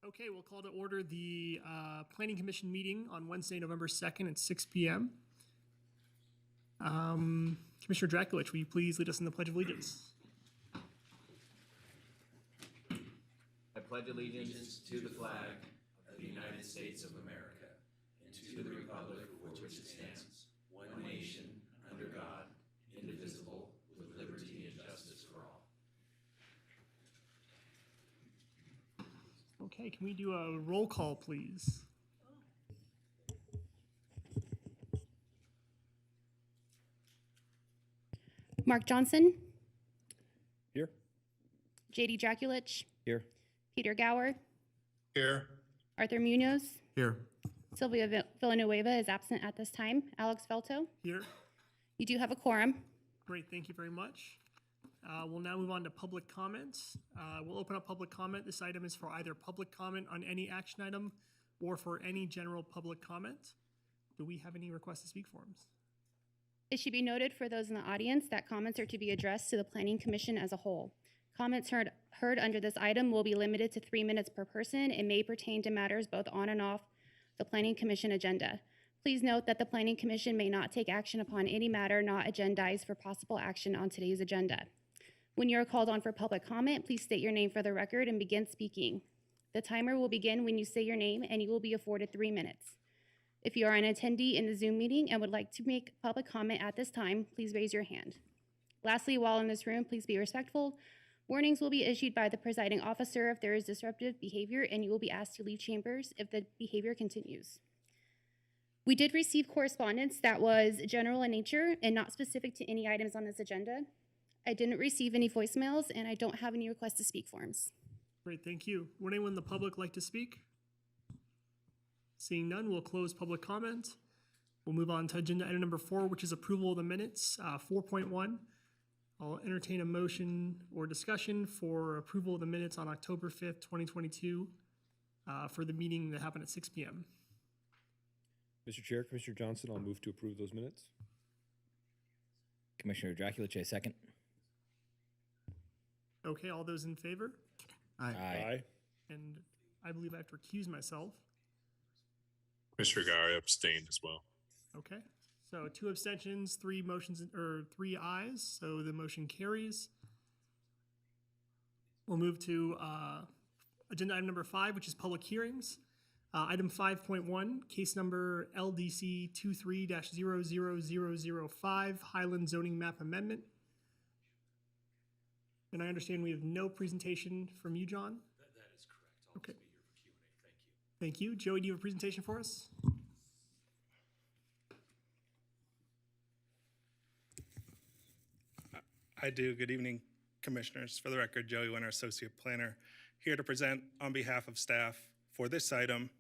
Okay, we'll call to order the Planning Commission meeting on Wednesday, November 2nd at 6 p.m. Commissioner Draculich, will you please lead us in the Pledge of Allegiance? I pledge allegiance to the flag of the United States of America and to the republic for which it stands, one nation, under God, indivisible, with liberty and justice for all. Okay, can we do a roll call, please? Mark Johnson, Here. JD Draculich, Here. Peter Gower, Here. Arthur Munoz, Here. Sylvia Villanueva is absent at this time. Alex Felto, Here. you do have a quorum. Great, thank you very much. We'll now move on to public comments. We'll open up public comment. This item is for either public comment on any action item or for any general public comment. Do we have any requests to speak forms? It should be noted for those in the audience that comments are to be addressed to the Planning Commission as a whole. Comments heard under this item will be limited to 3 minutes per person and may pertain to matters both on and off the Planning Commission agenda. Please note that the Planning Commission may not take action upon any matter not agendized for possible action on today's agenda. When you are called on for public comment, please state your name for the record and begin speaking. The timer will begin when you say your name and you will be afforded 3 minutes. If you are an attendee in the Zoom meeting and would like to make public comment at this time, please raise your hand. Lastly, while in this room, please be respectful. Warnings will be issued by the presiding officer if there is disruptive behavior, and you will be asked to leave chambers if the behavior continues. We did receive correspondence that was general in nature and not specific to any items on this agenda. I didn't receive any voicemails, and I don't have any requests to speak forms. Great, thank you. Would anyone in the public like to speak? Seeing none, we'll close public comment. We'll move on to agenda item number 4, which is approval of the minutes. 4.1, I'll entertain a motion or discussion for approval of the minutes on October 5th, 2022 for the meeting that happened at 6 p.m. Mr. Chair, Commissioner Johnson, I'll move to approve those minutes. Commissioner Draculich, I second. Okay, all those in favor? Aye. And I believe I have to recuse myself. Mr. Gary abstained as well. Okay, so 2 abstentions, 3 motions, or 3 ayes, so the motion carries. We'll move to agenda item number 5, which is public hearings. Item 5.1, case number LDC 23-00005, Highland Zoning Map Amendment. And I understand we have no presentation from you, John? That is correct. I'll Okay. be here for Q&A. Thank you. Thank you. Joey, do you have a presentation for us? I do. Good evening, Commissioners. For the record, Joey Winter, Associate Planner, here to present on behalf of staff for this item.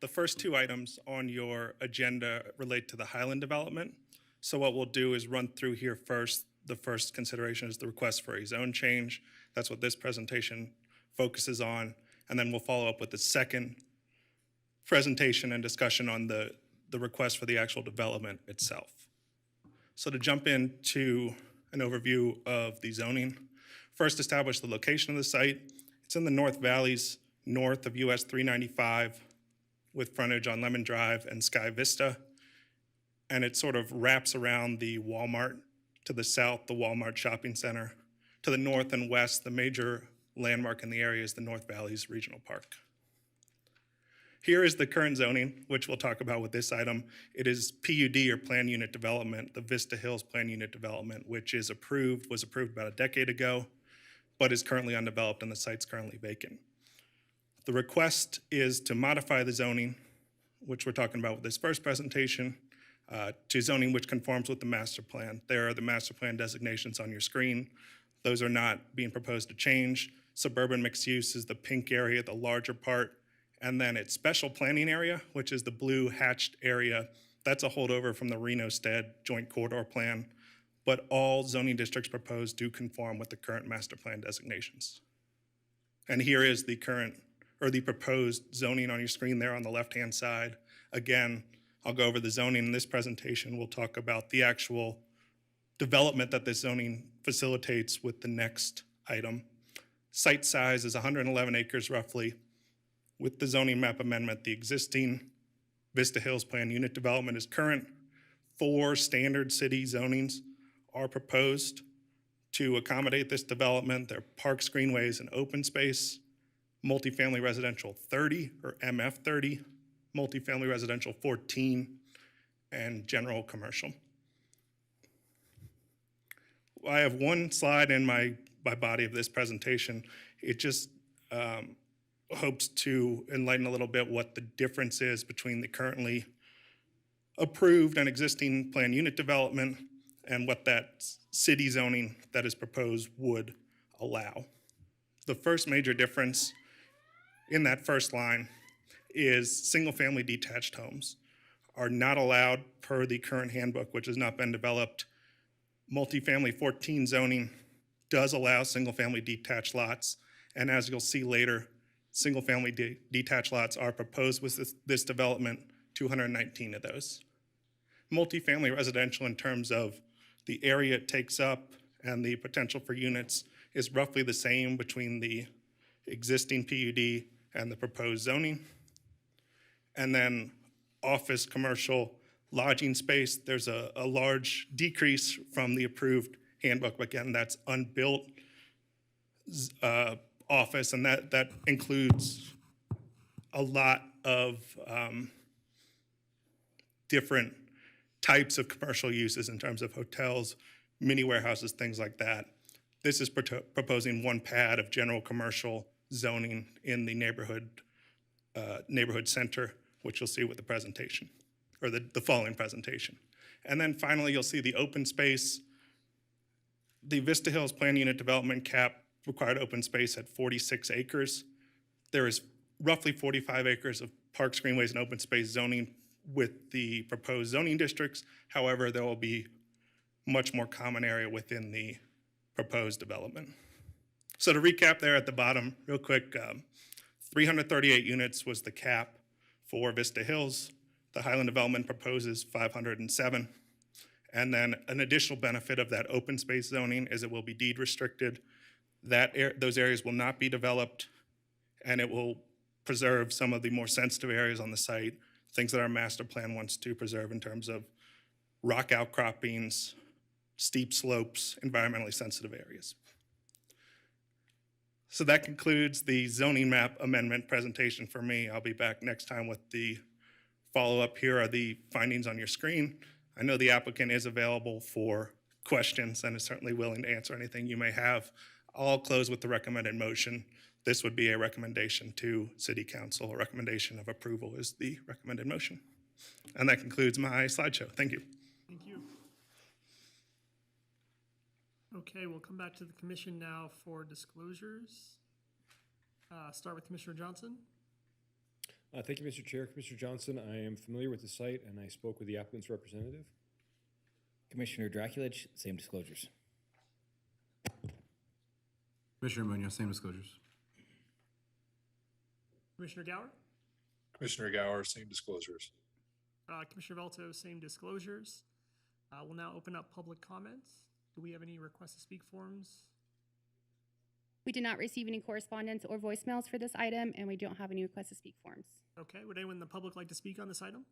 The first 2 items on your agenda relate to the Highland development. So what we'll do is run through here first. The first consideration is the request for a zone change. That's what this presentation focuses on. And then we'll follow up with the second presentation and discussion on the request for the actual development itself. So to jump into an overview of the zoning, first establish the location of the site. It's in the North Valleys, north of US 395, with frontage on Lemon Drive and Sky Vista. And it sort of wraps around the Walmart. To the south, the Walmart Shopping Center. To the north and west, the major landmark in the area is the North Valleys Regional Park. Here is the current zoning, which we'll talk about with this item. It is PUD, or Plan Unit Development, the Vista Hills Plan Unit Development, which was approved about a decade ago, but is currently undeveloped and the site's currently vacant. The request is to modify the zoning, which we're talking about with this first presentation, to zoning which conforms with the master plan. There are the master plan designations on your screen. Those are not being proposed to change. Suburban mixed use is the pink area, the larger part. And then its special planning area, which is the blue hatched area. That's a holdover from the Reno-Stead Joint Corridor Plan. But all zoning districts proposed do conform with the current master plan designations. And here is the current, or the proposed zoning on your screen there on the left-hand side. Again, I'll go over the zoning in this presentation. We'll talk about the actual development that this zoning facilitates with the next item. Site size is 111 acres roughly. With the zoning map amendment, the existing Vista Hills Plan unit development is current. 4 standard city zonings are proposed to accommodate this development. They're parks, greenways, and open space, multifamily residential 30 or MF 30, multifamily residential 14, and general commercial. I have one slide in my body of this presentation. It just hopes to enlighten a little bit what the difference is between the currently approved and existing plan unit development and what that city zoning that is proposed would allow. The first major difference in that first line is single-family detached homes are not allowed per the current handbook, which has not been developed. Multifamily 14 zoning does allow single-family detached lots, and as you'll see later, single-family detached lots are proposed with this development, 219 of those. Multifamily residential in terms of the area it takes up and the potential for units is roughly the same between the existing PUD and the proposed zoning. And then office, commercial, lodging space, there's a large decrease from the approved handbook. Again, that's unbuilt office, and that includes a lot of different types of commercial uses in terms of hotels, mini warehouses, things like that. This is proposing one pad of general commercial zoning in the neighborhood center, which you'll see with the presentation, or the following presentation. And then finally, you'll see the open space. The Vista Hills Plan Unit Development cap required open space at 46 acres. There is roughly 45 acres of parks, greenways, and open space zoning with the proposed zoning districts. However, there will be much more common area within the proposed development. So to recap there at the bottom, real quick, 338 units was the cap for Vista Hills. The Highland Development proposes 507. And then an additional benefit of that open space zoning is it will be deed restricted. Those areas will not be developed, and it will preserve some of the more sensitive areas on the site, things that our master plan wants to preserve in terms of rock outcroppings, steep slopes, environmentally sensitive areas. So that concludes the zoning map amendment presentation for me. I'll be back next time with the follow-up. Here are the findings on your screen. I know the applicant is available for questions and is certainly willing to answer anything you may have. I'll close with the recommended motion. This would be a recommendation to City Council. A recommendation of approval is the recommended motion. And that concludes my slideshow. Thank you. Thank you. Okay, we'll come back to the commission now for disclosures. Start with Commissioner Johnson. Thank you, Mr. Chair. Commissioner Johnson, I am familiar with the site and I spoke with the applicant's representative. Commissioner Draculich, same disclosures. Commissioner Munoz, same disclosures. Commissioner Gower. Commissioner Gower, same disclosures. Commissioner Velto, same disclosures. We'll now open up public comments. Do we have any request to speak forms? We did not receive any correspondence or voicemails for this item, and we don't have any request to speak forms. Okay, would anyone in the public like to speak on this item?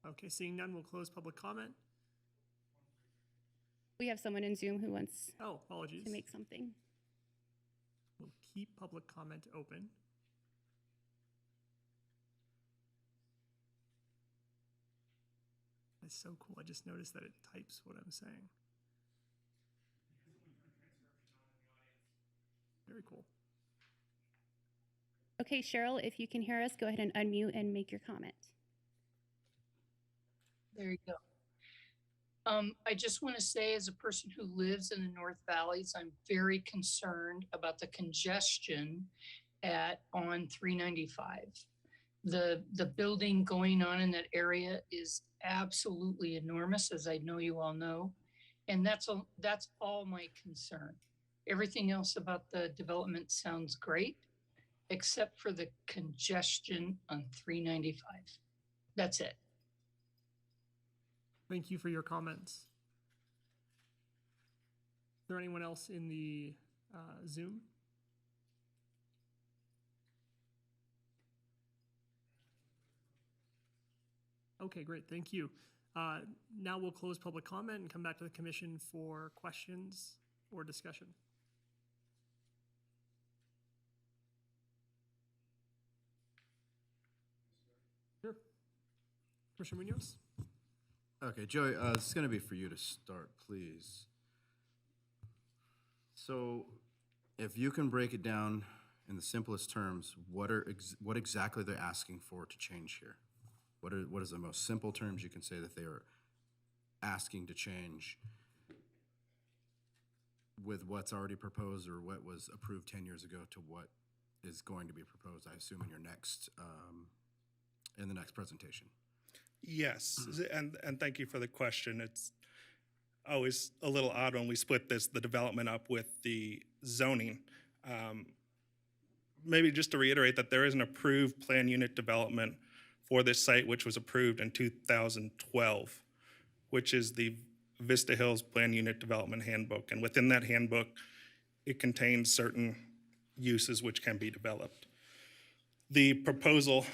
Okay, seeing none, we'll close public comment. We have someone in Zoom who wants Oh, apologies. to make something. We'll keep public comment open. It's so cool. I just noticed that it types what I'm saying. Very cool. Okay, Cheryl, if you can hear us, go ahead and unmute and make your comment. There you go. I just want to say, as a person who lives in the North Valleys, I'm very concerned about the congestion on 395. The building going on in that area is absolutely enormous, as I know you all know, and that's all my concern. Everything else about the development sounds great, except for the congestion on 395. That's it. Thank you for your comments. Is there anyone else in the Zoom? Okay, great, thank you. Now we'll close public comment and come back to the commission for questions or discussion. Sure. Commissioner Munoz? Okay, Joey, this is going to be for you to start, please. So if you can break it down in the simplest terms, what exactly they're asking for to change here? What is the most simple terms you can say that they are asking to change with what's already proposed or what was approved 10 years ago to what is going to be proposed, I assume, in your next, in the next presentation? Yes, and thank you for the question. It's always a little odd when we split the development up with the zoning. Maybe just to reiterate that there is an approved plan unit development for this site, which was approved in 2012, which is the Vista Hills Plan Unit Development Handbook. And within that handbook, it contains certain uses which can be developed. The proposal,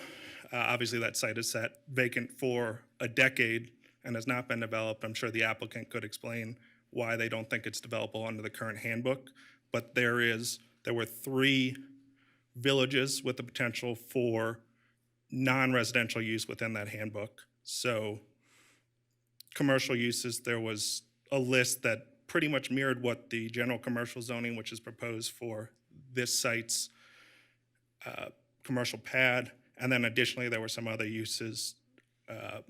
obviously that site is sat vacant for a decade and has not been developed. I'm sure the applicant could explain why they don't think it's developable under the current handbook. But there were 3 villages with the potential for non-residential use within that handbook. So commercial uses, there was a list that pretty much mirrored what the general commercial zoning, which is proposed for this site's commercial pad. And then additionally, there were some other uses.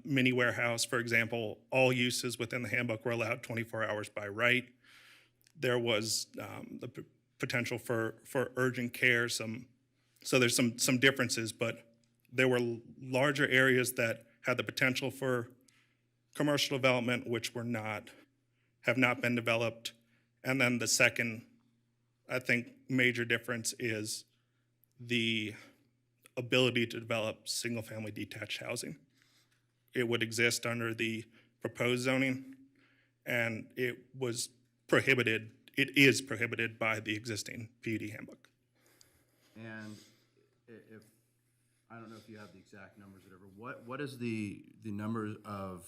Mini warehouse, for example, all uses within the handbook were allowed 24 hours by right. There was the potential for urgent care, so there's some differences, but there were larger areas that had the potential for commercial development, which have not been developed. And then the second, I think, major difference is the ability to develop single-family detached housing. It would exist under the proposed zoning, and it is prohibited by the existing PUD handbook. And if, I don't know if you have the exact numbers or whatever, what is the number of,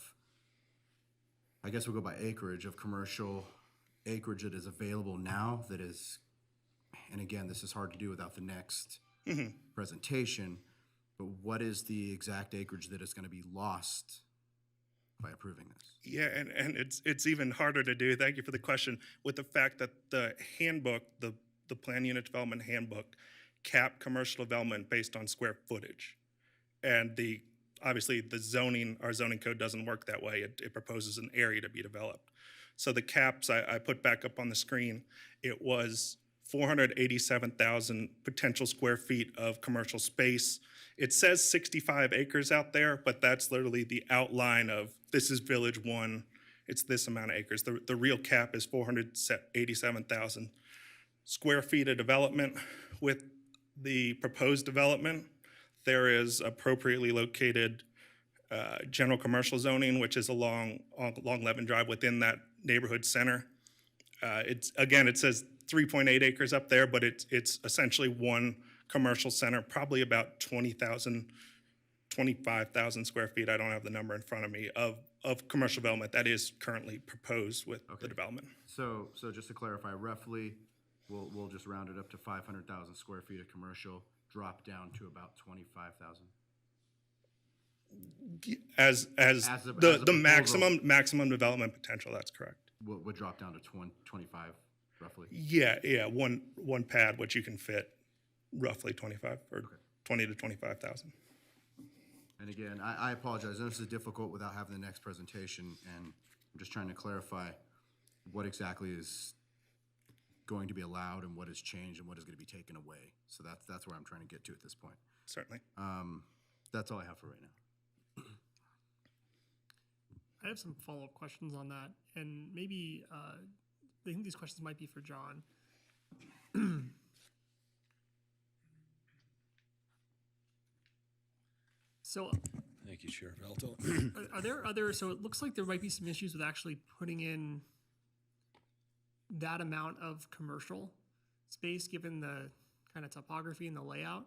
I guess we'll go by acreage, of commercial acreage that is available now that is, and again, this is hard to do without the next presentation, but what is the exact acreage that is going to be lost by approving this? Yeah, and it's even harder to do, thank you for the question, with the fact that the handbook, the Plan Unit Development Handbook, cap commercial development based on square footage. And obviously the our zoning code doesn't work that way. It proposes an area to be developed. So the caps I put back up on the screen, it was 487,000 potential square feet of commercial space. It says 65 acres out there, but that's literally the outline of this is Village 1. It's this amount of acres. The real cap is 487,000 square feet of development. With the proposed development, there is appropriately located general commercial zoning, which is along Levin Drive within that neighborhood center. It says 3.8 acres up there, but it's essentially one commercial center, probably about 25,000 square feet. I don't have the number in front of me of commercial development that is currently proposed with the development. So just to clarify, roughly, we'll just round it up to 500,000 square feet of commercial, drop down to about 25,000. As the maximum development potential, that's correct. Would drop down to 25, roughly. Yeah, one pad, which you can fit roughly 25 or 20 to 25,000. And again, I apologize. I know this is difficult without having the next presentation, and I'm just trying to clarify what exactly is going to be allowed and what has changed and what is going to be taken away. So that's where I'm trying to get to at this point. Certainly. That's all I have for right now. I have some follow-up questions on that, and maybe I think these questions might be for John. So, Thank you, Sheriff Alto. are there other? So it looks like there might be some issues with actually putting in that amount of commercial space, given the kind of topography and the layout.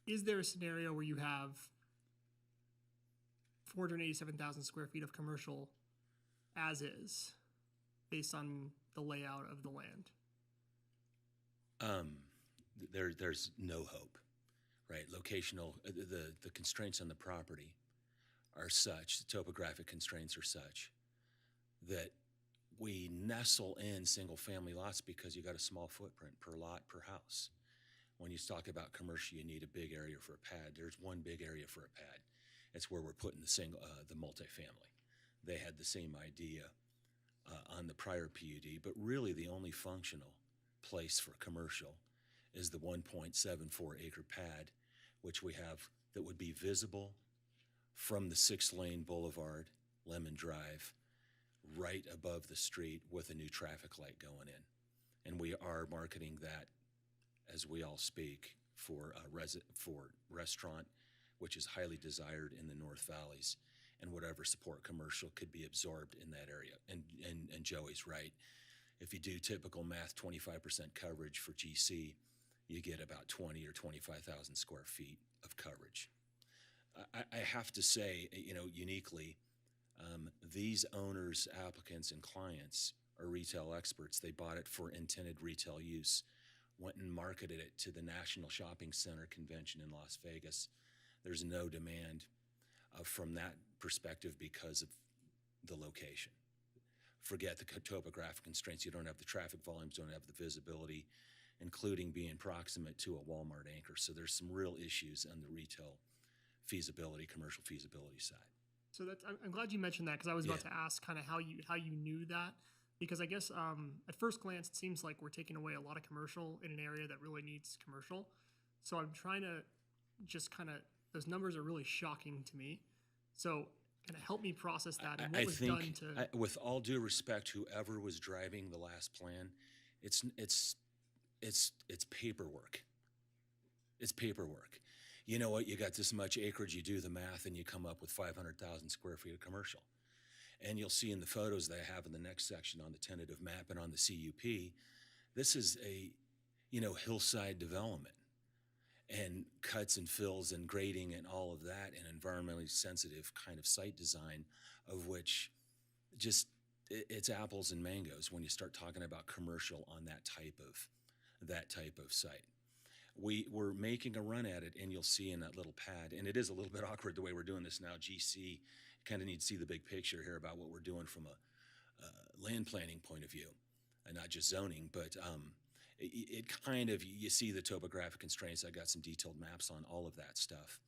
Is there a scenario where you have 487,000 square feet of commercial as is, based on the layout of the land? There's no hope, right? Locational, the constraints on the property are such, the topographic constraints are such that we nestle in single-family lots because you got a small footprint per lot per house. When you talk about commercial, you need a big area for a pad. There's one big area for a pad. It's where we're putting the multifamily. They had the same idea on the prior PUD, but really the only functional place for commercial is the 1.74 acre pad, which we have that would be visible from the 6-lane boulevard, Lemon Drive, right above the street with a new traffic light going in. And we are marketing that as we all speak for restaurant, which is highly desired in the North Valleys, and whatever support commercial could be absorbed in that area. And Joey's right. If you do typical math, 25% coverage for GC, you get about 20 or 25,000 square feet of coverage. I have to say, uniquely, these owners, applicants, and clients are retail experts. They bought it for intended retail use, went and marketed it to the National Shopping Center convention in Las Vegas. There's no demand from that perspective because of the location. Forget the topographic constraints. You don't have the traffic volumes, don't have the visibility, including being proximate to a Walmart anchor. So there's some real issues on the retail feasibility, commercial feasibility side. So that's, I'm glad you mentioned that, because I was about to ask kind of how you knew that, because I guess at first glance it seems like we're taking away a lot of commercial in an area that really needs commercial. So I'm trying to just kind of, those numbers are really shocking to me. So kind of help me process that and what was done to. With all due respect, whoever was driving the last plan, it's paperwork. It's paperwork. You know what? You got this much acreage, you do the math, and you come up with 500,000 square feet of commercial. And you'll see in the photos that I have in the next section on the tentative map and on the CUP, this is a, hillside development, and cuts and fills and grading and all of that, and environmentally sensitive kind of site design, of which just it's apples and mangoes when you start talking about commercial on that type of site. We're making a run at it, and you'll see in that little pad, and it is a little bit awkward the way we're doing this now. GC kind of need to see the big picture here about what we're doing from a land planning point of view, and not just zoning, but it kind of, you see the topographic constraints. I got some detailed maps on all of that stuff,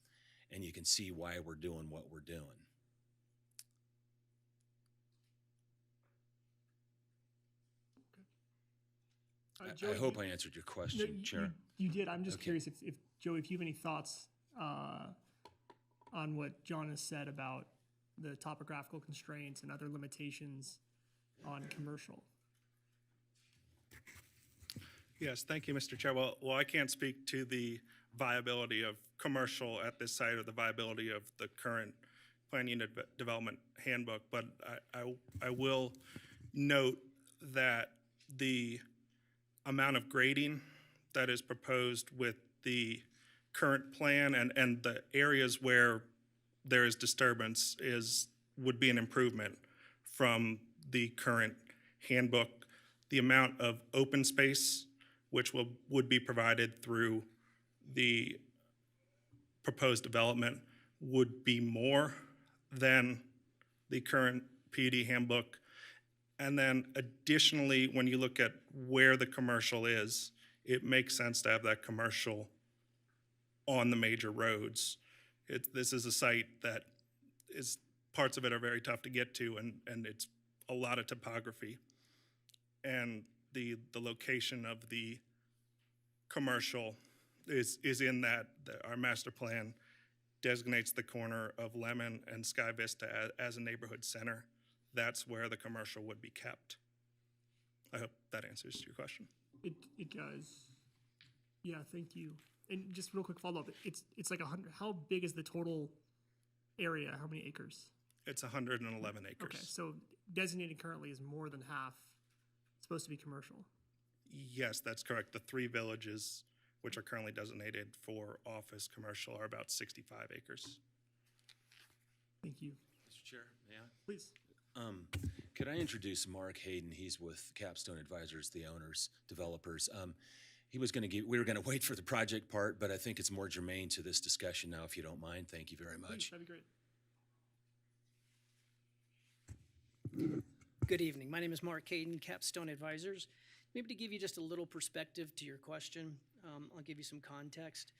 and you can see why we're doing what we're doing. Joey, I hope I answered your question, Chair. You did. I'm just curious if Joey, if you have any thoughts on what John has said about the topographical constraints and other limitations on commercial. Yes, thank you, Mr. Chair. Well, I can't speak to the viability of commercial at this site or the viability of the current plan unit development handbook, but I will note that the amount of grading that is proposed with the current plan and the areas where there is disturbance would be an improvement from the current handbook. The amount of open space which would be provided through the proposed development would be more than the current PUD handbook. And then additionally, when you look at where the commercial is, it makes sense to have that commercial on the major roads. This is a site that parts of it are very tough to get to, and it's a lot of topography. And the location of the commercial is in that our master plan designates the corner of Lemon and Sky Vista as a neighborhood center. That's where the commercial would be kept. I hope that answers your question. It does. Yeah, thank you. And just real quick follow-up. It's like 100. How big is the total area? How many acres? It's 111 acres. Okay, so designated currently is more than half supposed to be commercial. Yes, that's correct. The 3 villages, which are currently designated for office commercial, are about 65 acres. Thank you. Mr. Chair, may I? Please. Could I introduce Mark Hayden? He's with Capstone Advisors, the owners, developers. We were going to wait for the project part, but I think it's more germane to this discussion now, if you don't mind. Thank you very Please, much. that'd be great. Good evening. My name is Mark Hayden, Capstone Advisors. Maybe to give you just a little perspective to your question, I'll give you some context.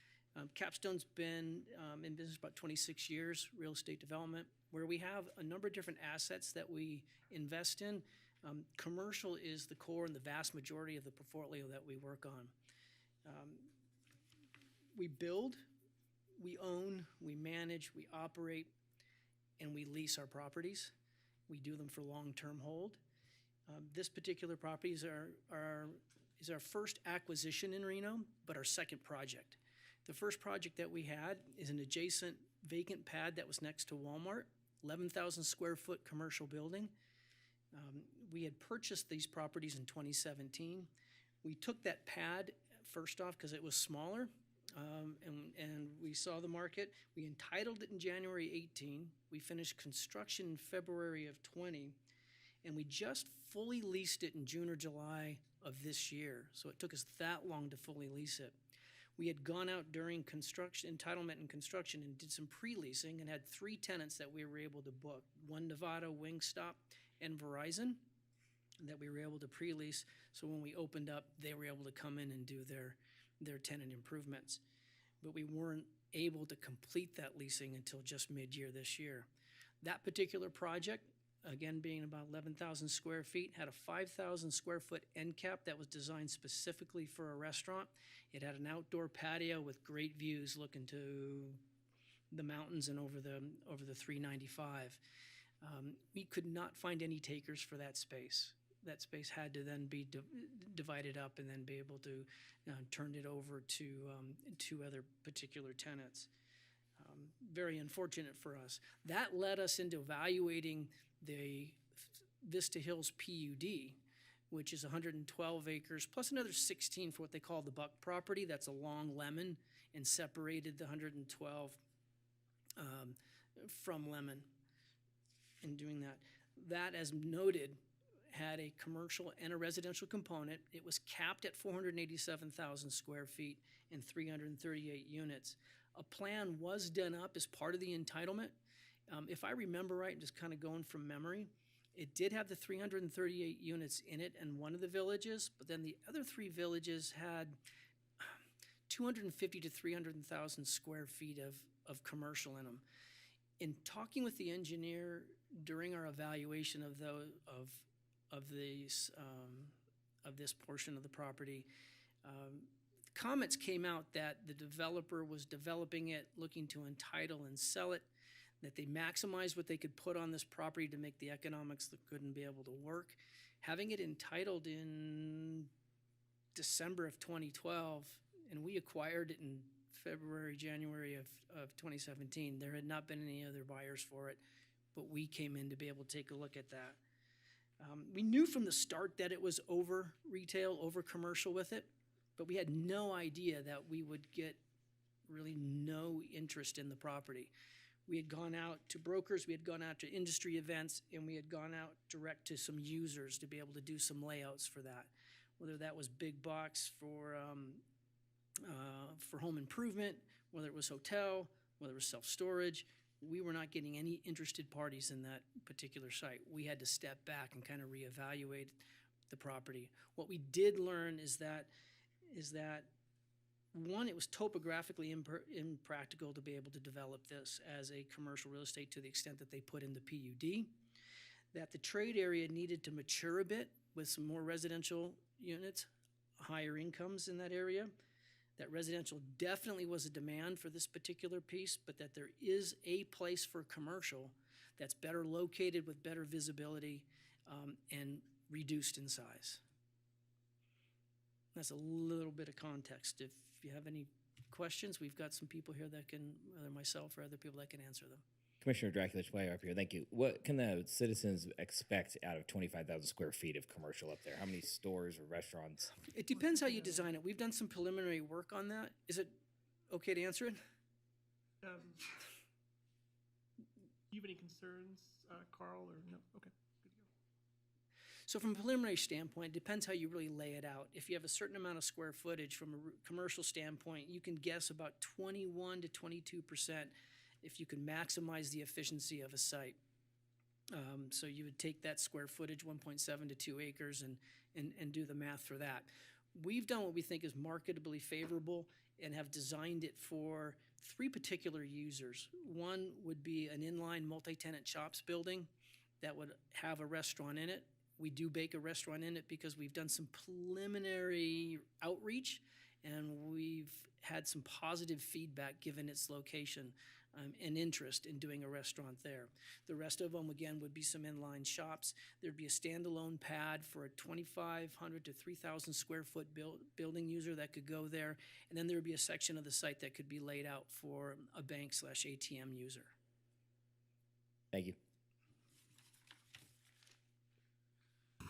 Capstone's been in business about 26 years, real estate development, where we have a number of different assets that we invest in. Commercial is the core and the vast majority of the portfolio that we work on. We build, we own, we manage, we operate, and we lease our properties. We do them for long-term hold. This particular property is our first acquisition in Reno, but our second project. The first project that we had is an adjacent vacant pad that was next to Walmart, 11,000 square foot commercial building. We had purchased these properties in 2017. We took that pad first off because it was smaller, and we saw the market. We entitled it in January 18. We finished construction in February of 20, and we just fully leased it in June or July of this year. So it took us that long to fully lease it. We had gone out during construction, entitlement and construction, and did some pre-leasing and had 3 tenants that we were able to book. One Nevada, Wingstop, and Verizon that we were able to pre-lease. So when we opened up, they were able to come in and do their tenant improvements. But we weren't able to complete that leasing until just mid-year this year. That particular project, again being about 11,000 square feet, had a 5,000 square foot end cap that was designed specifically for a restaurant. It had an outdoor patio with great views looking to the mountains and over the 395. We could not find any takers for that space. That space had to then be divided up and then be able to turn it over to 2 other particular tenants. Very unfortunate for us. That led us into evaluating the Vista Hills PUD, which is 112 acres plus another 16 for what they call the Buck property. That's a long lemon, and separated the 112 from lemon in doing that. That, as noted, had a commercial and a residential component. It was capped at 487,000 square feet and 338 units. A plan was done up as part of the entitlement. If I remember right, just kind of going from memory, it did have the 338 units in it in one of the villages, but then the other 3 villages had 250 to 300,000 square feet of commercial in them. In talking with the engineer during our evaluation of this portion of the property, comments came out that the developer was developing it, looking to entitle and sell it, that they maximized what they could put on this property to make the economics that couldn't be able to work. Having it entitled in December of 2012, and we acquired it in February, January of 2017. There had not been any other buyers for it, but we came in to be able to take a look at that. We knew from the start that it was over retail, over commercial with it, but we had no idea that we would get really no interest in the property. We had gone out to brokers, we had gone out to industry events, and we had gone out direct to some users to be able to do some layouts for that. Whether that was big box for home improvement, whether it was hotel, whether it was self-storage, we were not getting any interested parties in that particular site. We had to step back and kind of reevaluate the property. What we did learn is that one, it was topographically impractical to be able to develop this as a commercial real estate to the extent that they put in the PUD, that the trade area needed to mature a bit with some more residential units, higher incomes in that area, that residential definitely was a demand for this particular piece, but that there is a place for commercial that's better located with better visibility and reduced in size. That's a little bit of context. If you have any questions, we've got some people here that can, whether myself or other people that can answer them. Commissioner Draculich, while you're up here, thank you. What can the citizens expect out of 25,000 square feet of commercial up there? How many stores or restaurants? It depends how you design it. We've done some preliminary work on that. Is it okay to answer it? you have any concerns, Carl, or no? Okay, good to go. So from a preliminary standpoint, it depends how you really lay it out. If you have a certain amount of square footage from a commercial standpoint, you can guess about 21 to 22% if you can maximize the efficiency of a site. So you would take that square footage, 1.7 to 2 acres, and do the math for that. We've done what we think is marketably favorable and have designed it for 3 particular users. One would be an inline multi-tenant shops building that would have a restaurant in it. We do bake a restaurant in it because we've done some preliminary outreach and we've had some positive feedback given its location and interest in doing a restaurant there. The rest of them, again, would be some inline shops. There'd be a standalone pad for a 2,500 to 3,000 square foot building user that could go there. And then there would be a section of the site that could be laid out for a bank/ATM user. Thank you. I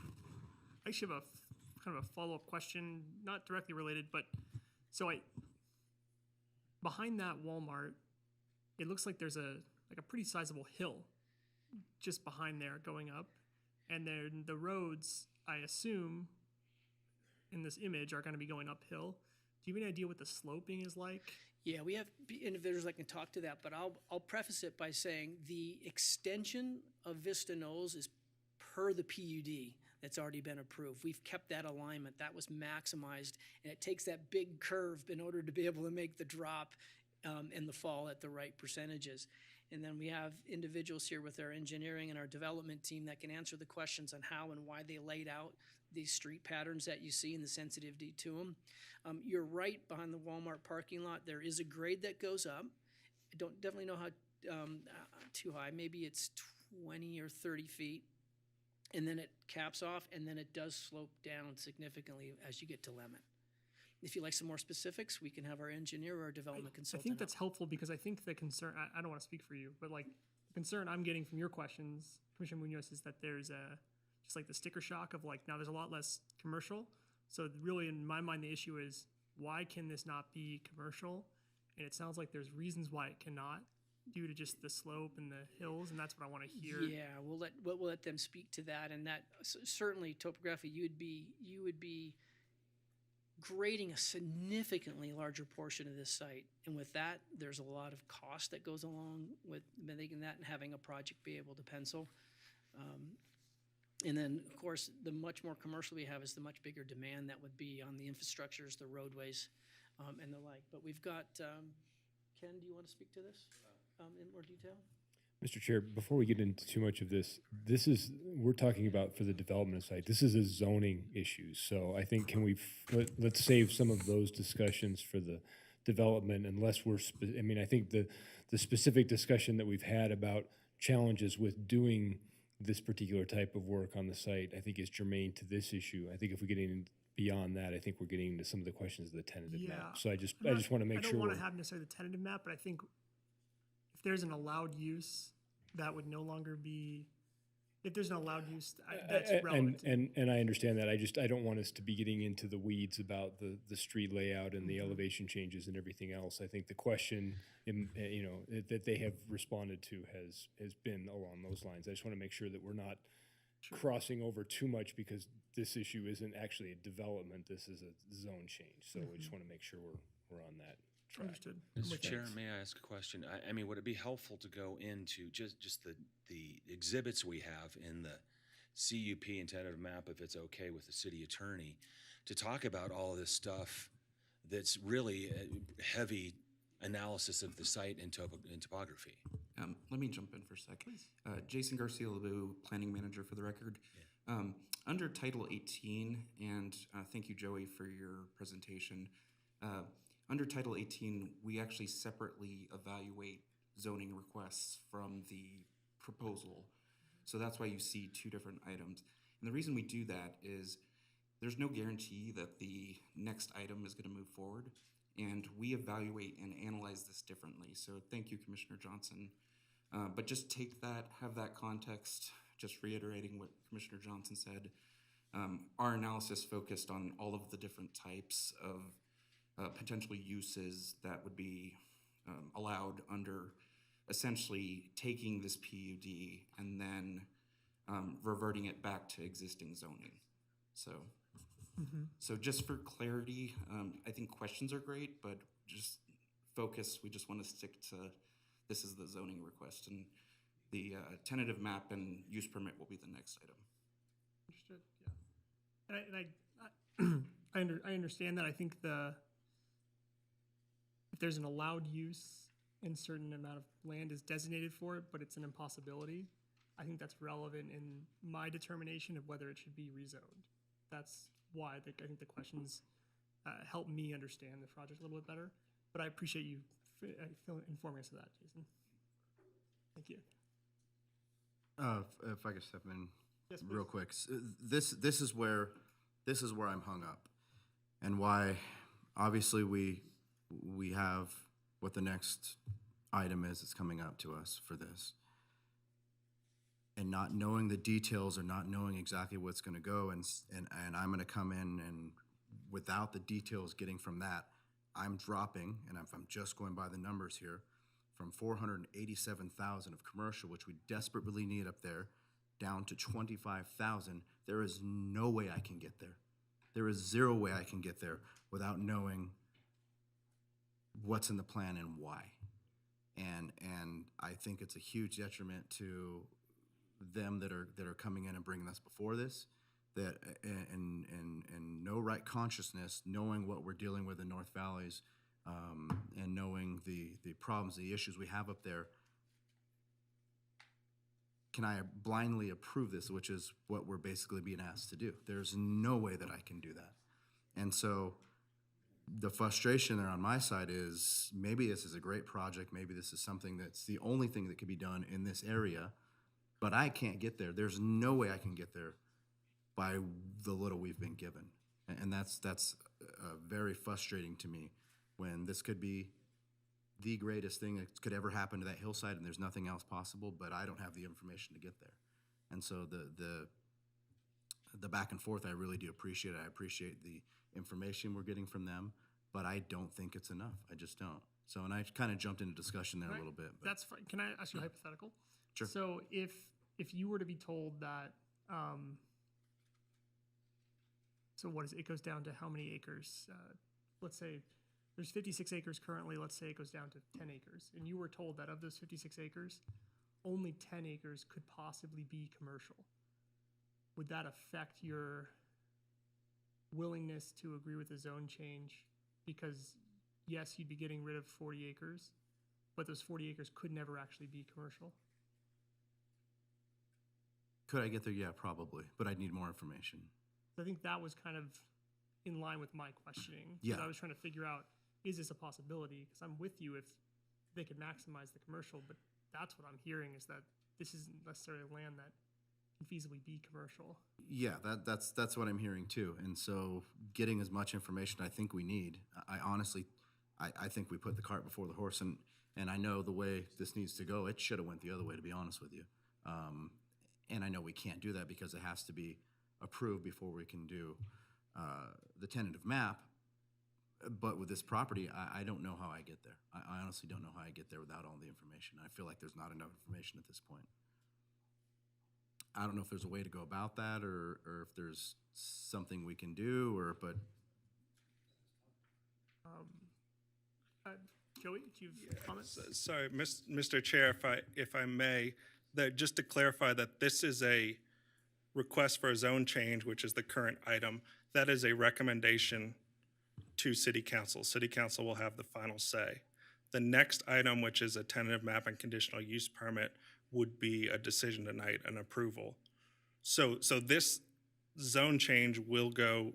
actually have a kind of a follow-up question, not directly related, but so behind that Walmart, it looks like there's a pretty sizable hill just behind there going up, and then the roads, I assume, in this image are going to be going uphill. Do you have any idea what the sloping is like? Yeah, we have individuals that can talk to that, but I'll preface it by saying the extension of Vista Knolls is per the PUD that's already been approved. We've kept that alignment. That was maximized, and it takes that big curve in order to be able to make the drop in the fall at the right percentages. And then we have individuals here with our engineering and our development team that can answer the questions on how and why they laid out these street patterns that you see and the sensitivity to them. You're right, behind the Walmart parking lot, there is a grade that goes up. I don't definitely know how too high. Maybe it's 20 or 30 feet. And then it caps off, and then it does slope down significantly as you get to Lemon. If you'd like some more specifics, we can have our engineer or our development I consultant. think that's helpful because I think the concern, I don't want to speak for you, but like the concern I'm getting from your questions, Commissioner Munoz, is that there's just like the sticker shock of like, now there's a lot less commercial. So really in my mind, the issue is why can this not be commercial? And it sounds like there's reasons why it cannot due to just the slope and the hills, and that's what I want to hear. Yeah, we'll let them speak to that, and that certainly topography. You would be grading a significantly larger portion of this site, and with that, there's a lot of cost that goes along with making that and having a project be able to pencil. And then, of course, the much more commercial we have is the much bigger demand that would be on the infrastructures, the roadways, and the like. But we've got Ken. Do you want to speak to this in more detail? Mr. Chair, before we get into too much of this, we're talking about for the development site, this is a zoning issue. So I think let's save some of those discussions for the development unless I think the specific discussion that we've had about challenges with doing this particular type of work on the site, I think is germane to this issue. I think if we get in beyond that, I think we're getting into some of the questions of the tentative map. So I just want to make sure. I don't want to have necessarily the tentative map, but I think if there's an allowed use, that would no longer be, if there's an allowed use, that's relevant. And I understand that. I don't want us to be getting into the weeds about the street layout and the elevation changes and everything else. I think the question, that they have responded to has been along those lines. I just want to make sure that we're not crossing over too much because this issue isn't actually a development. This is a zone change. So we just want to make sure we're on that track. Understood. Mr. Chair, may I ask a question? I mean, would it be helpful to go into just the exhibits we have in the CUP and tentative map, if it's okay with the city attorney, to talk about all of this stuff that's really a heavy analysis of the site and topography? Let me jump in for a second. Jason Garcia-Lebu, Planning Manager for the record. Yeah. Under Title 18, and thank you, Joey, for your presentation. Under Title 18, we actually separately evaluate zoning requests from the proposal. So that's why you see 2 different items. And the reason we do that is there's no guarantee that the next item is going to move forward. And we evaluate and analyze this differently. So thank you, Commissioner Johnson. But just take that, have that context, just reiterating what Commissioner Johnson said. Our analysis focused on all of the different types of potential uses that would be allowed under essentially taking this PUD and then reverting it back to existing zoning. So, so just for clarity, I think questions are great, but just focus, we just want to stick to this is the zoning request, and the tentative map and use permit will be the next item. Understood, yeah. I understand that. I think if there's an allowed use and certain amount of land is designated for it, but it's an impossibility, I think that's relevant in my determination of whether it should be rezoned. That's why I think the questions help me understand the project a little bit better. But I appreciate you informing us of that, Jason. Thank you. If I could step in Yes, real please. quick. This is where I'm hung up, and why obviously we have what the next item is that's coming up to us for this, and not knowing the details or not knowing exactly what's going to go, and I'm going to come in and without the details getting from that, I'm dropping, and if I'm just going by the numbers here, from 487,000 of commercial, which we desperately need up there, down to 25,000. There is no way I can get there. There is zero way I can get there without knowing what's in the plan and why. And I think it's a huge detriment to them that are coming in and bringing us before this, that and no right consciousness, knowing what we're dealing with in North Valleys, and knowing the problems, the issues we have up there. Can I blindly approve this, which is what we're basically being asked to do? There's no way that I can do that. And so the frustration there on my side is maybe this is a great project. Maybe this is something that's the only thing that could be done in this area, but I can't get there. There's no way I can get there by the little we've been given. And that's very frustrating to me when this could be the greatest thing that could ever happen to that hillside and there's nothing else possible, but I don't have the information to get there. And so the back and forth, I really do appreciate it. I appreciate the information we're getting from them, but I don't think it's enough. I just don't. So, and I kind of jumped into discussion there a little bit. But That's fine. Can I ask you a hypothetical? Sure. So if you were to be told that, so what is it? It goes down to how many acres? Let's say there's 56 acres currently. Let's say it goes down to 10 acres. And you were told that of those 56 acres, only 10 acres could possibly be commercial. Would that affect your willingness to agree with the zone change? Because yes, you'd be getting rid of 40 acres, but those 40 acres could never actually be commercial. could I get there? Yeah, probably, but I'd need more information. I think that was kind of in line with my questioning. Yeah. I was trying to figure out, is this a possibility? Because I'm with you if they could maximize the commercial, but that's what I'm hearing is that this isn't necessarily land that can feasibly be commercial. Yeah, that's what I'm hearing too. And so getting as much information I think we need. I honestly, I think we put the cart before the horse, and I know the way this needs to go, it should have went the other way, to be honest with you. And I know we can't do that because it has to be approved before we can do the tentative map. But with this property, I don't know how I get there. I honestly don't know how I get there without all the information. I feel like there's not enough information at this point. I don't know if there's a way to go about that, or if there's something we can do, but Joey, do you have comments? Sorry, Mr. Chair, if I may, just to clarify that this is a request for a zone change, which is the current item. That is a recommendation to City Council. City Council will have the final say. The next item, which is a tentative map and conditional use permit, would be a decision tonight, an approval. So this zone change will go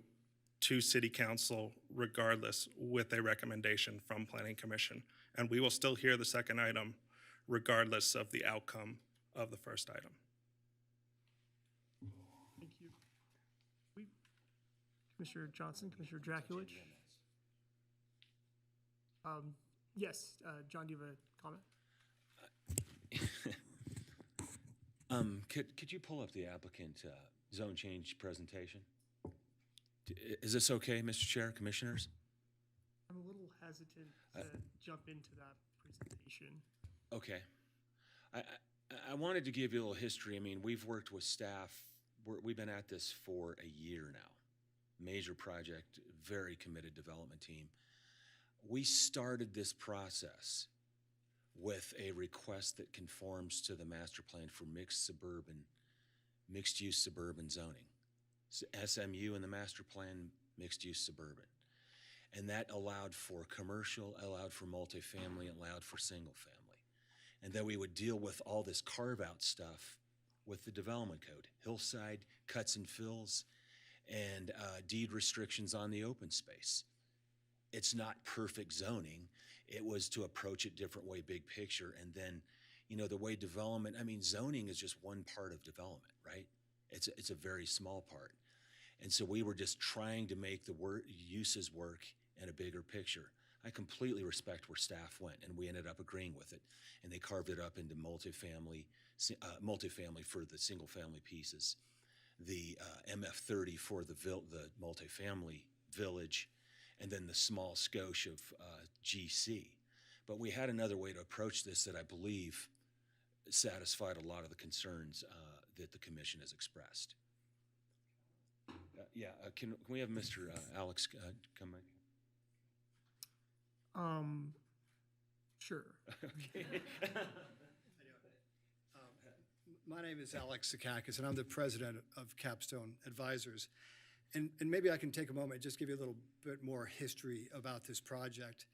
to City Council regardless with a recommendation from Planning Commission. And we will still hear the second item regardless of the outcome of the first item. Thank you. Commissioner Johnson, Commissioner Draculich? Yes, John, do you have a comment? Could you pull up the applicant zone change presentation? Is this okay, Mr. Chair, Commissioners? I'm a little hesitant to jump into that presentation. Okay. I wanted to give you a little history. I mean, we've worked with staff. We've been at this for a year now. Major project, very committed development team. We started this process with a request that conforms to the master plan for mixed-use suburban zoning. SMU in the master plan, mixed-use suburban. And that allowed for commercial, allowed for multifamily, allowed for single family. And then we would deal with all this carve-out stuff with the development code, hillside, cuts and fills, and deed restrictions on the open space. It's not perfect zoning. It was to approach it different way, big picture. And then, you know, the way development, I mean, zoning is just one part of development, right? It's a very small part. And so we were just trying to make the uses work in a bigger picture. I completely respect where staff went, and we ended up agreeing with it. And they carved it up into multifamily for the single-family pieces, the MF30 for the multifamily village, and then the small skosh of GC. But we had another way to approach this that I believe satisfied a lot of the concerns that the commission has expressed. Can we have Mr. Alex come back? Sure. Okay. My name is Alex Sakakis, and I'm the president of Capstone Advisors. And maybe I can take a moment and just give you a little bit more history about this project.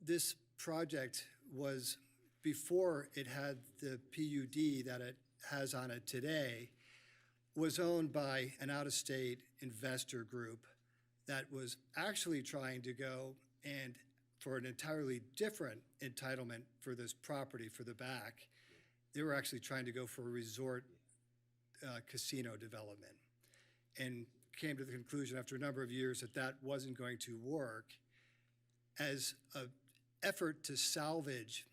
This project was, before it had the PUD that it has on it today, was owned by an out-of-state investor group that was actually trying to go and for an entirely different entitlement for this property for the back. They were actually trying to go for a resort casino development, and came to the conclusion after a number of years that that wasn't going to work. As an effort to salvage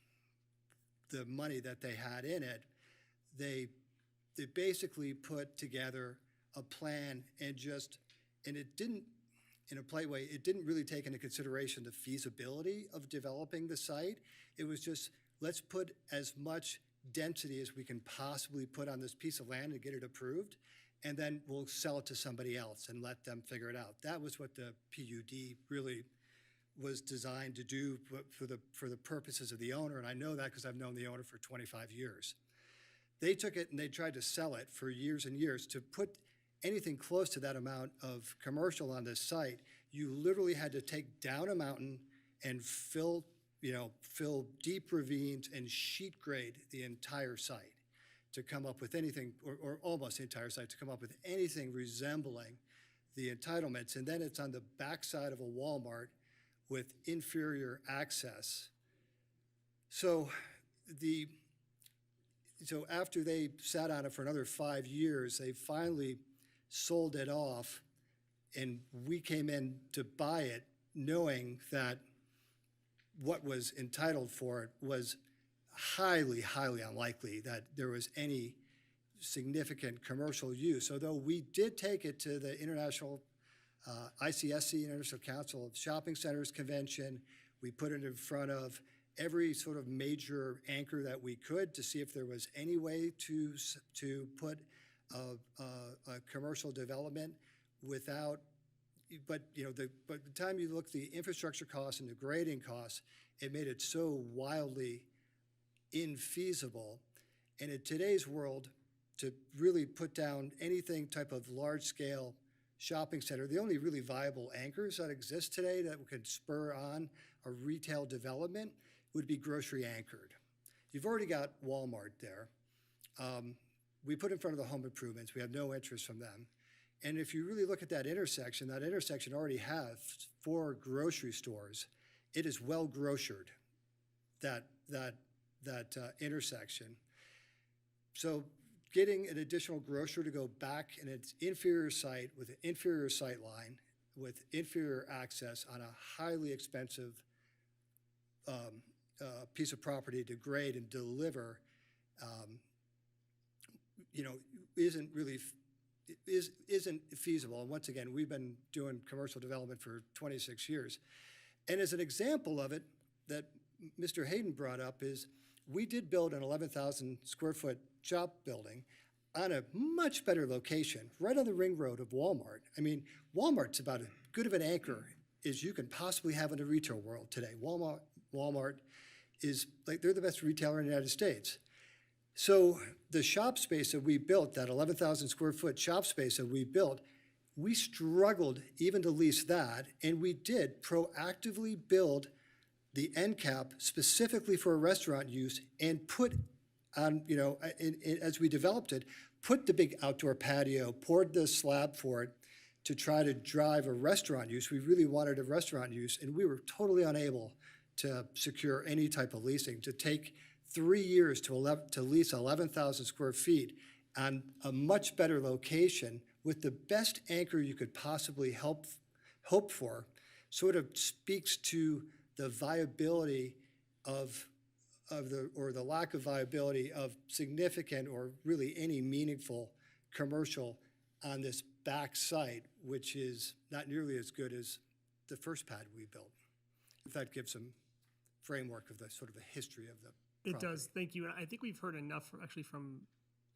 the money that they had in it, they basically put together a plan and it didn't, in a polite way, it didn't really take into consideration the feasibility of developing the site. It was just, let's put as much density as we can possibly put on this piece of land and get it approved, and then we'll sell it to somebody else and let them figure it out. That was what the PUD really was designed to do for the purposes of the owner, and I know that because I've known the owner for 25 years. They took it and they tried to sell it for years and years. To put anything close to that amount of commercial on this site, you literally had to take down a mountain and fill deep ravines and sheet grade the entire site to come up with anything, or almost the entire site, to come up with anything resembling the entitlements. And then it's on the backside of a Walmart with inferior access. So after they sat on it for another 5 years, they finally sold it off, and we came in to buy it knowing that what was entitled for it was highly, highly unlikely that there was any significant commercial use. Although we did take it to the International ICSC, International Council of Shopping Centers Convention. We put it in front of every sort of major anchor that we could to see if there was any way to put a commercial development without, but the time you look at the infrastructure costs and the grading costs, it made it so wildly infeasible. And in today's world, to really put down anything type of large scale shopping center, the only really viable anchors that exist today that could spur on a retail development would be grocery anchored. You've already got Walmart there. We put in front of the home improvements. We have no interest from them. And if you really look at that intersection already has 4 grocery stores. It is well grocered, that intersection. So getting an additional grocer to go back in its inferior site with an inferior sight line, with inferior access on a highly expensive piece of property to grade and deliver, isn't feasible. And once again, we've been doing commercial development for 26 years. And as an example of it that Mr. Hayden brought up is, we did build an 11,000 square foot shop building on a much better location, right on the ring road of Walmart. I mean, Walmart's about as good of an anchor as you can possibly have in the retail world today. Walmart is like, they're the best retailer in the United States. So the shop space that we built, that 11,000 square foot shop space that we built, we struggled even to lease that, and we did proactively build the end cap specifically for restaurant use and put on, you know, as we developed it, put the big outdoor patio, poured the slab for it to try to drive a restaurant use. We really wanted a restaurant use, and we were totally unable to secure any type of leasing. To take 3 years to lease 11,000 square feet on a much better location with the best anchor you could possibly hope for sort of speaks to the viability of the lack of viability of significant or really any meaningful commercial on this back site, which is not nearly as good as the first pad we built. If that gives some framework of the sort of the history of the It property. does, thank you. I think we've heard enough actually from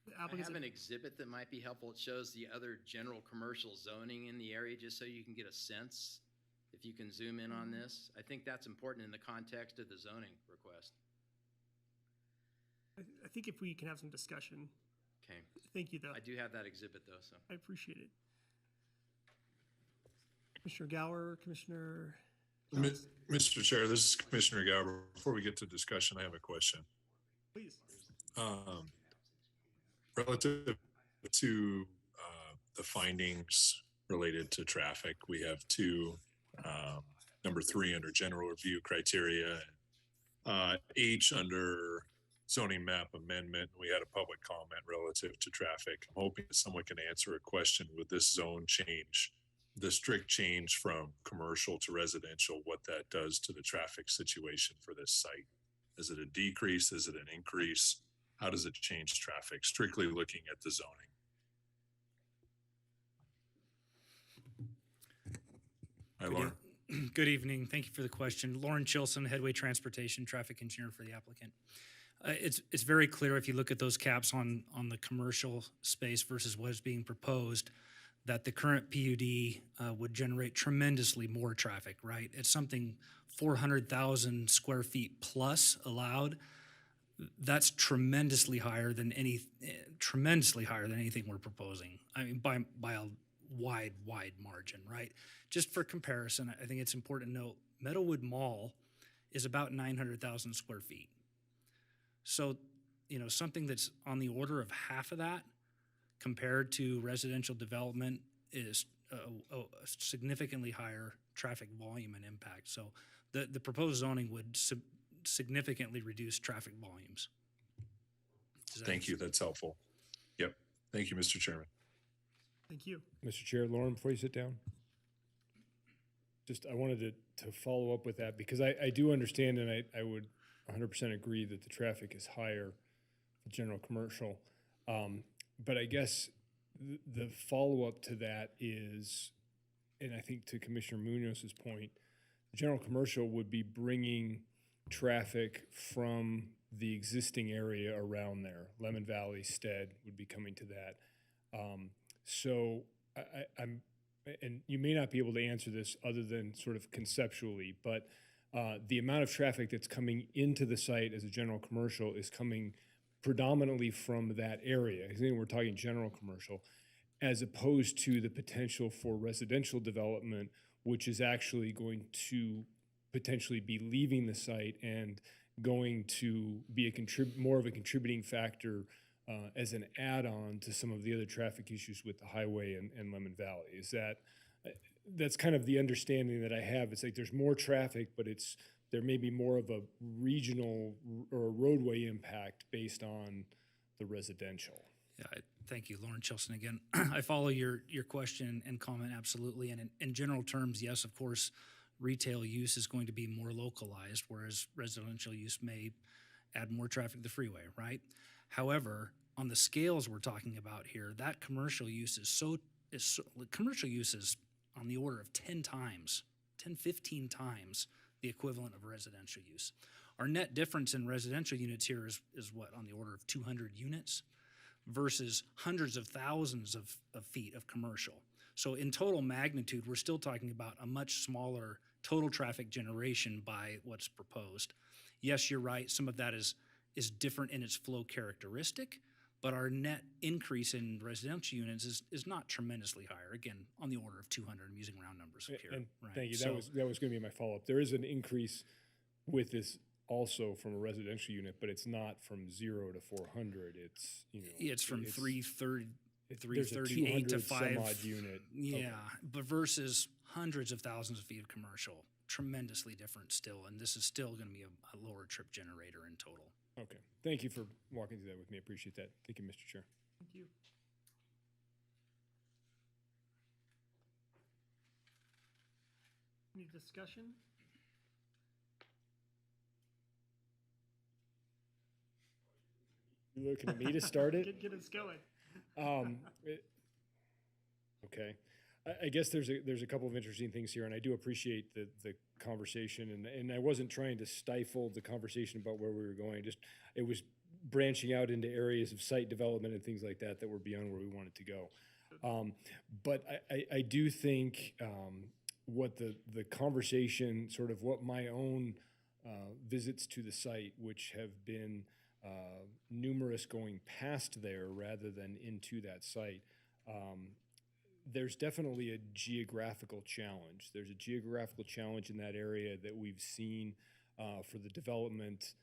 the I applicants. have an exhibit that might be helpful. It shows the other general commercial zoning in the area, just so you can get a sense. If you can zoom in on this, I think that's important in the context of the zoning request. I think if we can have some discussion. Okay. Thank you, though. I do have that exhibit though, so. I appreciate it. Commissioner Gower, Commissioner. Mr. Chair, this is Commissioner Gower. Before we get to discussion, I have a question. Please. Relative to the findings related to traffic, we have two, number 3 under general review criteria, H under zoning map amendment. We had a public comment relative to traffic. I'm hoping someone can answer a question with this zone change, the strict change from commercial to residential, what that does to the traffic situation for this site. Is it a decrease? Is it an increase? How does it change traffic? Strictly looking at the zoning. Hi, Lauren. Good evening. Thank you for the question. Lauren Chilson, Headway Transportation Traffic Engineer for the applicant. It's very clear if you look at those caps on the commercial space versus what is being proposed, that the current PUD would generate tremendously more traffic, right? It's something 400,000 square feet plus allowed. That's tremendously higher than anything we're proposing. I mean, by a wide margin, right? Just for comparison, I think it's important to note Meadowwood Mall is about 900,000 square feet. So, you know, something that's on the order of half of that compared to residential development is a significantly higher traffic volume and impact. So the proposed zoning would significantly reduce traffic volumes. Thank you. That's helpful. Yep. Thank you, Mr. Chairman. Thank you. Mr. Chair, Lauren, before you sit down, I wanted to follow up with that because I do understand, and I would 100% agree that the traffic is higher for general commercial. But I guess the follow-up to that is, and I think to Commissioner Munoz's point, general commercial would be bringing traffic from the existing area around there. Lemon Valley, Stead would be coming to that. So I'm, and you may not be able to answer this other than sort of conceptually, but the amount of traffic that's coming into the site as a general commercial is coming predominantly from that area. I think we're talking general commercial, as opposed to the potential for residential development, which is actually going to potentially be leaving the site and going to be more of a contributing factor as an add-on to some of the other traffic issues with the highway and Lemon Valley. Is that's kind of the understanding that I have. It's like there's more traffic, but there may be more of a regional or a roadway impact based on the residential. Yeah, thank you, Lauren Chilson again. I follow your question and comment absolutely. And in general terms, yes, of course, retail use is going to be more localized, whereas residential use may add more traffic to the freeway, right? However, on the scales we're talking about here, that commercial use is on the order of 10 times, 10, 15 times the equivalent of residential use. Our net difference in residential units here is what, on the order of 200 units versus hundreds of thousands of feet of commercial. So in total magnitude, we're still talking about a much smaller total traffic generation by what's proposed. Yes, you're right, some of that is different in its flow characteristic, but our net increase in residential units is not tremendously higher. Again, on the order of 200, I'm using round numbers here. And right? thank you, So- that was gonna be my follow-up. There is an increase with this also from a residential unit, but it's not from 0 to 400, it's, you know. It's from 330, there's a 338 to 200 some 5. odd unit. Yeah, Okay. but versus hundreds of thousands of feet of commercial, tremendously different still. And this is still going to be a lower trip generator in total. Okay, thank you for walking through that with me, I appreciate that. Thank you, Mr. Chair. Thank you. Any discussion? You looking at me to start it? Get us going. Okay. I guess there's a couple of interesting things here, and I do appreciate the conversation, and I wasn't trying to stifle the conversation about where we were going. Just it was branching out into areas of site development and things like that that were beyond where we wanted to go. But I do think what the conversation, sort of what my own visits to the site, which have been numerous going past there rather than into that site, there's definitely a geographical challenge. There's a geographical challenge in that area that we've seen for the development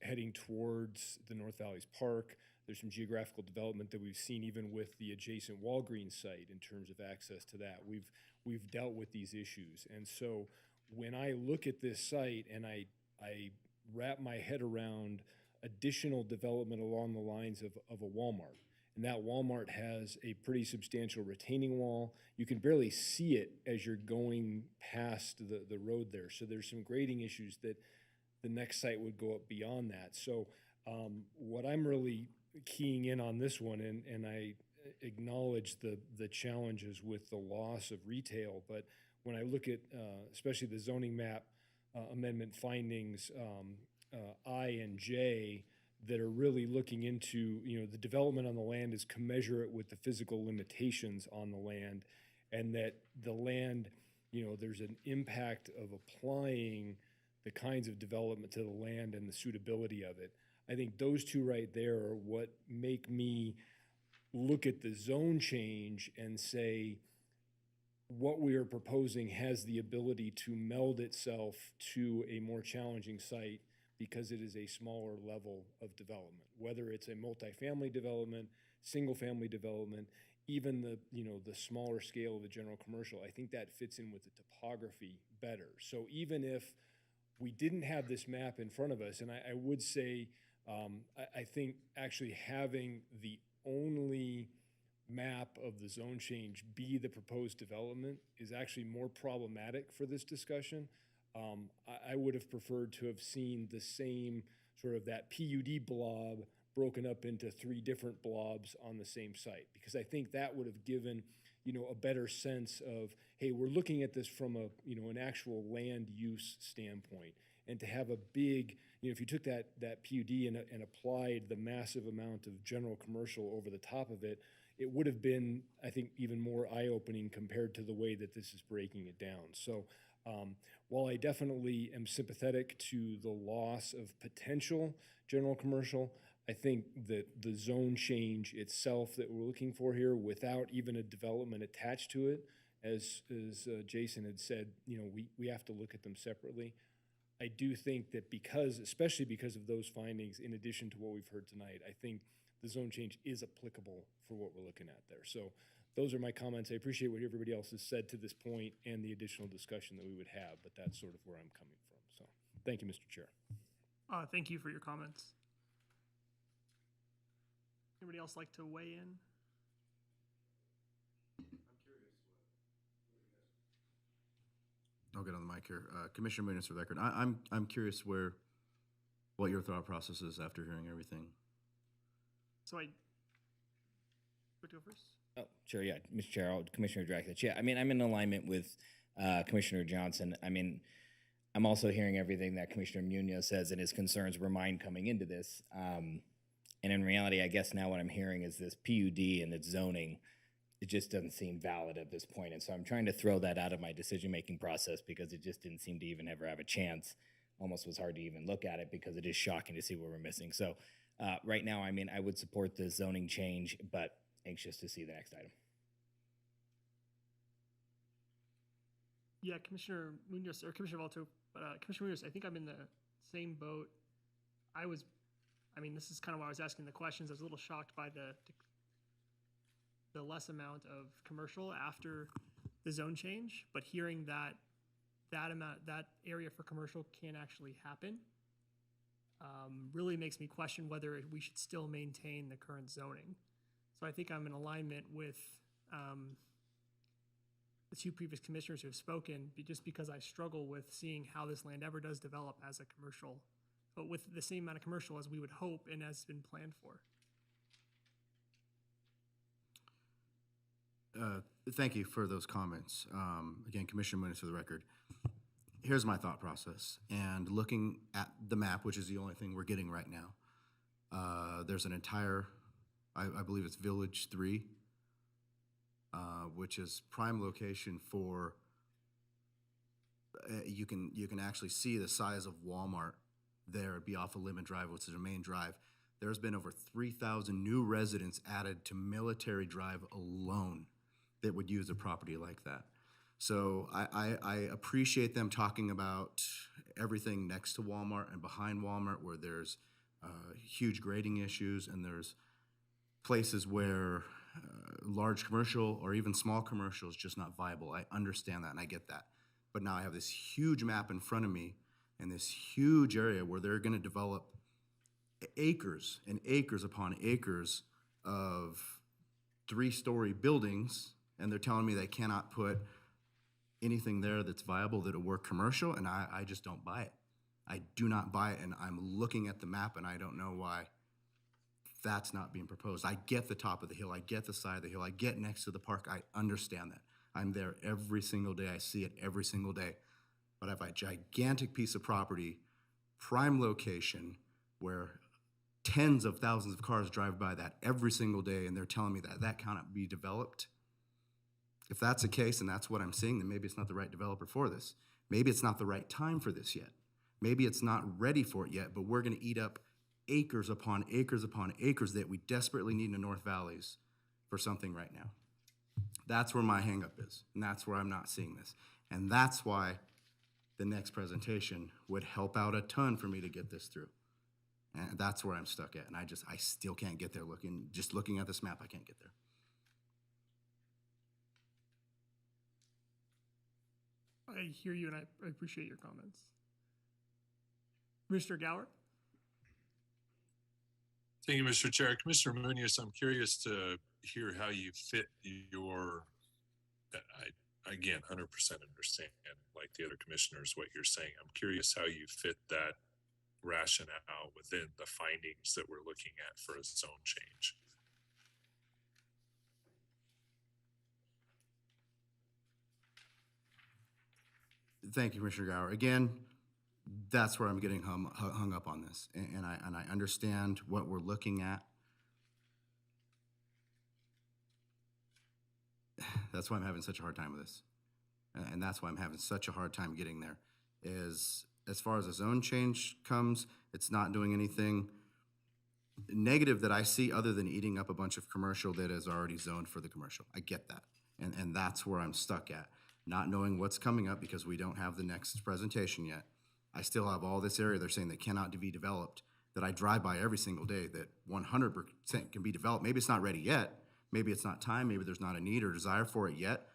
heading towards the North Valleys Park. There's some geographical development that we've seen even with the adjacent Walgreens site in terms of access to that. We've dealt with these issues. And so when I look at this site and I wrap my head around additional development along the lines of a Walmart, and that Walmart has a pretty substantial retaining wall. You can barely see it as you're going past the road there. So there's some grading issues that the next site would go up beyond that. So what I'm really keying in on this one, and I acknowledge the challenges with the loss of retail, but when I look at especially the zoning map amendment findings I and J, that are really looking into, you know, the development on the land is commensurate with the physical limitations on the land, and that the land, you know, there's an impact of applying the kinds of development to the land and the suitability of it. I think those two right there are what make me look at the zone change and say, what we are proposing has the ability to meld itself to a more challenging site because it is a smaller level of development, whether it's a multifamily development, single family development, even the smaller scale of the general commercial. I think that fits in with the topography better. So even if we didn't have this map in front of us, and I would say, I think actually having the only map of the zone change be the proposed development is actually more problematic for this discussion. I would have preferred to have seen the same sort of that PUD blob broken up into 3 different blobs on the same site, because I think that would have given, you know, a better sense of, hey, we're looking at this from a, you know, an actual land use standpoint. And to have a big, you know, if you took that PUD and applied the massive amount of general commercial over the top of it, it would have been, I think, even more eye-opening compared to the way that this is breaking it down. So while I definitely am sympathetic to the loss of potential general commercial, I think that the zone change itself that we're looking for here, without even a development attached to it, as Jason had said, you know, we have to look at them separately. I do think that especially because of those findings, in addition to what we've heard tonight, I think the zone change is applicable for what we're looking at there. So those are my comments. I appreciate what everybody else has said to this point and the additional discussion that we would have, but that's sort of where I'm coming from. So thank you, Mr. Chair. Thank you for your comments. Anybody else like to weigh in? I'll get on the mic here. Commissioner Muniz for the record. I'm curious what your thought process is after hearing everything. So I go first. Oh, sure, yeah, Mr. Chair, Commissioner Draculich. Yeah, I mean, I'm in alignment with Commissioner Johnson. I mean, I'm also hearing everything that Commissioner Munoz says, and his concerns were mine coming into this. And in reality, I guess now what I'm hearing is this PUD and its zoning, it just doesn't seem valid at this point. And so I'm trying to throw that out of my decision-making process because it just didn't seem to even ever have a chance. Almost was hard to even look at it because it is shocking to see what we're missing. So right now, I mean, I would support the zoning change, but anxious to see the next item. Yeah, Commissioner Munoz, or Commissioner Valto, Commissioner Munoz, I think I'm in the same boat. This is kind of why I was asking the questions. I was a little shocked by the less amount of commercial after the zone change, but hearing that area for commercial can actually happen really makes me question whether we should still maintain the current zoning. So I think I'm in alignment with the two previous commissioners who have spoken, just because I struggle with seeing how this land ever does develop as a commercial, but with the same amount of commercial as we would hope and has been planned for. Thank you for those comments. Again, Commissioner Munoz for the record. Here's my thought process. And looking at the map, which is the only thing we're getting right now, there's an entire, I believe it's Village 3, which is prime location for, you can actually see the size of Walmart there. It'd be off of Lemon Drive, which is a main drive. There's been over 3,000 new residents added to Military Drive alone that would use a property like that. So I appreciate them talking about everything next to Walmart and behind Walmart where there's huge grading issues and there's places where large commercial or even small commercial is just not viable. I understand that and I get that. But now I have this huge map in front of me and this huge area where they're going to develop acres and acres upon acres of 3-story buildings, and they're telling me they cannot put anything there that's viable that'll work commercial, and I just don't buy it. I do not buy it, and I'm looking at the map, and I don't know why that's not being proposed. I get the top of the hill. I get the side of the hill. I get next to the park. I understand that. I'm there every single day. I see it every single day. But I have a gigantic piece of property, prime location, where tens of thousands of cars drive by that every single day, and they're telling me that that cannot be developed. If that's the case and that's what I'm seeing, then maybe it's not the right developer for this. Maybe it's not the right time for this yet. Maybe it's not ready for it yet, but we're going to eat up acres upon acres upon acres that we desperately need in the North Valleys for something right now. That's where my hangup is, and that's where I'm not seeing this. And that's why the next presentation would help out a ton for me to get this through. And that's where I'm stuck at, and I still can't get there. Just looking at this map, I can't get there. I hear you, and I appreciate your comments. Commissioner Gower? Thank you, Mr. Chair. Commissioner Munoz, I'm curious to hear how you fit your, I again, 100% understand, like the other commissioners, what you're saying. I'm curious how you fit that rationale within the findings that we're looking at for a zone change. Thank you, Commissioner Gower. Again, that's where I'm getting hung up on this, and I understand what we're looking at. That's why I'm having such a hard time with this, and that's why I'm having such a hard time getting there. Is as far as a zone change comes, it's not doing anything negative that I see other than eating up a bunch of commercial that is already zoned for the commercial. I get that, and that's where I'm stuck at. Not knowing what's coming up because we don't have the next presentation yet. I still have all this area they're saying that cannot be developed that I drive by every single day that 100% can be developed. Maybe it's not ready yet. Maybe it's not time. Maybe there's not a need or desire for it yet,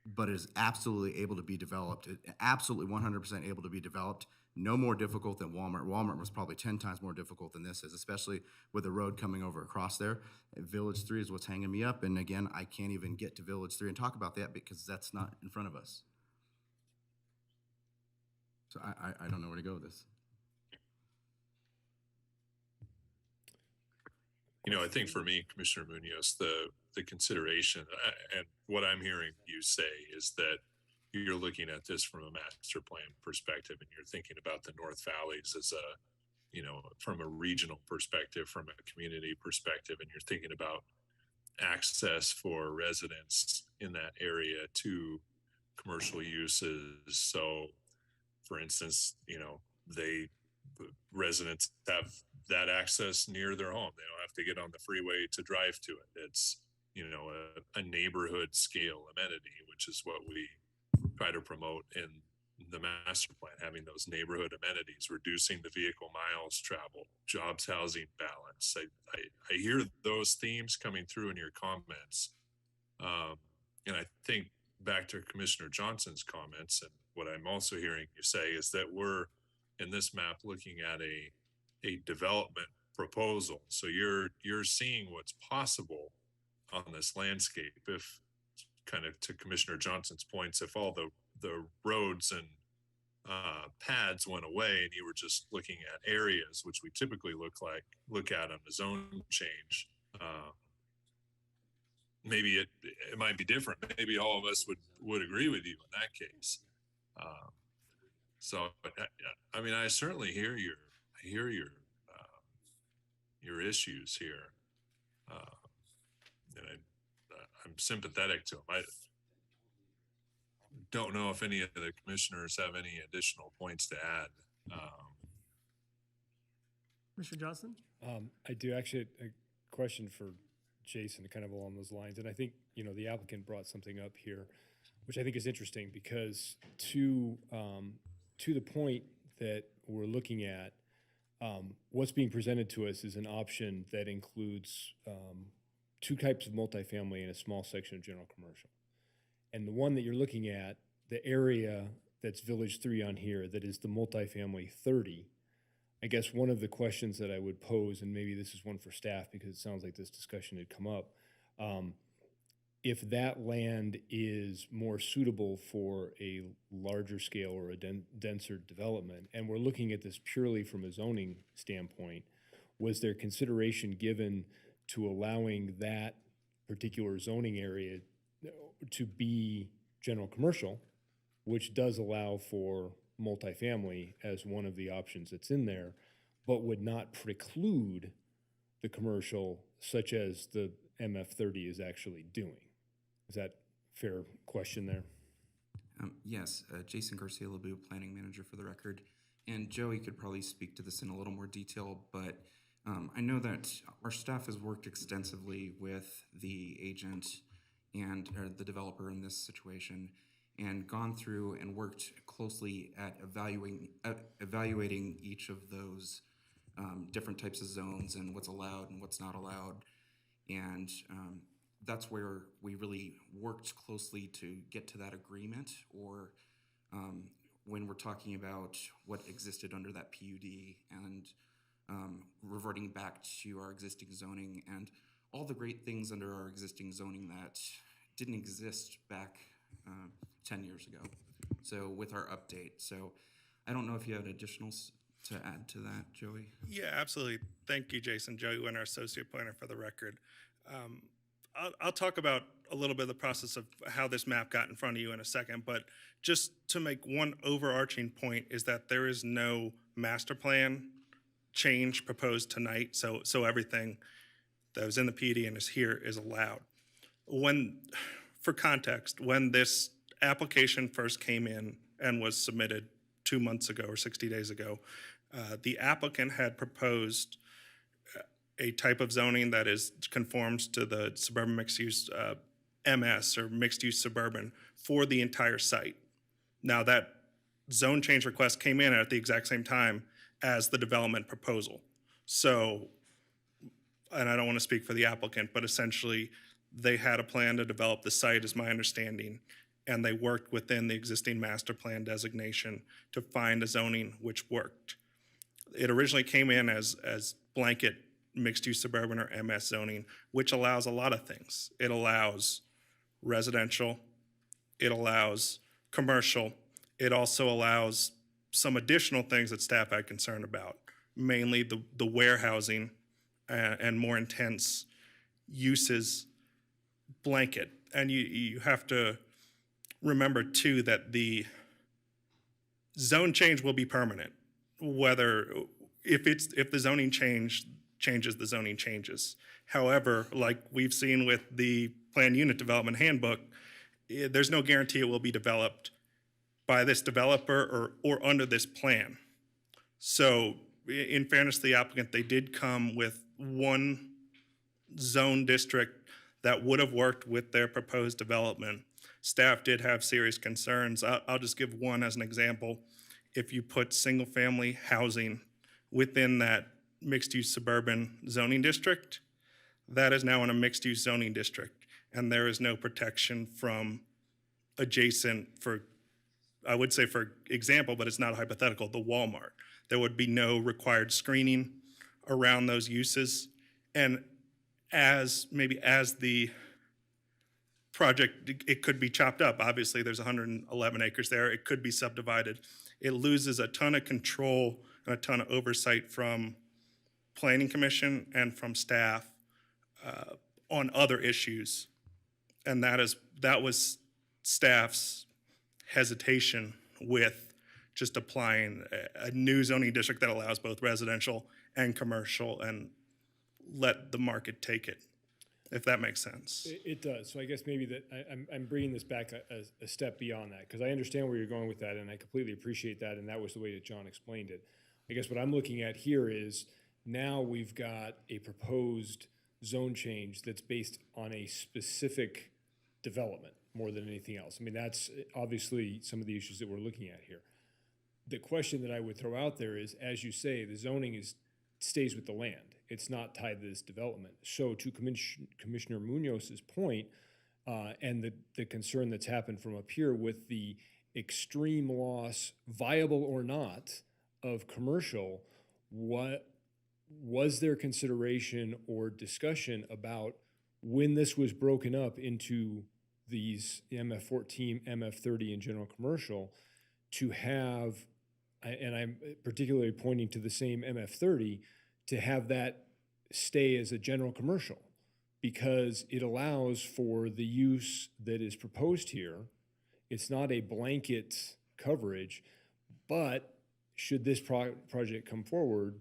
but it is absolutely able to be developed. Absolutely 100% able to be developed. No more difficult than Walmart. Walmart was probably 10 times more difficult than this is, especially with the road coming over across there. Village 3 is what's hanging me up. And again, I can't even get to Village 3 and talk about that because that's not in front of us. So I don't know where to go with this. You know, I think for me, Commissioner Munoz, the consideration and what I'm hearing you say is that you're looking at this from a master plan perspective, and you're thinking about the North Valleys as a, you know, from a regional perspective, from a community perspective, and you're thinking about access for residents in that area to commercial uses. So, for instance, you know, residents have that access near their home. They don't have to get on the freeway to drive to it. It's, you know, a neighborhood scale amenity, which is what we try to promote in the master plan, having those neighborhood amenities, reducing the vehicle miles traveled, jobs, housing balance. I hear those themes coming through in your comments. And I think back to Commissioner Johnson's comments, and what I'm also hearing you say is that we're in this map looking at a development proposal. So you're seeing what's possible on this landscape. If, kind of to Commissioner Johnson's points, if all the roads and pads went away and you were just looking at areas, which we typically look at on a zone change, maybe it might be different. Maybe all of us would agree with you in that case. So I mean, I certainly hear your issues here, and I'm sympathetic to them. I don't know if any of the commissioners have any additional points to add. Mr. Johnson? I do actually a question for Jason, kind of along those lines. And I think, you know, the applicant brought something up here, which I think is interesting because to the point that we're looking at, what's being presented to us is an option that includes two types of multifamily and a small section of general commercial. And the one that you're looking at, the area that's Village 3 on here, that is the multifamily 30, I guess one of the questions that I would pose, and maybe this is one for staff because it sounds like this discussion had come up, if that land is more suitable for a larger scale or a denser development, and we're looking at this purely from a zoning standpoint, was there consideration given to allowing that particular zoning area to be general commercial, which does allow for multifamily as one of the options that's in there, but would not preclude the commercial such as the MF30 is actually doing? Is that a fair question there? Yes, Jason Garcia Lebu, Planning Manager for the record. And Joey could probably speak to this in a little more detail, but I know that our staff has worked extensively with the agent and the developer in this situation and gone through and worked closely at evaluating each of those different types of zones and what's allowed and what's not allowed. And that's where we really worked closely to get to that agreement, or when we're talking about what existed under that PUD and reverting back to our existing zoning and all the great things under our existing zoning that didn't exist back 10 years ago. So with our update. So I don't know if you had additionals to add to that, Joey. Yeah, absolutely. Thank you, Jason. Joey Winter, Associate Planner for the record. I'll talk about a little bit of the process of how this map got in front of you in a second, but just to make one overarching point is that there is no master plan change proposed tonight, so everything that was in the PUD and is here is allowed. For context, when this application first came in and was submitted 2 months ago or 60 days ago, the applicant had proposed a type of zoning that conforms to the suburban mixed use MS or mixed use suburban for the entire site. Now that zone change request came in at the exact same time as the development proposal. So, and I don't want to speak for the applicant, but essentially they had a plan to develop the site, is my understanding, and they worked within the existing master plan designation to find a zoning which worked. It originally came in as blanket mixed-use suburban or MS zoning, which allows a lot of things. It allows residential, it allows commercial, it also allows some additional things that staff had concern about, mainly the warehousing and more intense uses blanket. And you have to remember too that the zone change will be permanent, whether if the zoning changes, the zoning changes. However, like we've seen with the planned unit development handbook, there's no guarantee it will be developed by this developer or under this plan. So in fairness to the applicant, they did come with one zone district that would have worked with their proposed development. Staff did have serious concerns. I'll just give one as an example. If you put single-family housing within that mixed-use suburban zoning district, that is now in a mixed-use zoning district, and there is no protection from adjacent, I would say for example, but it's not hypothetical, the Walmart. There would be no required screening around those uses. And as the project, it could be chopped up. Obviously, there's 111 acres there. It could be subdivided. It loses a ton of control and a ton of oversight from Planning Commission and from staff on other issues. And that was staff's hesitation with just applying a new zoning district that allows both residential and commercial and let the market take it, if that makes sense. It does. So I guess maybe that I'm bringing this back a step beyond that, because I understand where you're going with that, and I completely appreciate that, and that was the way that John explained it. I guess what I'm looking at here is now we've got a proposed zone change that's based on a specific development more than anything else. I mean, that's obviously some of the issues that we're looking at here. The question that I would throw out there is, as you say, the zoning stays with the land. It's not tied to this development. So to Commissioner Munoz's point, and the concern that's happened from up here with the extreme loss, viable or not, of commercial, what was there consideration or discussion about when this was broken up into these MF14, MF30, and general commercial to have, and I'm particularly pointing to the same MF30, to have that stay as a general commercial, because it allows for the use that is proposed here. It's not a blanket coverage, but should this project come forward,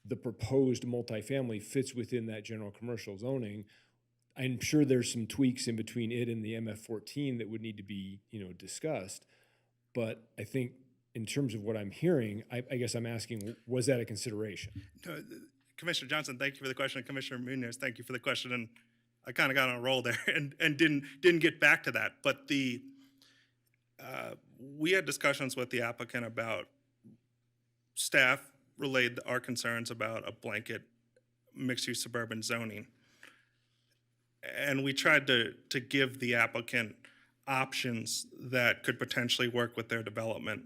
the proposed multifamily fits within that general commercial zoning. I'm sure there's some tweaks in between it and the MF14 that would need to be, discussed. But I think in terms of what I'm hearing, I guess I'm asking, was that a consideration? No, Commissioner Johnson, thank you for the question. Commissioner Munoz, thank you for the question. And I kind of got on a roll there and didn't get back to that. But we had discussions with the applicant about staff relayed our concerns about a blanket mixed-use suburban zoning. And we tried to give the applicant options that could potentially work with their development.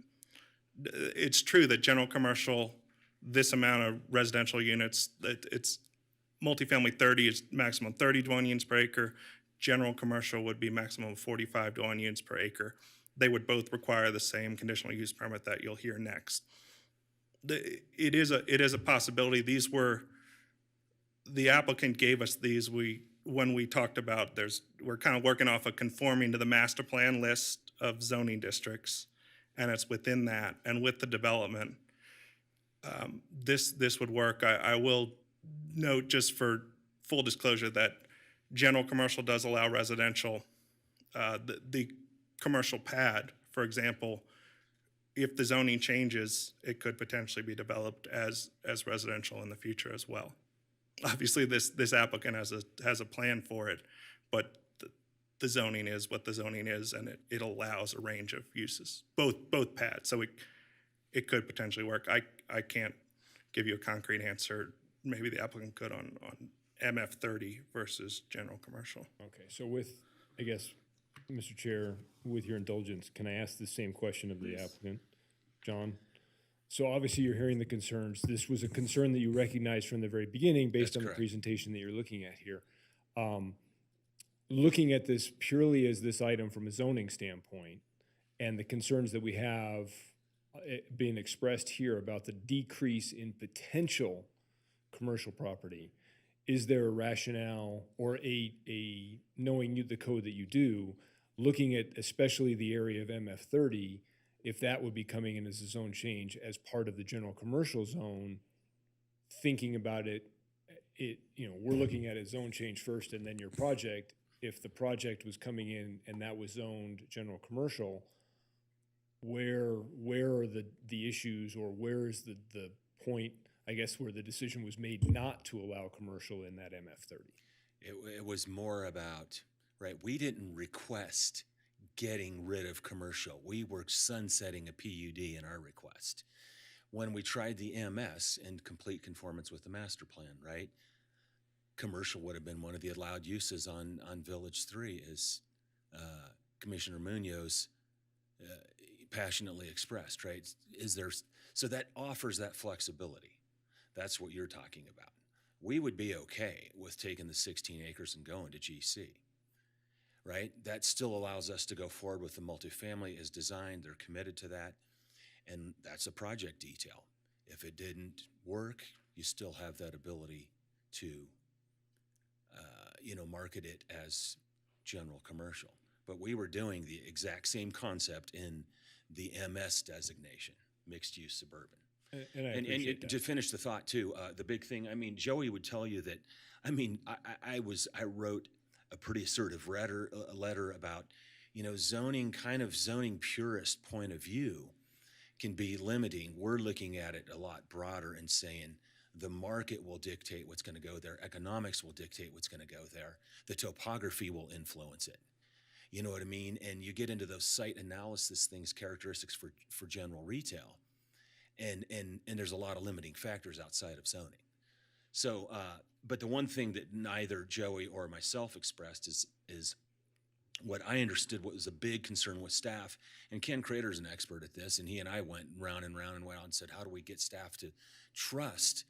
It's true that general commercial, this amount of residential units, it's multifamily 30 is maximum 30 dwelling units per acre. General commercial would be maximum 45 dwelling units per acre. They would both require the same conditional use permit that you'll hear next. It is a possibility. The applicant gave us these. When we talked about, we're kind of working off of conforming to the master plan list of zoning districts, and it's within that. And with the development, this would work. I will note, just for full disclosure, that general commercial does allow residential. The commercial pad, for example, if the zoning changes, it could potentially be developed as residential in the future as well. Obviously, this applicant has a plan for it, but the zoning is what the zoning is, and it allows a range of uses, both pads. So it could potentially work. I can't give you a concrete answer. Maybe the applicant could on MF30 versus general commercial. Okay, so I guess, Mr. Chair, with your indulgence, can I ask the same question of the applicant, John? So obviously you're hearing the concerns. This was a concern that you recognized from the very beginning based on the presentation that you're looking at here. Looking at this purely as this item from a zoning standpoint and the concerns that we have being expressed here about the decrease in potential commercial property, is there a rationale or a knowing the code that you do looking at especially the area of MF30, if that would be coming in as a zone change as part of the general commercial zone, thinking about it, we're looking at a zone change first and then your project. If the project was coming in and that was zoned general commercial, where are the issues, or where is the point, I guess, where the decision was made not to allow commercial in that MF30? It was more about, right, we didn't request getting rid of commercial. We were sunsetting a PUD in our request. When we tried the MS in complete conformance with the master plan, right, commercial would have been one of the allowed uses on Village 3, as Commissioner Munoz passionately expressed, right? So that offers that flexibility. That's what you're talking about. We would be okay with taking the 16 acres and going to GC, right? That still allows us to go forward with the multifamily as designed. They're committed to that. And that's a project detail. If it didn't work, you still have that ability to, market it as general commercial. But we were doing the exact same concept in the MS designation, mixed use suburban. And I appreciate that. To finish the thought too, the big thing, Joey would tell you that, I wrote a pretty assertive letter about, zoning purist point of view can be limiting. We're looking at it a lot broader and saying the market will dictate what's going to go there. Economics will dictate what's going to go there. The topography will influence it. You know what I mean? And you get into those site analysis things, characteristics for general retail. And there's a lot of limiting factors outside of zoning. So, but the one thing that neither Joey or myself expressed is what I understood what was a big concern with staff. And Ken Crater's an expert at this, and he and I went round and round and said, how do we get staff to trust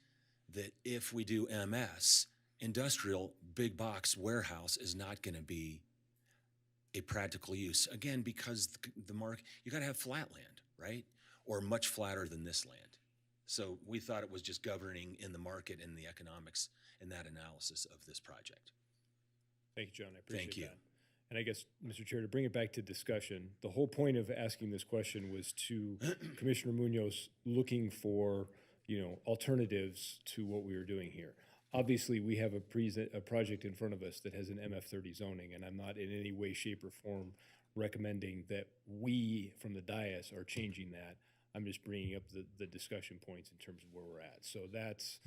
that if we do MS, industrial big box warehouse is not going to be a practical use? Again, because the market, you got to have flat land, right? Or much flatter than this land. So we thought it was just governing in the market and the economics in that analysis of this project. Thank you, John. I appreciate Thank you. that. And I guess, Mr. Chair, to bring it back to discussion, the whole point of asking this question was to Commissioner Munoz looking for, alternatives to what we were doing here. Obviously, we have a project in front of us that has an MF30 zoning, and I'm not in any way, shape, or form recommending that we, from the dais, are changing that. I'm just bringing up the discussion points in terms of where we're at. So that's,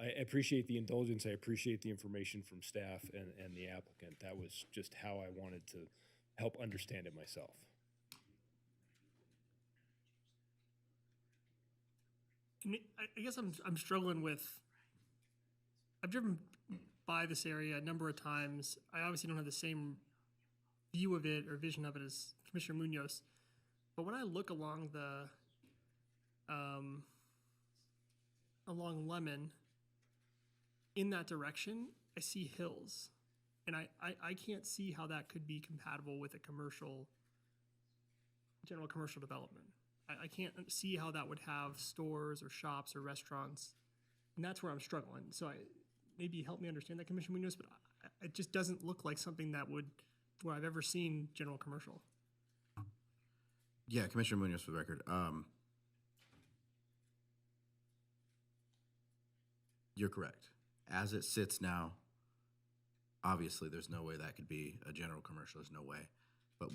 I appreciate the indulgence. I appreciate the information from staff and the applicant. That was just how I wanted to help understand it myself. I guess I'm struggling with, I've driven by this area a number of times. I obviously don't have the same view of it or vision of it as Commissioner Munoz, but when I look along along Lemon in that direction, I see hills, and I can't see how that could be compatible with a general commercial development. I can't see how that would have stores or shops or restaurants, and that's where I'm struggling. So maybe help me understand that, Commissioner Munoz, but it just doesn't look like something that would, where I've ever seen general commercial. Yeah, Commissioner Munoz for the record. You're correct. As it sits now, obviously there's no way that could be a general commercial. There's no way. But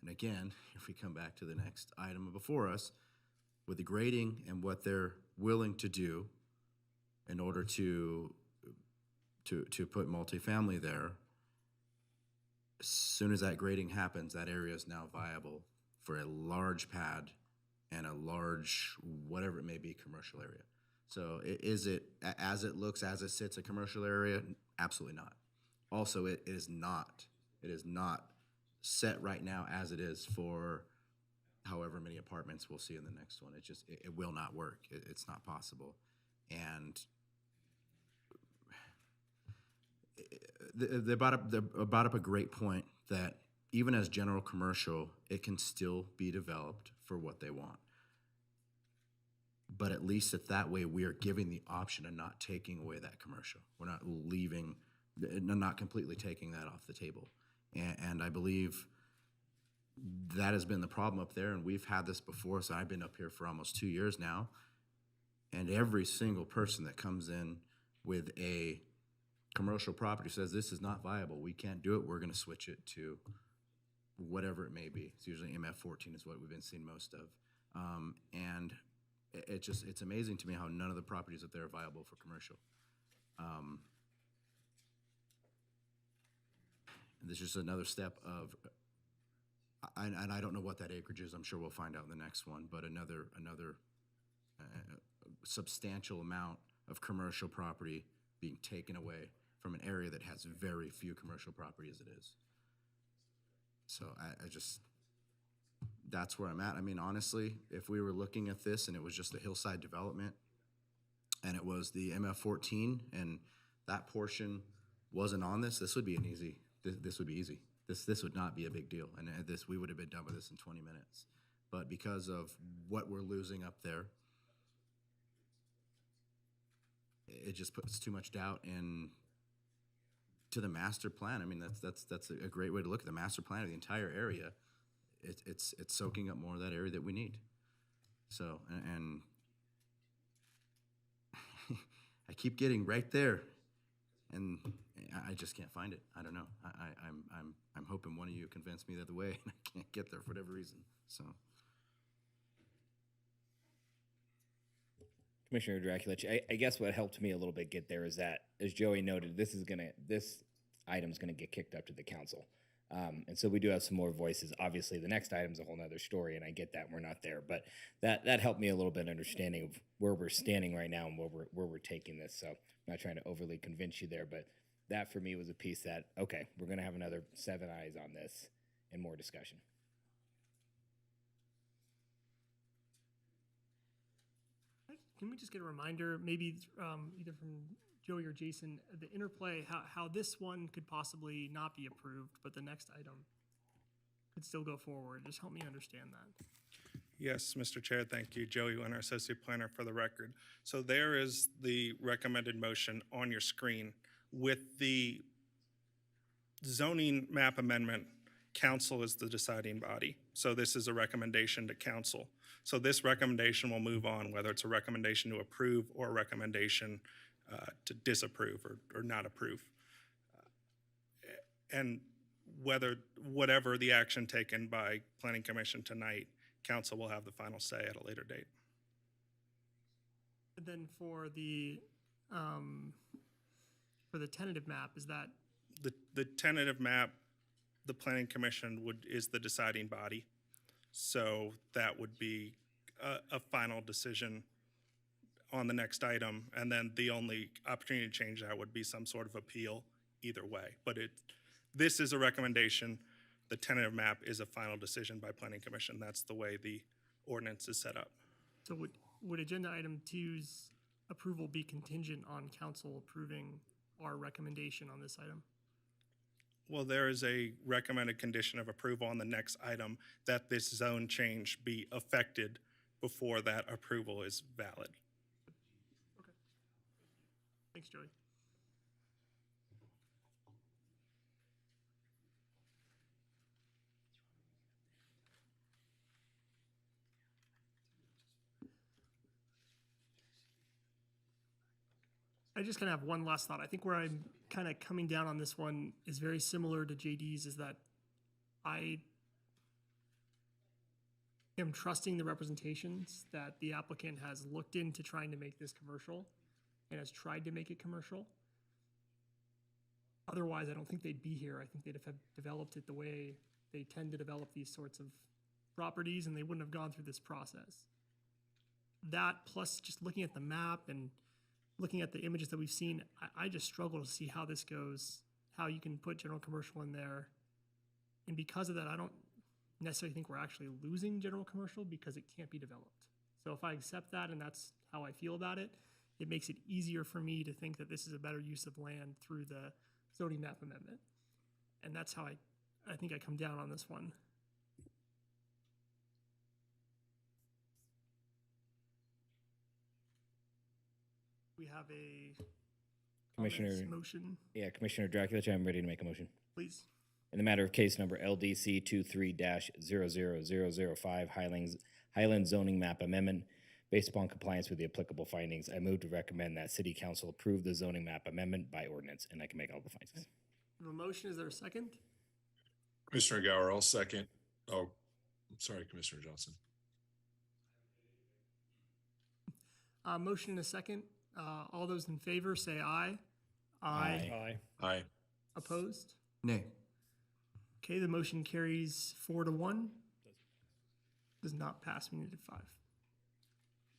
and again, if we come back to the next item before us, with the grading and what they're willing to do in order to put multifamily there, as soon as that grading happens, that area is now viable for a large pad and a large, whatever it may be, commercial area. So is it, as it looks, as it sits, a commercial area? Absolutely not. Also, it is not set right now as it is for however many apartments we'll see in the next one. It will not work. It's not possible. And they brought up a great point that even as general commercial, it can still be developed for what they want. But at least that way, we are giving the option of not taking away that commercial. We're not completely taking that off the table. And I believe that has been the problem up there, and we've had this before. So I've been up here for almost 2 years now, and every single person that comes in with a commercial property says this is not viable. We can't do it. We're going to switch it to whatever it may be. It's usually MF14 is what we've been seeing most of. And it's amazing to me how none of the properties up there are viable for commercial. And this is just another step of, and I don't know what that acreage is. I'm sure we'll find out in the next one, but another substantial amount of commercial property being taken away from an area that has very few commercial property as it is. So I just, that's where I'm at. I mean, honestly, if we were looking at this and it was just the hillside development and it was the MF14 and that portion wasn't on this would be an easy, this would be easy. This would not be a big deal. And we would have been done with this in 20 minutes. But because of what we're losing up there, it just puts too much doubt to the master plan. I mean, that's a great way to look at the master plan of the entire area. It's soaking up more of that area that we need. So, and I keep getting right there, and I just can't find it. I don't know. I'm hoping one of you convince me the other way, and I can't get there for whatever reason. So. Commissioner Draculich, I guess what helped me a little bit get there is that, as Joey noted, this item's gonna get kicked up to the council. And so we do have some more voices. Obviously, the next item's a whole nother story, and I get that we're not there. But that helped me a little bit understanding of where we're standing right now and where we're taking this. So I'm not trying to overly convince you there, but that for me was a piece that, okay, we're gonna have another 7 eyes on this and more discussion. Can we just get a reminder, maybe either from Joey or Jason, the interplay, how this one could possibly not be approved, but the next item could still go forward? Just help me understand that. Yes, Mr. Chair, thank you. Joey Winter, Associate Planner for the record. So there is the recommended motion on your screen. With the zoning map amendment, council is the deciding body. So this is a recommendation to council. So this recommendation will move on, whether it's a recommendation to approve or a recommendation to disapprove or not approve. And whatever the action taken by Planning Commission tonight, council will have the final say at a later date. And then for the tentative map, is that? The tentative map, the Planning Commission is the deciding body. So that would be a final decision on the next item. And then the only opportunity to change that would be some sort of appeal either way. But this is a recommendation. The tentative map is a final decision by Planning Commission. That's the way the ordinance is set up. So would agenda item 2's approval be contingent on council approving our recommendation on this item? Well, there is a recommended condition of approval on the next item that this zone change be affected before that approval is valid. Okay. Thanks, Joey. I just kind of have one last thought. I think where I'm kind of coming down on this one is very similar to JD's, is that I am trusting the representations that the applicant has looked into trying to make this commercial and has tried to make it commercial. Otherwise, I don't think they'd be here. I think they'd have developed it the way they tend to develop these sorts of properties, and they wouldn't have gone through this process. That plus just looking at the map and looking at the images that we've seen, I just struggle to see how this goes, how you can put general commercial in there. And because of that, I don't necessarily think we're actually losing general commercial because it can't be developed. So if I accept that and that's how I feel about it, it makes it easier for me to think that this is a better use of land through the zoning map amendment. And that's how I think I come down on this one. We have a Commissioner motion, Yeah, Commissioner Draculich, I'm ready to make a motion. please. And the matter of case number LDC 23-00005 Highland zoning map amendment, based upon compliance with the applicable findings, I move to recommend that City Council approve the zoning map amendment by ordinance, and I can make all the findings. We have a motion, is there a second? Commissioner Gower, I'll second. Oh, I'm sorry, Commissioner Johnson. Motion and a second. All those in favor say aye. Aye. Aye. Opposed? Nay. Okay, the motion carries 4-1. Does not pass, we needed 5.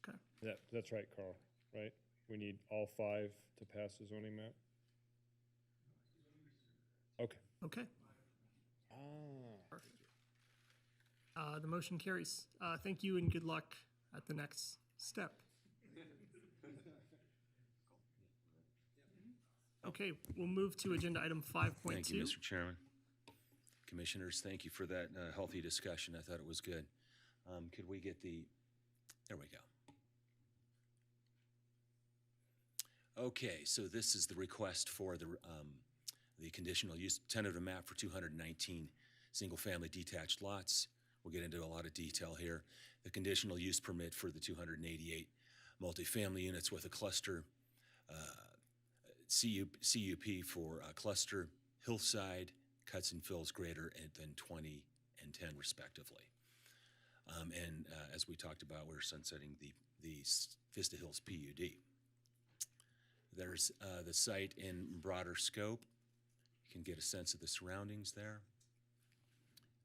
Okay. That's right, Carl, right? We need all 5 to pass the zoning map? Okay. Okay. The motion carries. Thank you and good luck at the next step. Okay, we'll move to agenda item 5.2. Thank you, Mr. Chairman. Commissioners, thank you for that healthy discussion. I thought it was good. Could we get there we go. Okay, so this is the request for the conditional use tentative map for 219 single-family detached lots. We'll get into a lot of detail here. The conditional use permit for the 288 multifamily units with a cluster CUP for cluster hillside cuts and fills greater than 20 and 10 respectively. And as we talked about, we're sunsetting the Vista Hills PUD. There's the site in broader scope. You can get a sense of the surroundings there.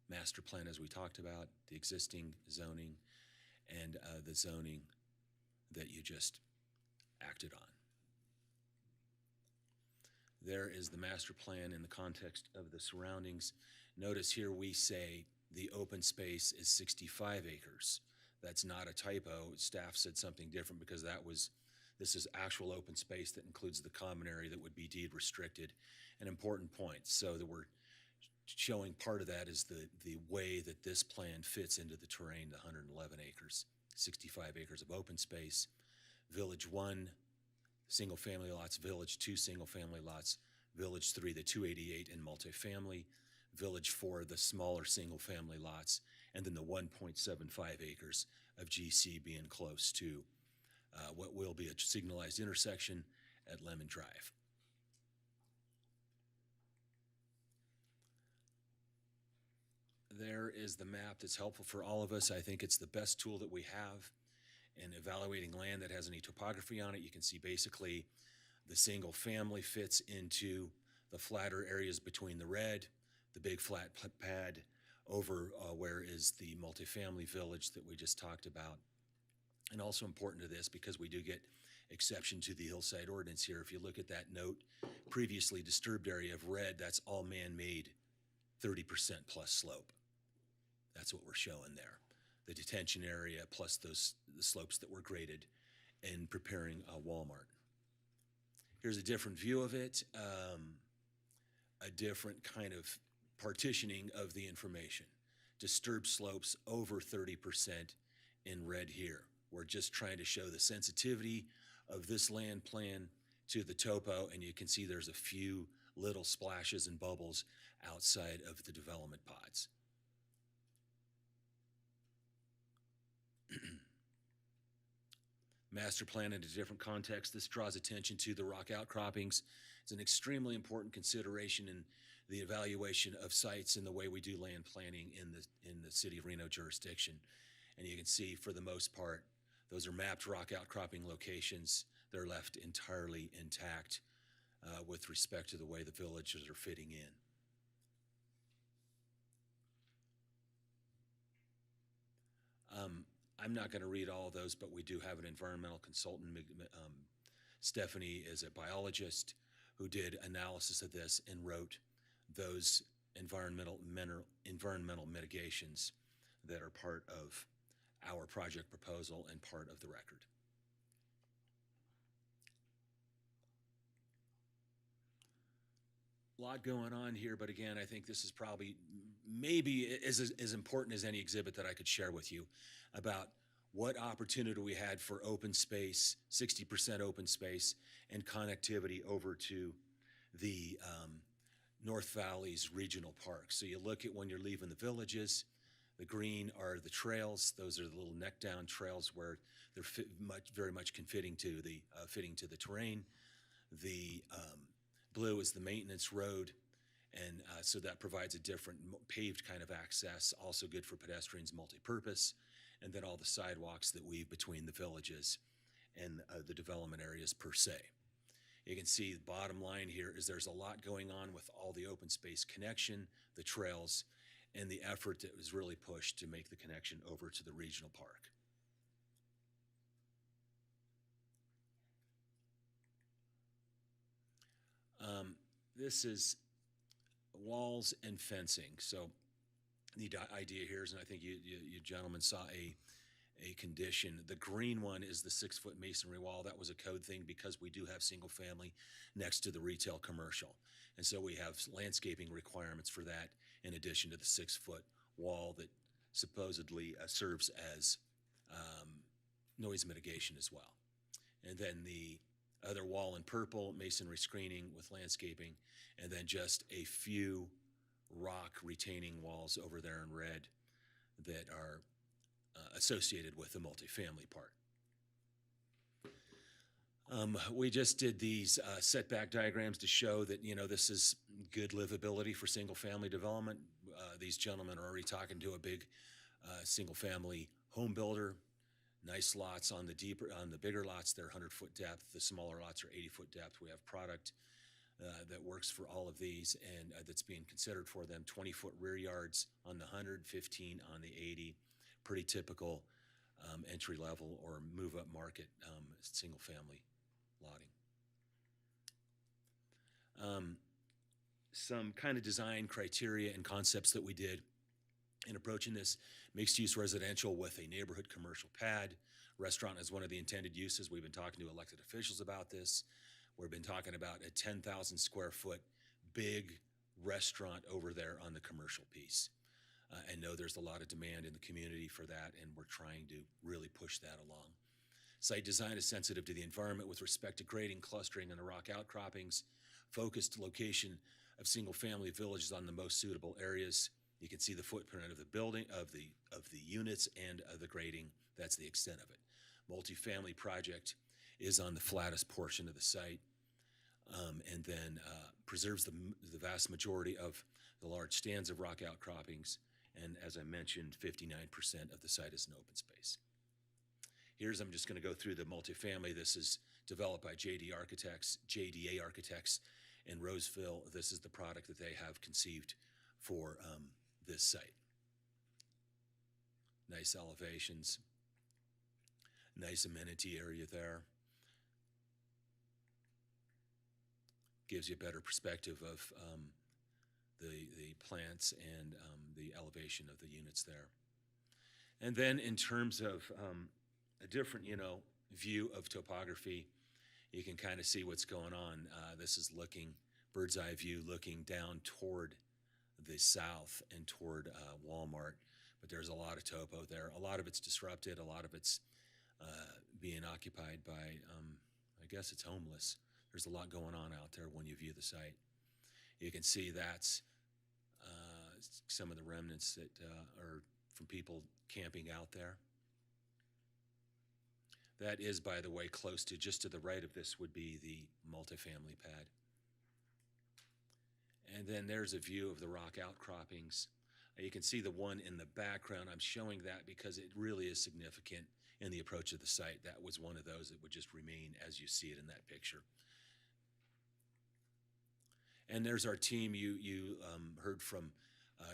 Master plan, as we talked about, the existing zoning, and the zoning that you just acted on. There is the master plan in the context of the surroundings. Notice here we say the open space is 65 acres. That's not a typo. Staff said something different because this is actual open space that includes the common area that would be deed restricted. An important point. So that we're showing part of that is the way that this plan fits into the terrain, the 111 acres, 65 acres of open space. Village 1, single family lots, Village 2, single family lots, Village 3, the 288 and multifamily, Village 4, the smaller single family lots, and then the 1.75 acres of GC being close to what will be a signalized intersection at Lemon Drive. There is the map that's helpful for all of us. I think it's the best tool that we have in evaluating land that has any topography on it. You can see basically the single family fits into the flatter areas between the red, the big flat pad over where is the multifamily village that we just talked about. And also important to this because we do get exception to the hillside ordinance here. If you look at that note, previously disturbed area of red, that's all man-made, 30% plus slope. That's what we're showing there. The detention area plus the slopes that were graded in preparing a Walmart. Here's a different view of it, a different kind of partitioning of the information. Disturbed slopes over 30% in red here. We're just trying to show the sensitivity of this land plan to the topo, and you can see there's a few little splashes and bubbles outside of the development pods. Master plan in a different context. This draws attention to the rock outcroppings. It's an extremely important consideration in the evaluation of sites and the way we do land planning in the city of Reno jurisdiction. And you can see for the most part, those are mapped rock outcropping locations. They're left entirely intact with respect to the way the villages are fitting in. I'm not going to read all of those, but we do have an environmental consultant. Stephanie is a biologist who did analysis of this and wrote those environmental mitigations that are part of our project proposal and part of the record. A lot going on here, but again, I think this is probably maybe as important as any exhibit that I could share with you about what opportunity we had for open space, 60% open space, and connectivity over to the North Valley's regional park. So you look at when you're leaving the villages, the green are the trails. Those are the little neck down trails where they're very much fitting to the terrain. The blue is the maintenance road, and so that provides a different paved kind of access, also good for pedestrians, multi-purpose, and then all the sidewalks that weave between the villages and the development areas per se. You can see the bottom line here is there's a lot going on with all the open space connection, the trails, and the effort that was really pushed to make the connection over to the regional park. This is walls and fencing. So the idea here is, and I think you gentlemen saw a condition. The green one is the 6-foot masonry wall. That was a code thing because we do have single family next to the retail commercial. And so we have landscaping requirements for that in addition to the 6-foot wall that supposedly serves as noise mitigation as well. And then the other wall in purple, masonry screening with landscaping, and then just a few rock retaining walls over there in red that are associated with the multifamily part. We just did these setback diagrams to show that, this is good livability for single family development. These gentlemen are already talking to a big single family home builder. Nice lots on the bigger lots, they're 100-foot depth. The smaller lots are 80-foot depth. We have product that works for all of these and that's being considered for them. 20-foot rear yards on the 100, 15 on the 80. Pretty typical entry level or move up market single family lotting. Some kind of design criteria and concepts that we did in approaching this: mixed use residential with a neighborhood commercial pad. Restaurant is one of the intended uses. We've been talking to elected officials about this. We've been talking about a 10,000 square foot big restaurant over there on the commercial piece. I know there's a lot of demand in the community for that, and we're trying to really push that along. Site design is sensitive to the environment with respect to grading, clustering, and the rock outcroppings. Focused location of single-family villages on the most suitable areas. You can see the footprint of the building, of the units, and of the grading. That's the extent of it. Multifamily project is on the flattest portion of the site, and then preserves the vast majority of the large stands of rock outcroppings. And as I mentioned, 59% of the site is an open space. I'm just going to go through the multifamily. This is developed by JDA Architects in Roseville. This is the product that they have conceived for this site. Nice elevations, nice amenity area there. Gives you a better perspective of the plants and the elevation of the units there. And then in terms of a different, view of topography, you can kind of see what's going on. This is bird's eye view, looking down toward the south and toward Walmart. But there's a lot of topo there. A lot of it's disrupted. A lot of it's being occupied by, I guess it's homeless. There's a lot going on out there when you view the site. You can see that's some of the remnants that are from people camping out there. That is, by the way, close to, just to the right of this would be the multifamily pad. And then there's a view of the rock outcroppings. You can see the one in the background. I'm showing that because it really is significant in the approach of the site. That was one of those that would just remain as you see it in that picture. And there's our team. You heard from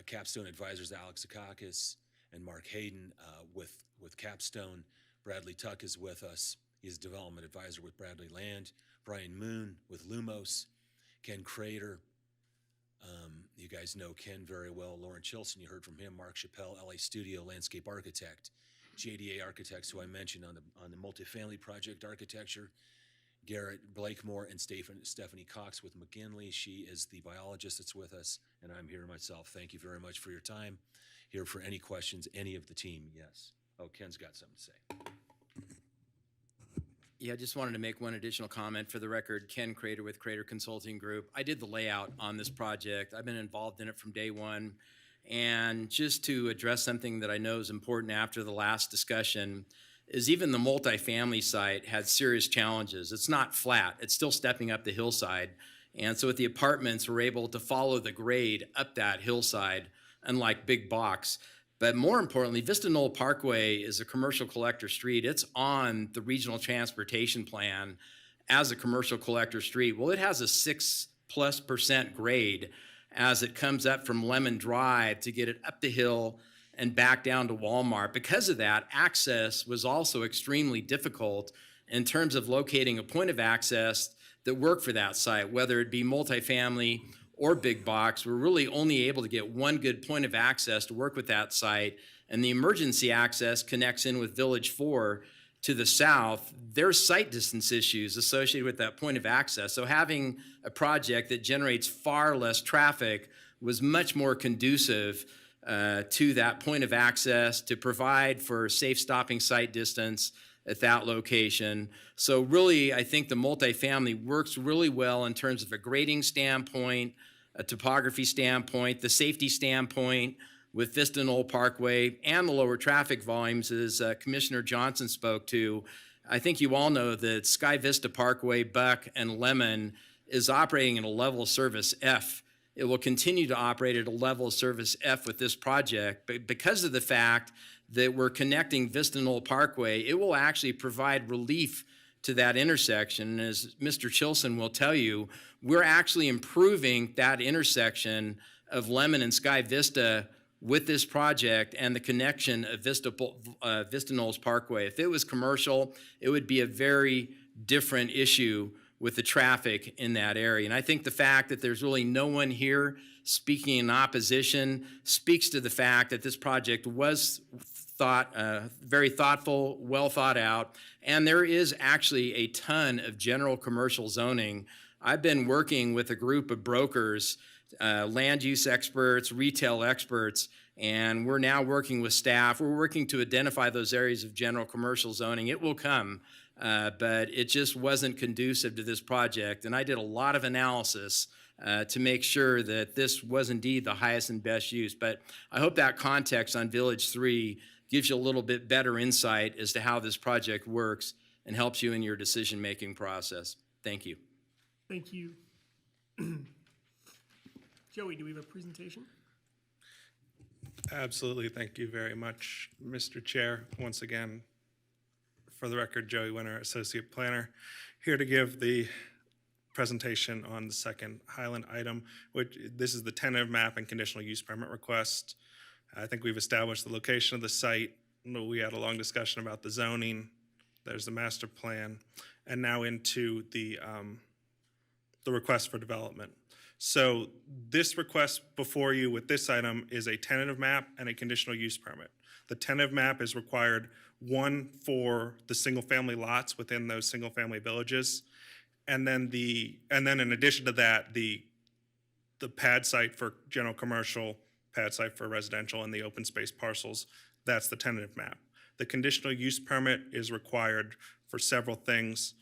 Capstone Advisors, Alex Akakis and Mark Hayden with Capstone. Bradley Tuck is with us. He's a development advisor with Bradley Land. Brian Moon with Lumos. Ken Crater. You guys know Ken very well. Lauren Chilson, you heard from him. Mark Chappelle, LA Studio landscape architect. JDA Architects, who I mentioned on the multifamily project architecture. Garrett Blakemore and Stephanie Cox with McGinley. She is the biologist that's with us, and I'm here myself. Thank you very much for your time. Here for any questions, any of the team, yes. Oh, Ken's got something to say. Yeah, I just wanted to make one additional comment for the record. Ken Crater with Crater Consulting Group. I did the layout on this project. I've been involved in it from day one. And just to address something that I know is important after the last discussion, is even the multifamily site had serious challenges. It's not flat, it's still stepping up the hillside. And so with the apartments, we're able to follow the grade up that hillside, unlike big box. But more importantly, Vista Knoll Parkway is a commercial collector street. It's on the regional transportation plan as a commercial collector street. Well, it has a 6+% grade as it comes up from Lemon Drive to get it up the hill and back down to Walmart. Because of that, access was also extremely difficult in terms of locating a point of access that worked for that site, whether it be multifamily or big box. We're really only able to get one good point of access to work with that site, and the emergency access connects in with Village 4 to the south. There's site distance issues associated with that point of access. So having a project that generates far less traffic was much more conducive to that point of access to provide for safe stopping site distance at that location. So really, I think the multifamily works really well in terms of a grading standpoint, a topography standpoint, the safety standpoint with Vista Knoll Parkway, and the lower traffic volumes, as Commissioner Johnson spoke to. I think you all know that Sky Vista Parkway, Buck, and Lemon is operating at a level of service F. It will continue to operate at a level of service F with this project, but because of the fact that we're connecting Vista Knoll Parkway, it will actually provide relief to that intersection. And as Mr. Chilson will tell you, we're actually improving that intersection of Lemon and Sky Vista with this project and the connection of Vista Knolls Parkway. If it was commercial, it would be a very different issue with the traffic in that area. And I think the fact that there's really no one here speaking in opposition speaks to the fact that this project was very thoughtful, well thought out, and there is actually a ton of general commercial zoning. I've been working with a group of brokers, land use experts, retail experts, and we're now working with staff. We're working to identify those areas of general commercial zoning. It will come, but it just wasn't conducive to this project. And I did a lot of analysis to make sure that this was indeed the highest and best use. But I hope that context on Village 3 gives you a little bit better insight as to how this project works and helps you in your decision-making process. Thank you. Thank you. Joey, do we have a presentation? Absolutely. Thank you very much, Mr. Chair. Once again, for the record, Joey Winter, Associate Planner, here to give the presentation on the second Highland item, which this is the tentative map and conditional use permit request. I think we've established the location of the site. We had a long discussion about the zoning. There's the master plan, and now into the request for development. So this request before you with this item is a tentative map and a conditional use permit. The tentative map is required, one, for the single-family lots within those single-family villages, and then in addition to that, the pad site for general commercial, pad site for residential, and the open space parcels. That's the tentative map. The conditional use permit is required for several things: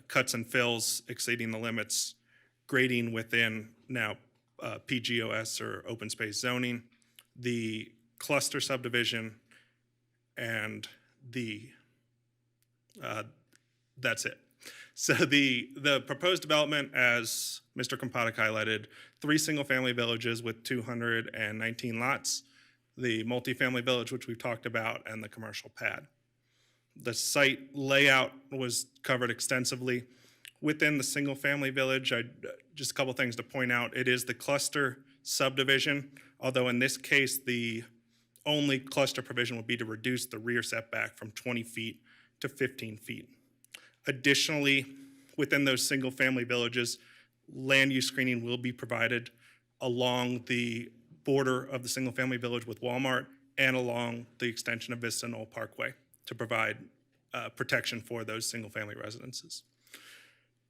cuts and fills exceeding the limits, grading within now PGOS or open space zoning, the cluster subdivision, and that's it. So the proposed development, as Mr. Kompotek highlighted, 3 single-family villages with 219 lots, the multifamily village, which we've talked about, and the commercial pad. The site layout was covered extensively. Within the single-family village, just a couple things to point out. It is the cluster subdivision, although in this case, the only cluster provision would be to reduce the rear setback from 20 feet to 15 feet. Additionally, within those single-family villages, land use screening will be provided along the border of the single-family village with Walmart and along the extension of Vista Knoll Parkway to provide protection for those single-family residences.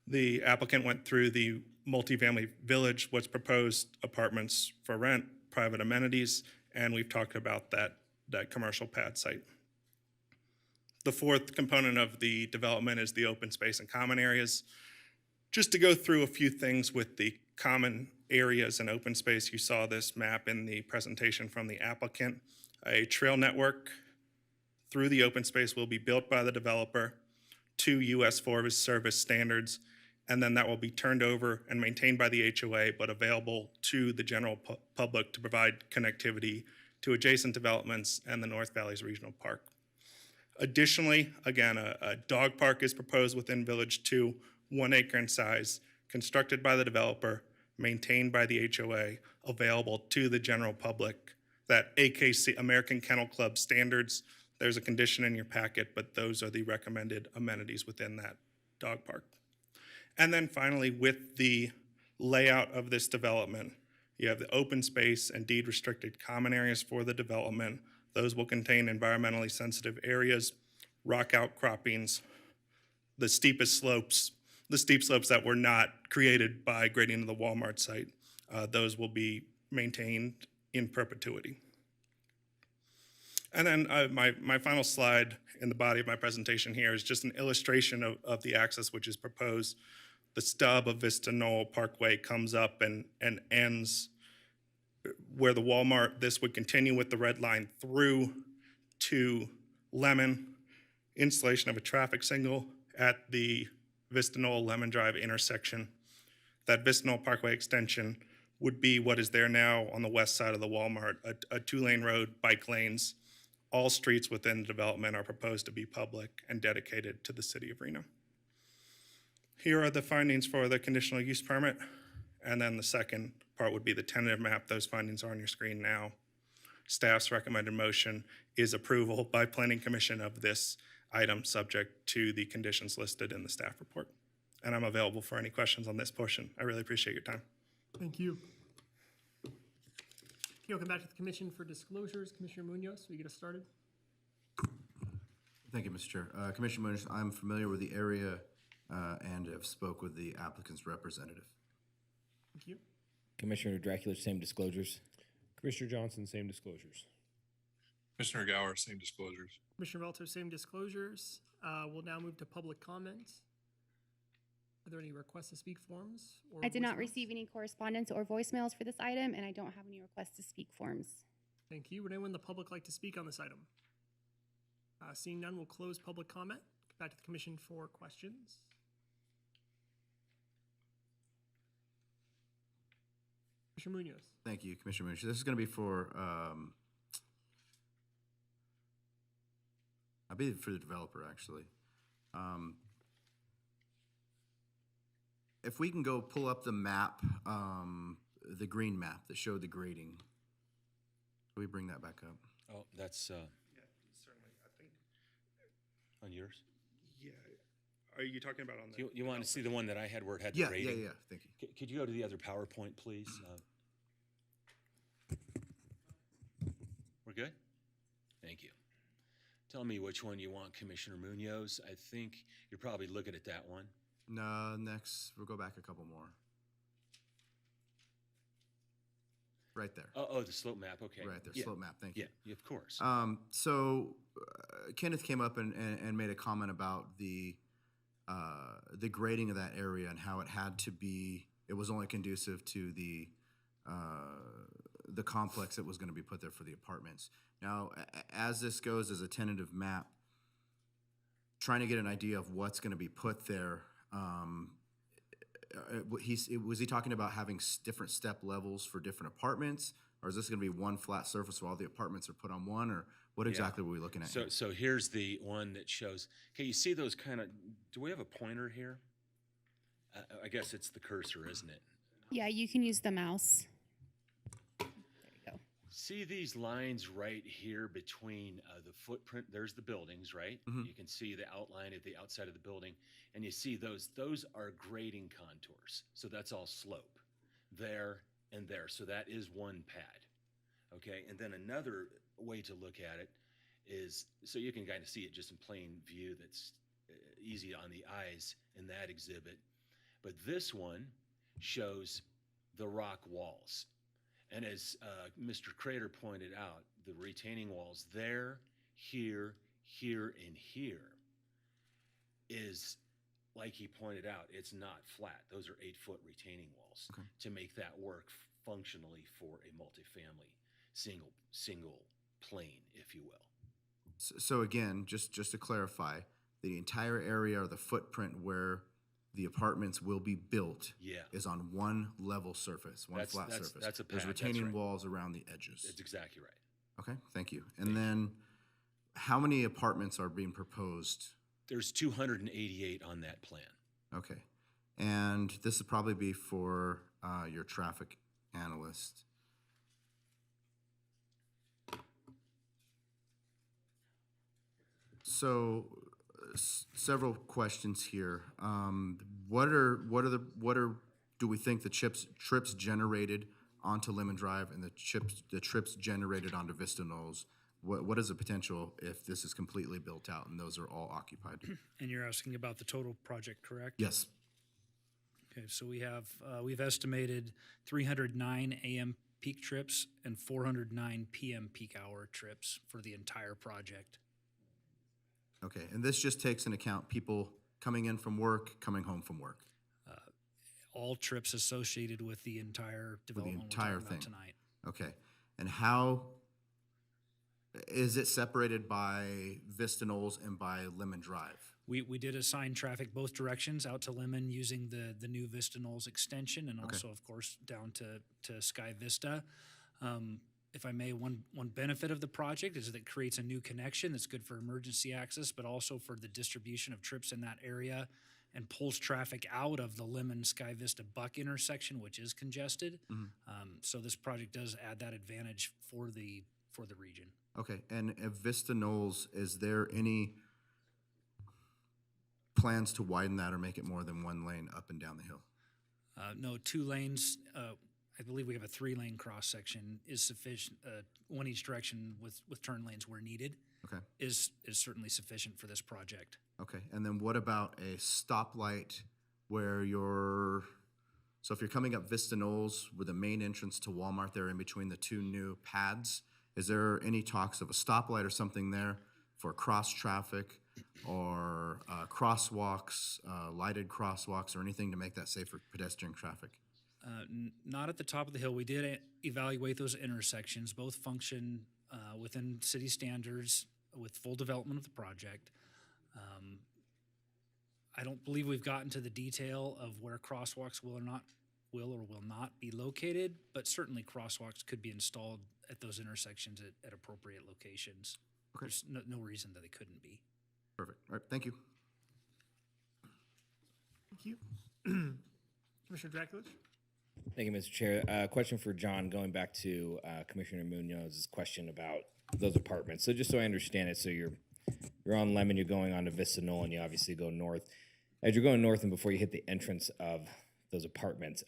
The applicant went through the multifamily village, what's proposed apartments for rent, private amenities, and we've talked about that commercial pad site. The fourth component of the development is the open space and common areas. Just to go through a few things with the common areas and open space, you saw this map in the presentation from the applicant. A trail network through the open space will be built by the developer to US Forest Service standards, and then that will be turned over and maintained by the HOA, but available to the general public to provide connectivity to adjacent developments and the North Valleys Regional Park. Additionally, again, a dog park is proposed within Village 2, 1 acre in size, constructed by the developer, maintained by the HOA, available to the general public. That AKC, American Kennel Club standards, there's a condition in your packet, but those are the recommended amenities within that dog park. And then finally, with the layout of this development, you have the open space and deed restricted common areas for the development. Those will contain environmentally sensitive areas, rock outcroppings, the steep slopes that were not created by grading of the Walmart site. Those will be maintained in perpetuity. And then my final slide in the body of my presentation here is just an illustration of the access which is proposed. The stub of Vista Knoll Parkway comes up and ends where the Walmart, this would continue with the red line through to Lemon, installation of a traffic signal at the Vista Knoll Lemon Drive intersection. That Vista Knoll Parkway extension would be what is there now on the west side of the Walmart, a 2-lane road, bike lanes. All streets within the development are proposed to be public and dedicated to the city of Reno. Here are the findings for the conditional use permit. And then the second part would be the tentative map. Those findings are on your screen now. Staff's recommended motion is approval by Planning Commission of this item subject to the conditions listed in the staff report. And I'm available for any questions on this portion. I really appreciate your time. Thank you. Okay, welcome back to the commission for disclosures. Commissioner Munoz, will you get us started? Thank you, Mr. Chair. Commissioner Munoz, I'm familiar with the area and have spoke with the applicant's representative. Thank you. Commissioner Dracula, same disclosures. Commissioner Johnson, same disclosures. Commissioner Gower, same disclosures. Commissioner Melter, same disclosures. We'll now move to public comment. Are there any requests to speak forms? Or I did not voicemails? receive any correspondence or voicemails for this item, and I don't have any requests to speak forms. Thank you. Would anyone in the public like to speak on this item? Seeing none, we'll close public comment. Back to the commission for questions. Commissioner Munoz. Thank you, Commissioner Munoz. This is going to be for, I believe for the developer, actually. If we can go pull up the map, the green map that showed the grading. Can we bring that back up? Oh, that's Yeah, certainly. I think, on yours? yeah. Are you talking about on the? You want to see the one that I had where it had the Yeah, grading? yeah. Thank you. Could you go to the other PowerPoint, please? We're good? Thank you. Tell me which one you want, Commissioner Munoz. I think you're probably looking at that one. No, next, we'll go back a couple more. Right there. Oh, the slope map, okay. Right there, Yeah. slope map, thank you. Yeah, of course. So Kenneth came up and made a comment about the grading of that area and how it had to be, it was only conducive to the complex that was going to be put there for the apartments. Now, as this goes as a tentative map, trying to get an idea of what's going to be put there, was he talking about having different step levels for different apartments, or is this going to be one flat surface where all the apartments are put on one, or what exactly were we looking at? So here's the one that shows, okay, you see those kind of, do we have a pointer here? I guess it's the cursor, isn't it? Yeah, you can use the mouse. There you go. See these lines right here between the footprint, there's the buildings, right? You can see the outline at the outside of the building, and you see those are grading contours. So that's all slope there and there. So that is one pad, okay? And then another way to look at it is, so you can kind of see it just in plain view, that's easy on the eyes in that exhibit. But this one shows the rock walls. And as Mr. Crater pointed out, the retaining walls there, here, here and here is, like he pointed out, it's not flat. Those are 8-foot retaining walls to make that work functionally for a multifamily single plane, if you will. So again, just to clarify, the entire area or the footprint where the apartments will be built is on one level surface, flat surface. That's a pad. There's retaining walls around the edges. That's exactly right. Okay, thank you. And then how many apartments are being proposed? There's 288 on that plan. Okay. And this would probably be for your traffic analyst. So several questions here. Do we think the trips generated onto Lemon Drive and the trips generated onto Vista Knolls? What is the potential if this is completely built out and those are all occupied? And you're asking about the total project, correct? Yes. Okay, so we've estimated 309 AM peak trips and 409 PM peak hour trips for the entire project. Okay, and this just takes into account people coming in from work, coming home from work. All trips associated with the entire development we're entire talking about thing. tonight. Okay, and how is it separated by Vista Knolls and by Lemon Drive? We did assign traffic both directions out to Lemon using the new Vista Knolls extension and also, of course, down to Sky Vista. If I may, one benefit of the project is that it creates a new connection that's good for emergency access, but also for the distribution of trips in that area and pulls traffic out of the Lemon Sky Vista Buck intersection, which is congested. So this project does add that advantage for the region. Okay, and at Vista Knolls, is there any plans to widen that or make it more than one lane up and down the hill? No, 2 lanes. I believe we have a 3-lane cross section is sufficient. One each direction with turn lanes where needed. Okay. Is certainly sufficient for this project. Okay, and then what about a stoplight where so if you're coming up Vista Knolls with the main entrance to Walmart there in between the 2 new pads, is there any talks of a stoplight or something there for cross traffic or crosswalks, lighted crosswalks or anything to make that safe for pedestrian traffic? Not at the top of the hill. We did evaluate those intersections. Both function within city standards with full development of the project. I don't believe we've gotten to the detail of where crosswalks will or will not be located, but certainly crosswalks could be installed at those intersections at appropriate locations. Okay. There's no reason that they couldn't be. Perfect. All right, thank you. Thank you. Commissioner Draculich? Thank you, Mr. Chair. Question for John, going back to Commissioner Munoz's question about those apartments. So just so I understand it, so you're on Lemon, you're going on to Vista Knoll, and you obviously go north. As you're going north and before you hit the entrance of those apartments,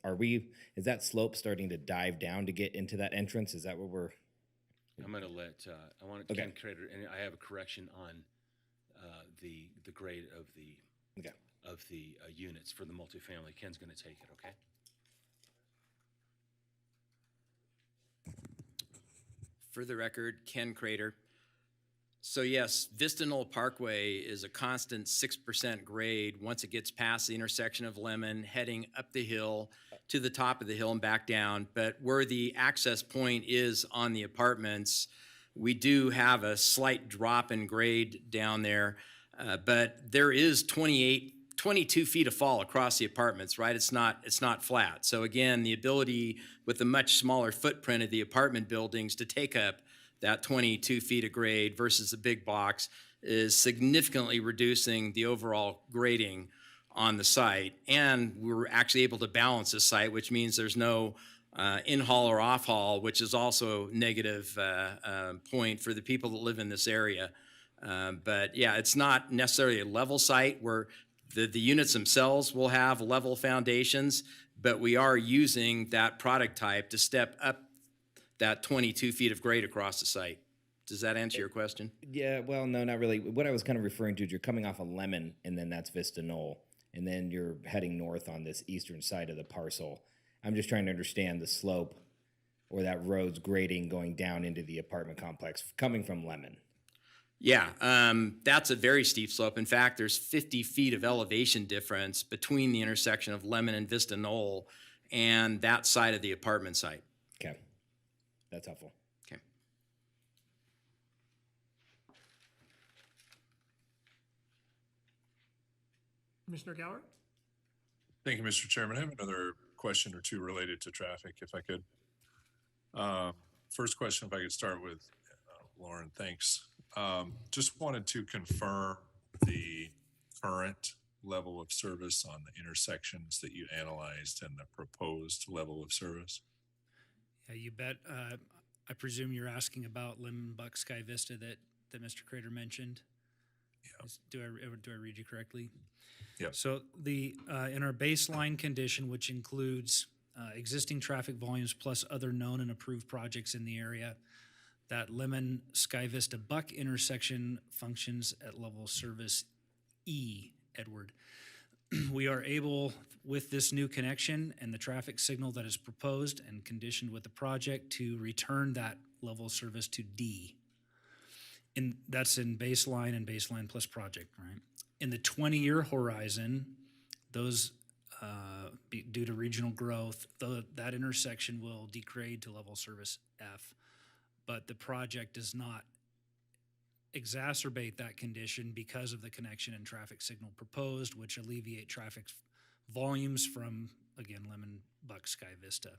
is that slope starting to dive down to get into that entrance? Is that what we're? I'm going to let Ken Crater, and I have a correction on the grade of the units for the multifamily. Ken's going to take it. Okay. For the record, Ken Crater. So yes, Vista Knoll Parkway is a constant 6% grade once it gets past the intersection of Lemon, heading up the hill to the top of the hill and back down. But where the access point is on the apartments, we do have a slight drop in grade down there. But there is 22 feet of fall across the apartments, right? It's not flat. So again, the ability with the much smaller footprint of the apartment buildings to take up that 22 feet of grade versus the big box is significantly reducing the overall grading on the site. And we're actually able to balance the site, which means there's no in-haul or off-haul, which is also a negative point for the people that live in this area. But yeah, it's not necessarily a level site where the units themselves will have level foundations, but we are using that product type to step up that 22 feet of grade across the site. Does that answer your question? Yeah, well, no, not really. What I was kind of referring to is you're coming off of Lemon, and then that's Vista Knoll, and then you're heading north on this eastern side of the parcel. I'm just trying to understand the slope or that road's grading going down into the apartment complex coming from Lemon. Yeah, that's a very steep slope. In fact, there's 50 feet of elevation difference between the intersection of Lemon and Vista Knoll and that side of the apartment site. Okay, that's helpful. Okay. Commissioner Gower? Thank you, Mr. Chairman. I have another question or two related to traffic, if I could. First question, if I could start with Lauren, thanks. Just wanted to confirm the current level of service on the intersections that you analyzed and the proposed level of service. Yeah, you bet. I presume you're asking about Lemon, Buck, Sky Vista that Mr. Crater mentioned. Yeah. Do I read you correctly? Yep. So the in our baseline condition, which includes existing traffic volumes plus other known and approved projects in the area, that Lemon Sky Vista Buck intersection functions at level service E, Edward. We are able, with this new connection and the traffic signal that is proposed and conditioned with the project, to return that level of service to D. That's in baseline and baseline plus project, right? In the 20-year horizon, those due to regional growth, that intersection will degrade to level service F, but the project does not exacerbate that condition because of the connection and traffic signal proposed, which alleviate traffic volumes from, again, Lemon, Buck, Sky Vista.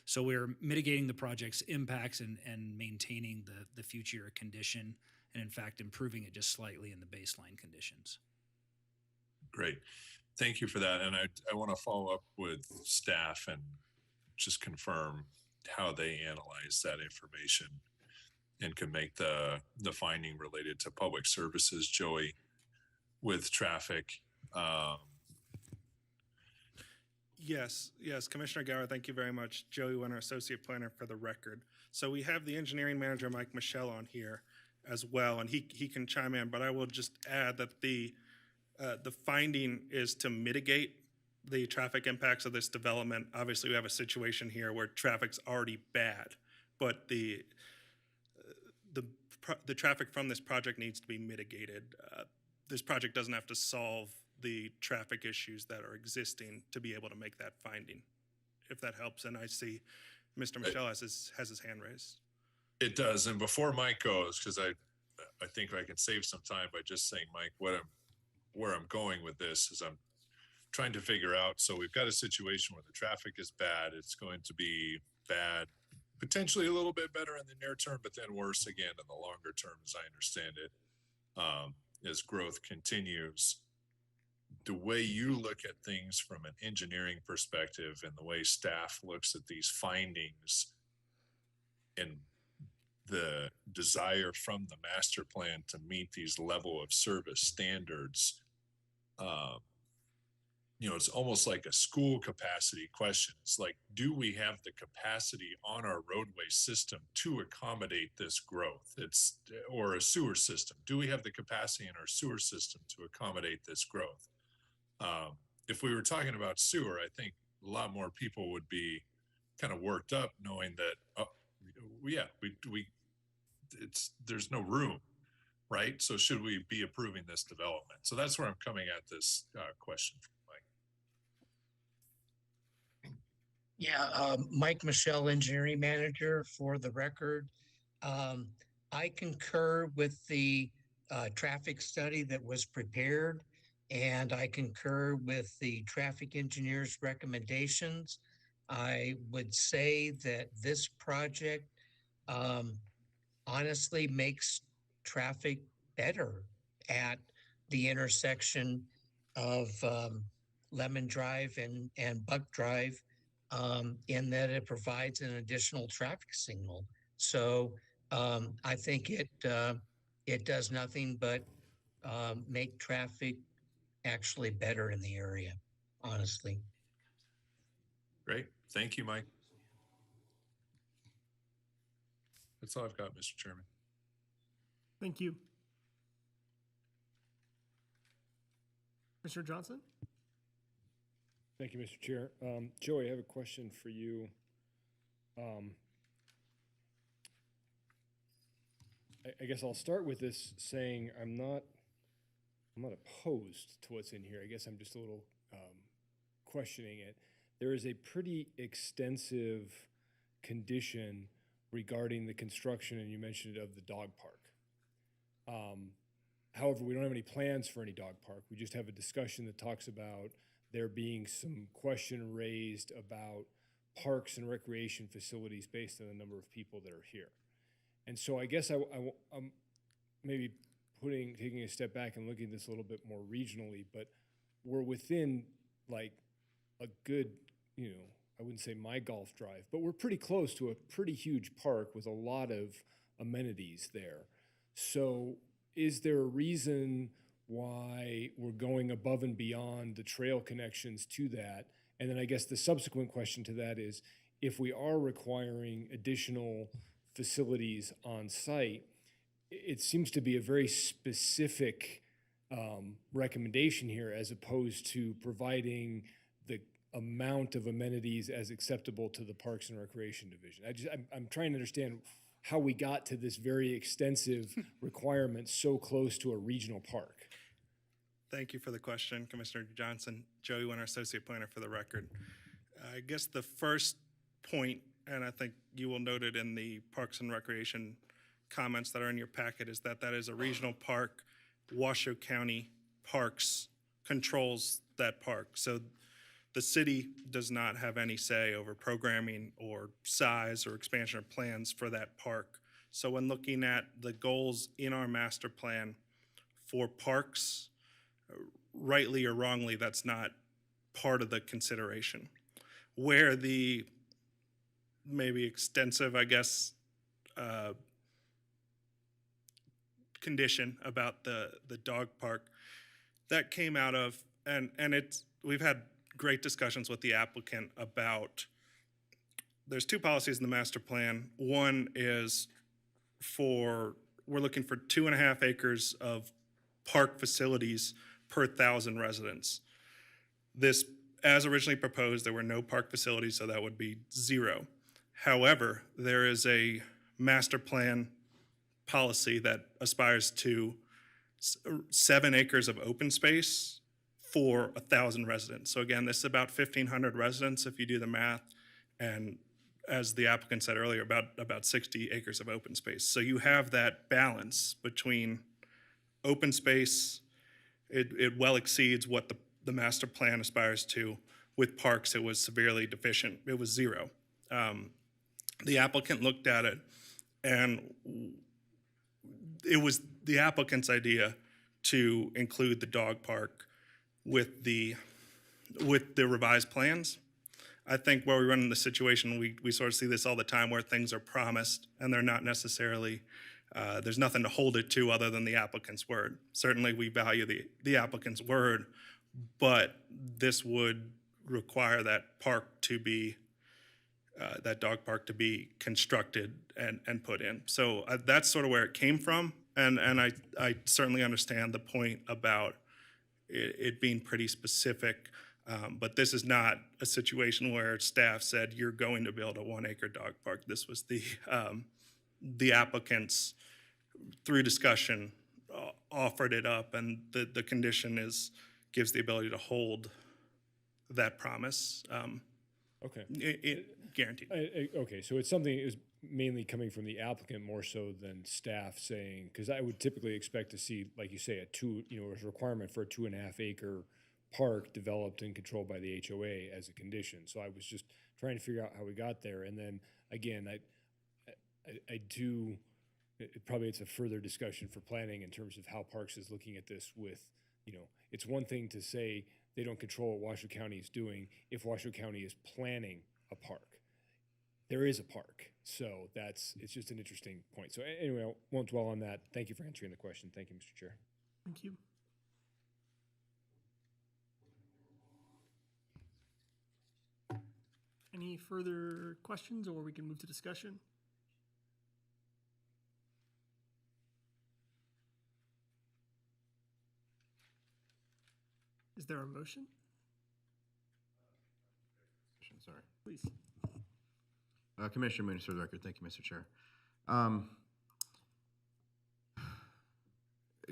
So we're mitigating the project's impacts and maintaining the future year condition, and in fact, improving it just slightly in the baseline conditions. Great. Thank you for that. And I want to follow up with staff and just confirm how they analyze that information and can make the finding related to public services, Joey, with traffic. Yes, Commissioner Gower, thank you very much. Joey Winter, Associate Planner for the record. So we have the engineering manager, Mike Michelle, on here as well, and he can chime in, but I will just add that the finding is to mitigate the traffic impacts of this development. Obviously, we have a situation here where traffic's already bad, but the traffic from this project needs to be mitigated. This project doesn't have to solve the traffic issues that are existing to be able to make that finding, if that helps. And I see Mr. Michelle has his hand raised. It does. And before Mike goes, because I think I can save some time by just saying, Mike, where I'm going with this is I'm trying to figure out, so we've got a situation where the traffic is bad. It's going to be bad, potentially a little bit better in the near term, but then worse again in the longer term, as I understand it, as growth continues. The way you look at things from an engineering perspective and the way staff looks at these findings and the desire from the master plan to meet these level of service standards, it's almost like a school capacity question. It's like, do we have the capacity on our roadway system to accommodate this growth? Or a sewer system. Do we have the capacity in our sewer system to accommodate this growth? If we were talking about sewer, I think a lot more people would be kind of worked up knowing that, there's no room, right? So should we be approving this development? So that's where I'm coming at this question from Mike. Yeah, Mike Michelle, Engineering Manager for the record. I concur with the traffic study that was prepared, and I concur with the traffic engineer's recommendations. I would say that this project honestly makes traffic better at the intersection of Lemon Drive and Buck Drive, in that it provides an additional traffic signal. So I think it does nothing but make traffic actually better in the area, honestly. Great. Thank you, Mike. That's all I've got, Mr. Chairman. Thank you. Mr. Johnson? Thank you, Mr. Chair. Joey, I have a question for you. I guess I'll start with this saying I'm not opposed to what's in here. I guess I'm just a little questioning it. There is a pretty extensive condition regarding the construction, and you mentioned it, of the dog park. However, we don't have any plans for any dog park. We just have a discussion that talks about there being some question raised about parks and recreation facilities based on the number of people that are here. And so I guess I'm maybe taking a step back and looking at this a little bit more regionally, but we're within like a good, I wouldn't say my golf drive, but we're pretty close to a pretty huge park with a lot of amenities there. So is there a reason why we're going above and beyond the trail connections to that? And then I guess the subsequent question to that is, if we are requiring additional facilities on site, it seems to be a very specific recommendation here, as opposed to providing the amount of amenities as acceptable to the Parks and Recreation Division. I'm trying to understand how we got to this very extensive requirement so close to a regional park. Thank you for the question, Commissioner Johnson. Joey Winter, Associate Planner for the record. I guess the first point, and I think you will note it in the Parks and Recreation comments that are in your packet, is that is a regional park. Washoe County Parks controls that park. So the city does not have any say over programming or size or expansion or plans for that park. So when looking at the goals in our master plan for parks, rightly or wrongly, that's not part of the consideration. Where the maybe extensive, I guess, condition about the dog park, that came out of, and we've had great discussions with the applicant about, there's two policies in the master plan. One is we're looking for 2.5 acres of park facilities per 1,000 residents. This, as originally proposed, there were no park facilities, so that would be 0. However, there is a master plan policy that aspires to 7 acres of open space for 1,000 residents. So again, this is about 1,500 residents if you do the math, and as the applicant said earlier, about 60 acres of open space. So you have that balance between open space. It well exceeds what the master plan aspires to. With parks, it was severely deficient. It was 0. The applicant looked at it, and it was the applicant's idea to include the dog park with the revised plans. I think where we run in the situation, we sort of see this all the time, where things are promised and they're not necessarily, there's nothing to hold it to other than the applicant's word. Certainly we value the applicant's word, but this would require that park to be, that dog park to be constructed and put in. So that's sort of where it came from. And I certainly understand the point about it being pretty specific, but this is not a situation where staff said you're going to build a 1-acre dog park. This was the applicants, through discussion, offered it up, and the condition gives the ability to hold that promise. Okay. Guaranteed. Okay, so it's something that is mainly coming from the applicant more so than staff saying, because I would typically expect to see, like you say, a requirement for a 2.5 acre park developed and controlled by the HOA as a condition. So I was just trying to figure out how we got there. And then again, probably it's a further discussion for planning in terms of how Parks is looking at this with, it's one thing to say they don't control what Washoe County is doing if Washoe County is planning a park. There is a park. So it's just an interesting point. So anyway, I won't dwell on that. Thank you for answering the question. Thank you, Mr. Chair. Thank you. Any further questions, or we can move to discussion? Is there a motion? Sorry. Please. Commissioner Mooney, for the record. Thank you, Mr. Chair.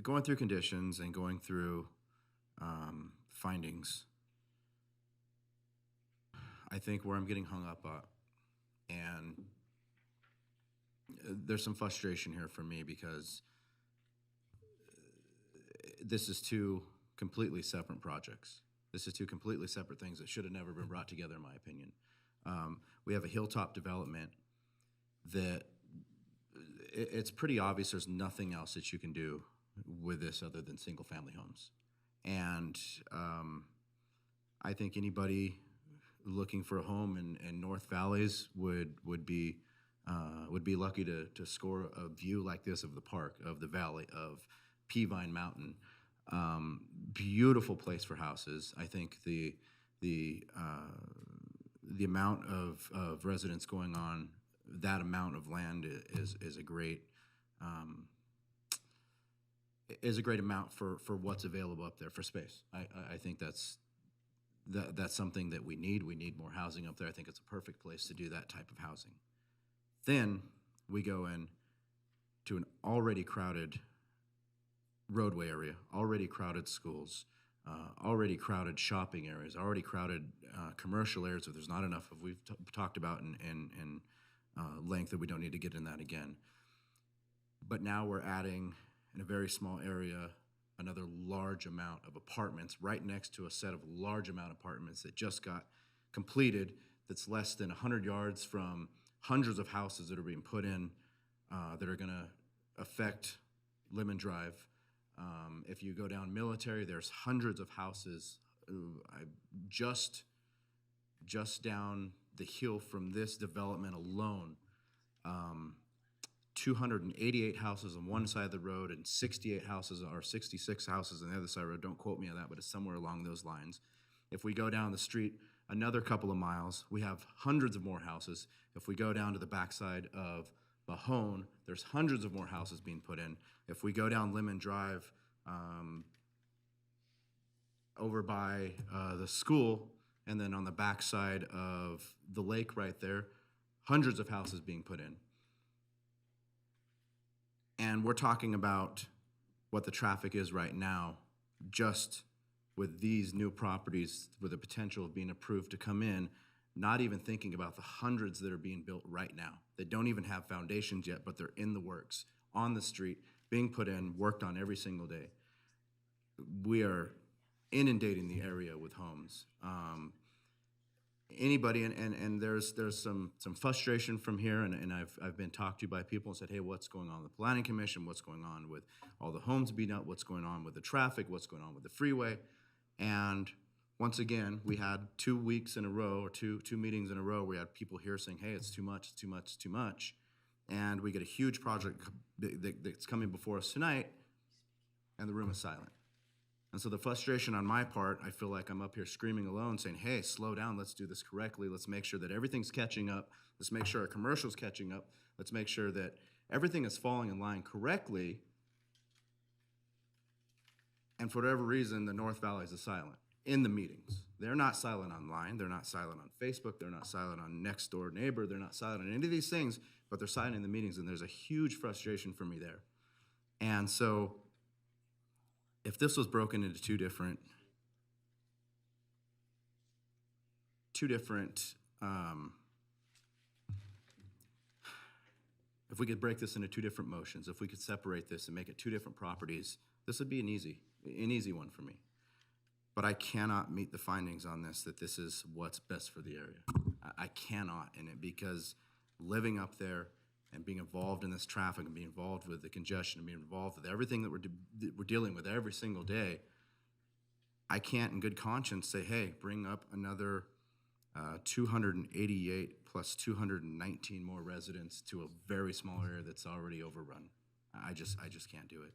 going through conditions and going through findings, I think where I'm getting hung up at, and there's some frustration here for me because this is two completely separate projects. This is two completely separate things that should have never been brought together, in my opinion. We have a hilltop development that it's pretty obvious there's nothing else that you can do with this other than single-family homes. And I think anybody looking for a home in North Valleys would be lucky to score a view like this of the park, of the valley, of Peavine Mountain. Beautiful place for houses. I think the amount of residents going on that amount of land is a great amount for what's available up there for space. I think that's something that we need. We need more housing up there. I think it's a perfect place to do that type of housing. Then we go in to an already crowded roadway area, already crowded schools, already crowded shopping areas, already crowded commercial areas that there's not enough of. We've talked about in length that we don't need to get in that again. But now we're adding, in a very small area, another large amount of apartments right next to a set of large amount of apartments that just got completed, that's less than 100 yards from hundreds of houses that are being put in that are going to affect Lemon Drive. If you go down Military, there's hundreds of houses just down the hill from this development alone. 288 houses on one side of the road and 68 houses or 66 houses on the other side of the road. Don't quote me on that, but it's somewhere along those lines. If we go down the street another couple of miles, we have hundreds of more houses. If we go down to the backside of Mahone, there's hundreds of more houses being put in. If we go down Lemon Drive over by the school, and then on the backside of the lake right there, hundreds of houses being put in. And we're talking about what the traffic is right now, just with these new properties with the potential of being approved to come in, not even thinking about the hundreds that are being built right now. They don't even have foundations yet, but they're in the works, on the street, being put in, worked on every single day. We are inundating the area with homes. Anybody, and there's some frustration from here, and I've been talked to by people and said, hey, what's going on with the Planning Commission? What's going on with all the homes being up? What's going on with the traffic? What's going on with the freeway? And once again, we had 2 weeks in a row, or two meetings in a row, we had people here saying, hey, it's too much, it's too much, it's too much. And we get a huge project that's coming before us tonight, and the room is silent. And so the frustration on my part, I feel like I'm up here screaming alone saying, hey, slow down, let's do this correctly. Let's make sure that everything's catching up. Let's make sure our commercial's catching up. Let's make sure that everything is falling in line correctly. And for whatever reason, the North Valleys is silent in the meetings. They're not silent online. They're not silent on Facebook. They're not silent on Next Door Neighbor. They're not silent on any of these things, but they're silent in the meetings, and there's a huge frustration for me there. And so if this was broken into two different if we could break this into two different motions, if we could separate this and make it two different properties, this would be an easy one for me. But I cannot meet the findings on this, that this is what's best for the area. I cannot in it, because living up there and being involved in this traffic and being involved with the congestion and being involved with everything that we're dealing with every single day, I can't in good conscience say, hey, bring up another 288 plus 219 more residents to a very small area that's already overrun. I just can't do it.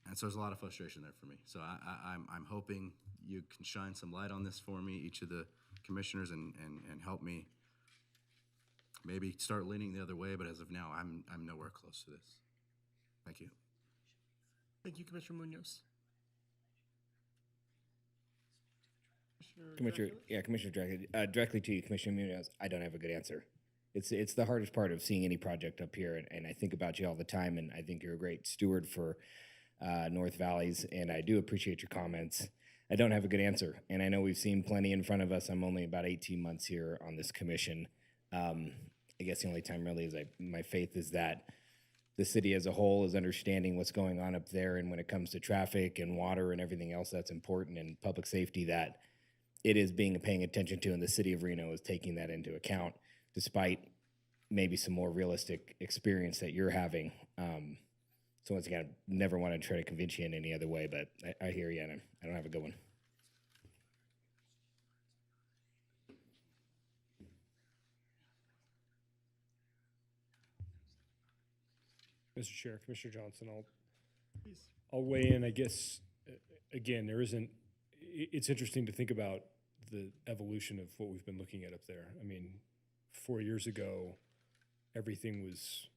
And so there's a lot of frustration there for me. So I'm hoping you can shine some light on this for me, each of the commissioners, and help me maybe start leaning the other way, but as of now, I'm nowhere close to this. Thank you. Thank you, Commissioner Munoz. Commissioner Drexler, directly to you, Commissioner Munoz. I don't have a good answer. It's the hardest part of seeing any project up here, and I think about you all the time, and I think you're a great steward for North Valleys, and I do appreciate your comments. I don't have a good answer, and I know we've seen plenty in front of us. I'm only about 18 months here on this commission. I guess the only time really is my faith is that the city as a whole is understanding what's going on up there, and when it comes to traffic and water and everything else that's important and public safety, that it is paying attention to, and the city of Reno is taking that into account, despite maybe some more realistic experience that you're having. So once again, I never want to try to convince you in any other way, but I hear you, and I don't have a good one. Mr. Chair, Commissioner Johnson, I'll weigh in. I guess, again, it's interesting to think about the evolution of what we've been looking at up there. I mean, 4 years ago, everything was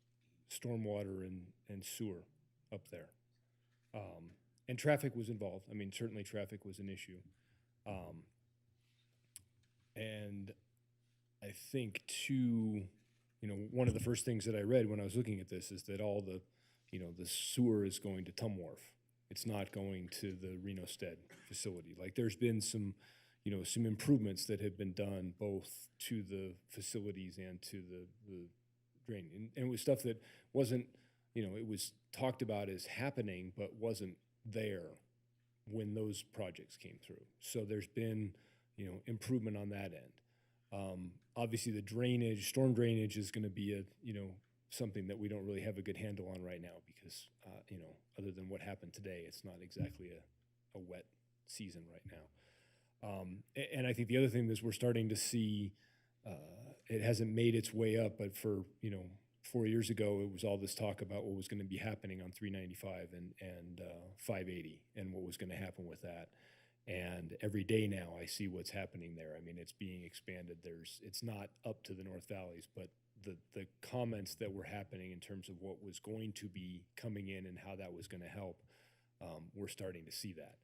stormwater and sewer up there. And traffic was involved. I mean, certainly traffic was an issue. And I think one of the first things that I read when I was looking at this is that all the sewer is going to Tumwharf. It's not going to the Reno Stead facility. Like, there's been some improvements that have been done both to the facilities and to the drain. And it was stuff that wasn't, it was talked about as happening, but wasn't there when those projects came through. So there's been, improvement on that end. Obviously, the drainage, storm drainage is going to be something that we don't really have a good handle on right now because, other than what happened today, it's not exactly a wet season right now. And I think the other thing is we're starting to see, it hasn't made its way up, but for, 4 years ago, it was all this talk about what was going to be happening on 395 and 580 and what was going to happen with that. And every day now I see what's happening there. I mean, it's being expanded. It's not up to the North Valleys, but the comments that were happening in terms of what was going to be coming in and how that was going to help, we're starting to see that.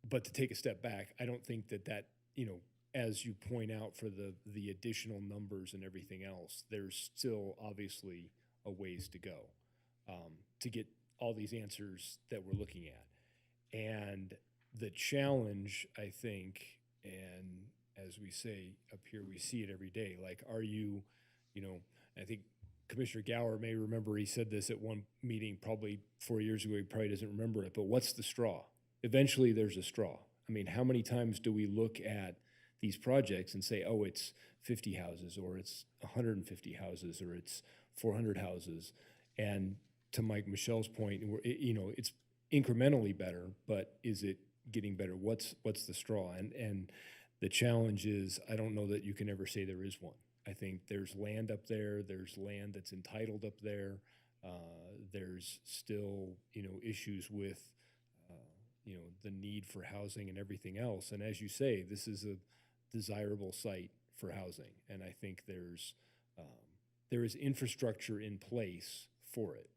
But to take a step back, I don't think that as you point out for the additional numbers and everything else, there's still obviously a ways to go to get all these answers that we're looking at. And the challenge, I think, and as we say up here, we see it every day. Like, are you, I think Commissioner Gower may remember he said this at one meeting probably 4 years ago. He probably doesn't remember it, but what's the straw? Eventually there's a straw. I mean, how many times do we look at these projects and say, oh, it's 50 houses or it's 150 houses or it's 400 houses? And to Mike Michelle's point, it's incrementally better, but is it getting better? What's the straw? And the challenge is, I don't know that you can ever say there is one. I think there's land up there. There's land that's entitled up there. There's still, issues with, the need for housing and everything else. And as you say, this is a desirable site for housing. And I think there is infrastructure in place for it.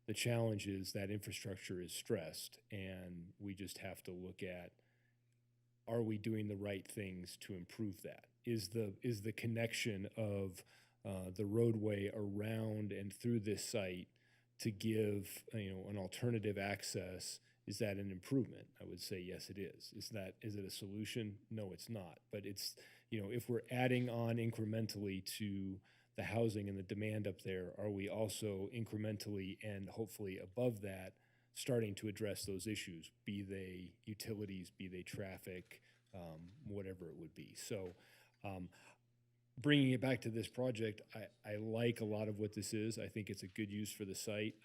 The challenge is that infrastructure is stressed, and we just have to look at, are we doing the right things to improve that? Is the connection of the roadway around and through this site to give an alternative access? Is that an improvement? I would say yes, it is. Is it a solution? No, it's not. But it's if we're adding on incrementally to the housing and the demand up there, are we also incrementally and hopefully above that starting to address those issues, be they utilities, be they traffic, whatever it would be. So bringing it back to this project, I like a lot of what this is. I think it's a good use for the site.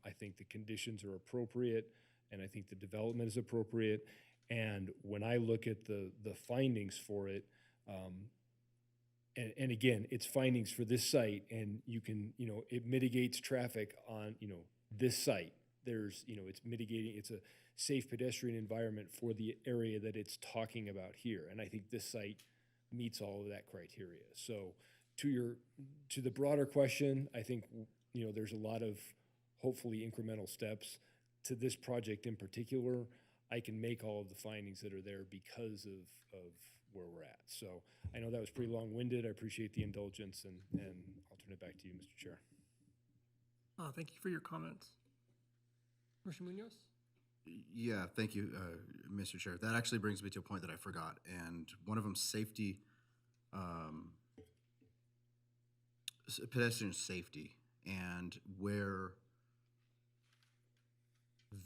I think the conditions are appropriate, and I think the development is appropriate. And when I look at the findings for it, and again, it's findings for this site, and you can, it mitigates traffic on, this site. There's, it's mitigating, it's a safe pedestrian environment for the area that it's talking about here. And I think this site meets all of that criteria. So to the broader question, I think, there's a lot of hopefully incremental steps. To this project in particular, I can make all of the findings that are there because of where we're at. So I know that was pretty long-winded. I appreciate the indulgence, and I'll turn it back to you, Mr. Chair. Thank you for your comments. Commissioner Munoz? Yeah, thank you, Mr. Chair. That actually brings me to a point that I forgot, and one of them, safety, pedestrian safety, and where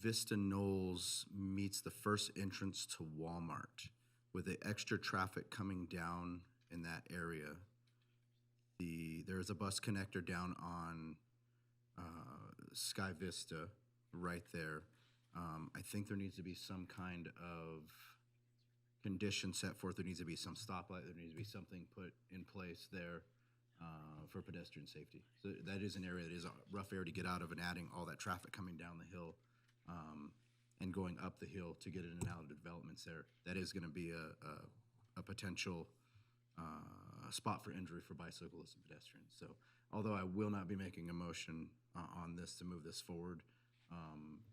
Vista Knolls meets the first entrance to Walmart, with the extra traffic coming down in that area. There is a bus connector down on Sky Vista right there. I think there needs to be some kind of condition set forth. There needs to be some stoplight. There needs to be something put in place there for pedestrian safety. So that is an area that is a rough area to get out of, and adding all that traffic coming down the hill and going up the hill to get in and out of the developments there. That is going to be a potential spot for injury for bicyclists and pedestrians. So although I will not be making a motion on this to move this forward,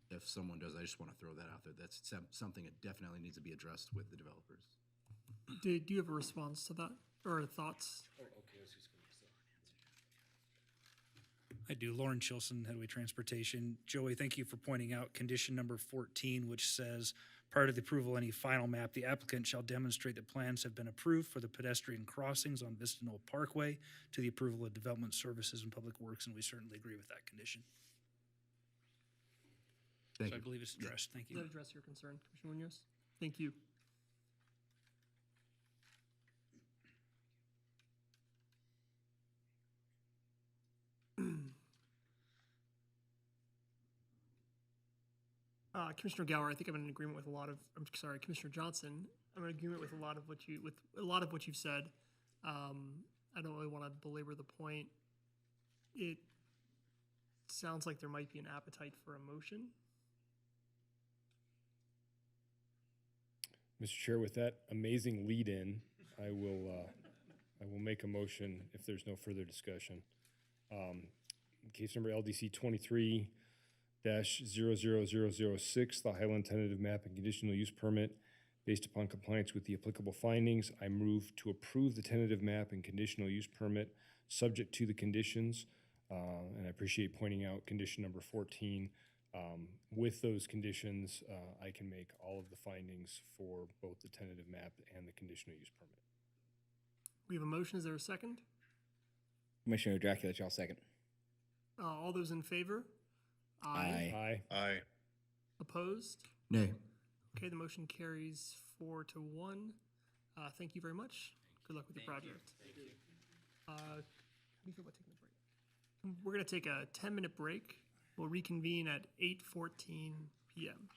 if someone does, I just want to throw that out there. That's something that definitely needs to be addressed with the developers. Do you have a response to that or thoughts? I do. Lauren Chilson, Headway Transportation. Joey, thank you for pointing out condition number 14, which says, prior to the approval of any final map, the applicant shall demonstrate that plans have been approved for the pedestrian crossings on Vista Knoll Parkway to the approval of Development Services and Public Works, and we certainly agree with that condition. Thank So you. I believe it's addressed. Thank Does you. that address your concern, Commissioner Munoz? Thank you. Commissioner Gower, I think I'm in agreement with Commissioner Johnson. I'm in agreement with a lot of what you've said. I don't really want to belabor the point. It sounds like there might be an appetite for a motion. Mr. Chair, with that amazing lead-in, I will make a motion if there's no further discussion. Case number LDC 23-00006, the Highland Tentative Map and Conditional Use Permit. Based upon compliance with the applicable findings, I move to approve the tentative map and conditional use permit subject to the conditions. And I appreciate pointing out condition number 14. With those conditions, I can make all of the findings for both the tentative map and the conditional use permit. We have a motion. Is there a second? Commissioner Draculich, I'll second. All those in favor? Aye. Aye. Opposed? Nay. Okay, the motion carries 4-1. Thank you very much. Good luck with your project. Thank you. How do you feel about taking a break? We're going to take a 10-minute break. We'll reconvene at 8:15 p.m.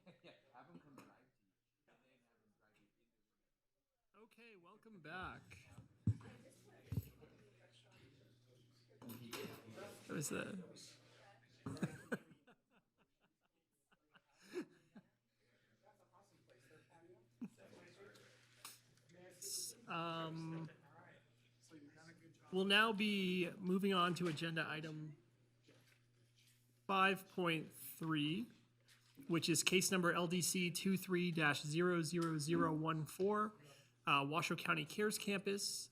Okay, welcome back. That was the. We'll now be moving on to agenda item 5.3, which is case number LDC 23-00014, Washoe County Cares Campus.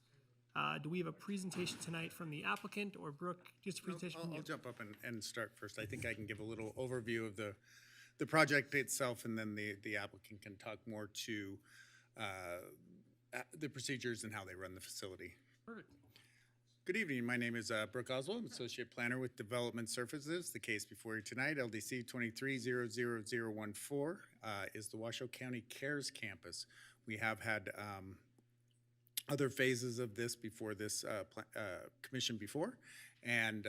Do we have a presentation tonight from the applicant, or Brooke, just a presentation from you? I'll jump up and start first. I think I can give a little overview of the project itself, and then the applicant can talk more to the procedures and how they run the facility. Perfect. Good evening. My name is Brooke Oswald. I'm Associate Planner with Development Services. The case before you tonight, LDC 23-00014, is the Washoe County Cares Campus. We have had other phases of this before this commission before, and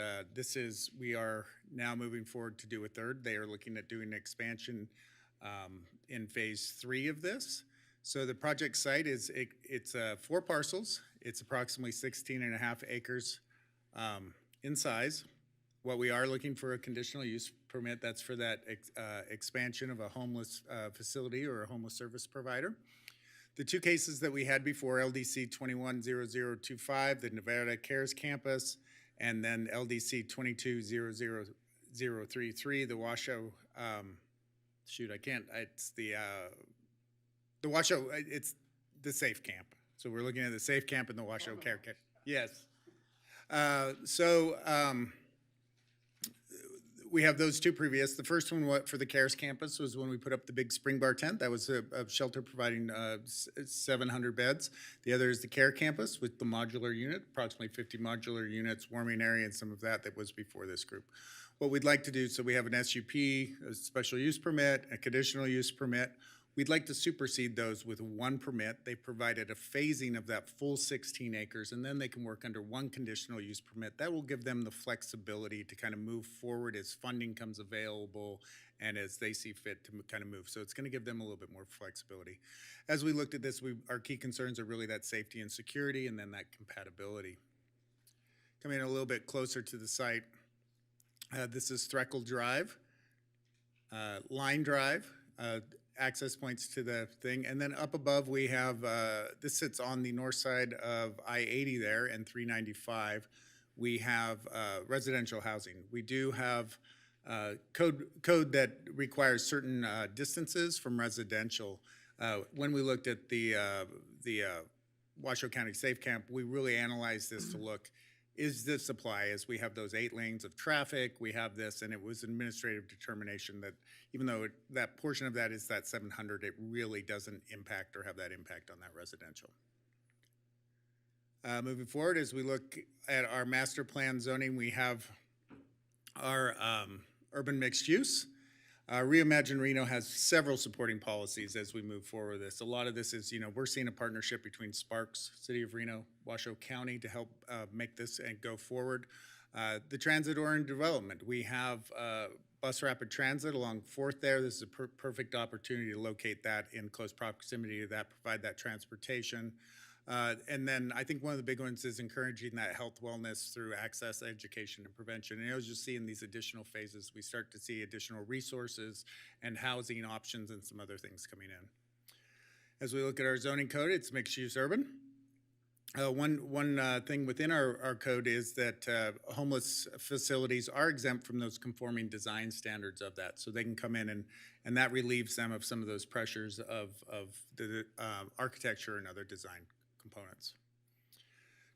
we are now moving forward to do a third. They are looking at doing an expansion in phase 3 of this. So the project site it's 4 parcels. It's approximately 16.5 acres in size. What we are looking for a conditional use permit, that's for that expansion of a homeless facility or a homeless service provider. The 2 cases that we had before, LDC 21-0025, the Nevada Cares Campus, and then LDC 22-00033, the Washoe, it's the Washoe, it's the Safe Camp. So we're looking at the Safe Camp and the Washoe Care Camp. Yes. We have those 2 previous. The first one for the Cares Campus was when we put up the big spring bar tent. That was a shelter providing 700 beds. The other is the Care Campus with the modular unit, approximately 50 modular units, warming area, and some of that was before this group. What we'd like to do, so we have an SUP, a special use permit, a conditional use permit. We'd like to supersede those with 1 permit. They provided a phasing of that full 16 acres, and then they can work under 1 conditional use permit. That will give them the flexibility to kind of move forward as funding comes available and as they see fit to kind of move. So it's going to give them a little bit more flexibility. As we looked at this, our key concerns are really that safety and security, and then that compatibility. Coming a little bit closer to the site, this is Threckle Drive, Line Drive, access points to the thing. And then up above we have, this sits on the north side of I-80 there and 395. We have residential housing. We do have code that requires certain distances from residential. When we looked at the Washoe County Safe Camp, we really analyzed this to look, is this apply? As we have those 8 lanes of traffic, we have this, and it was administrative determination that even though that portion of that is that 700, it really doesn't impact or have that impact on that residential. Moving forward, as we look at our master plan zoning, we have our urban mixed use. Reimagine Reno has several supporting policies as we move forward with this. A lot of this is, we're seeing a partnership between Sparks, City of Reno, Washoe County to help make this and go forward. The transit-oriented development. We have bus rapid transit along 4th there. This is a perfect opportunity to locate that in close proximity to that, provide that transportation. And then I think one of the big ones is encouraging that health wellness through access, education, and prevention. And as you see in these additional phases, we start to see additional resources and housing options and some other things coming in. As we look at our zoning code, it's mixed use urban. One thing within our code is that homeless facilities are exempt from those conforming design standards of that. So they can come in and that relieves them of some of those pressures of the architecture and other design components.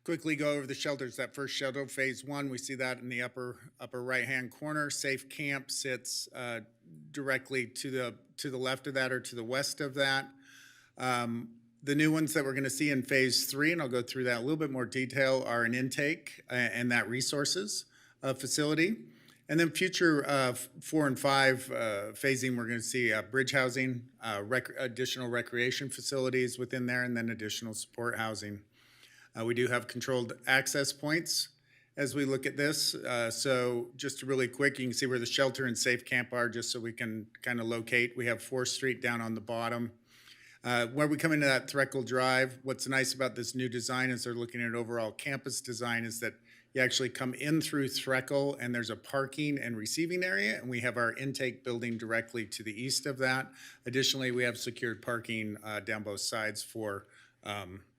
Quickly go over the shelters. That first shelter, phase 1, we see that in the upper right-hand corner. Safe Camp sits directly to the left of that or to the west of that. The new ones that we're going to see in phase 3, and I'll go through that in a little bit more detail, are an intake and that resources facility. And then future 4 and 5 phasing, we're going to see bridge housing, additional recreation facilities within there, and then additional support housing. We do have controlled access points as we look at this. So just really quick, you can see where the shelter and safe camp are, just so we can kind of locate. We have 4th Street down on the bottom. Where we come into that Threckle Drive, what's nice about this new design is they're looking at overall campus design is that you actually come in through Threckle and there's a parking and receiving area, and we have our intake building directly to the east of that. Additionally, we have secured parking down both sides for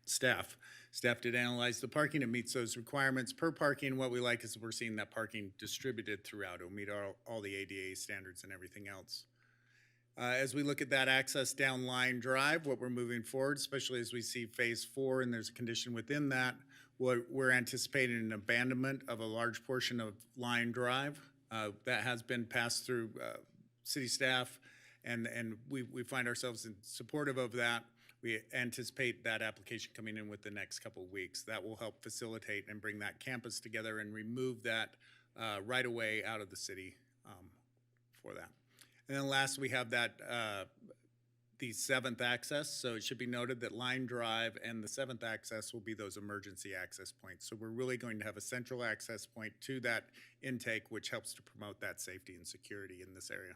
staff. Staff did analyze the parking. It meets those requirements per parking. What we like is we're seeing that parking distributed throughout. It'll meet all the ADA standards and everything else. As we look at that access down Line Drive, what we're moving forward, especially as we see Phase 4 and there's a condition within that, we're anticipating an abandonment of a large portion of Line Drive. That has been passed through city staff, and we find ourselves in supportive of that. We anticipate that application coming in with the next couple of weeks. That will help facilitate and bring that campus together and remove that right away out of the city for that. And then last, we have that the 7th access. So it should be noted that Line Drive and the 7th access will be those emergency access points. So we're really going to have a central access point to that intake, which helps to promote that safety and security in this area.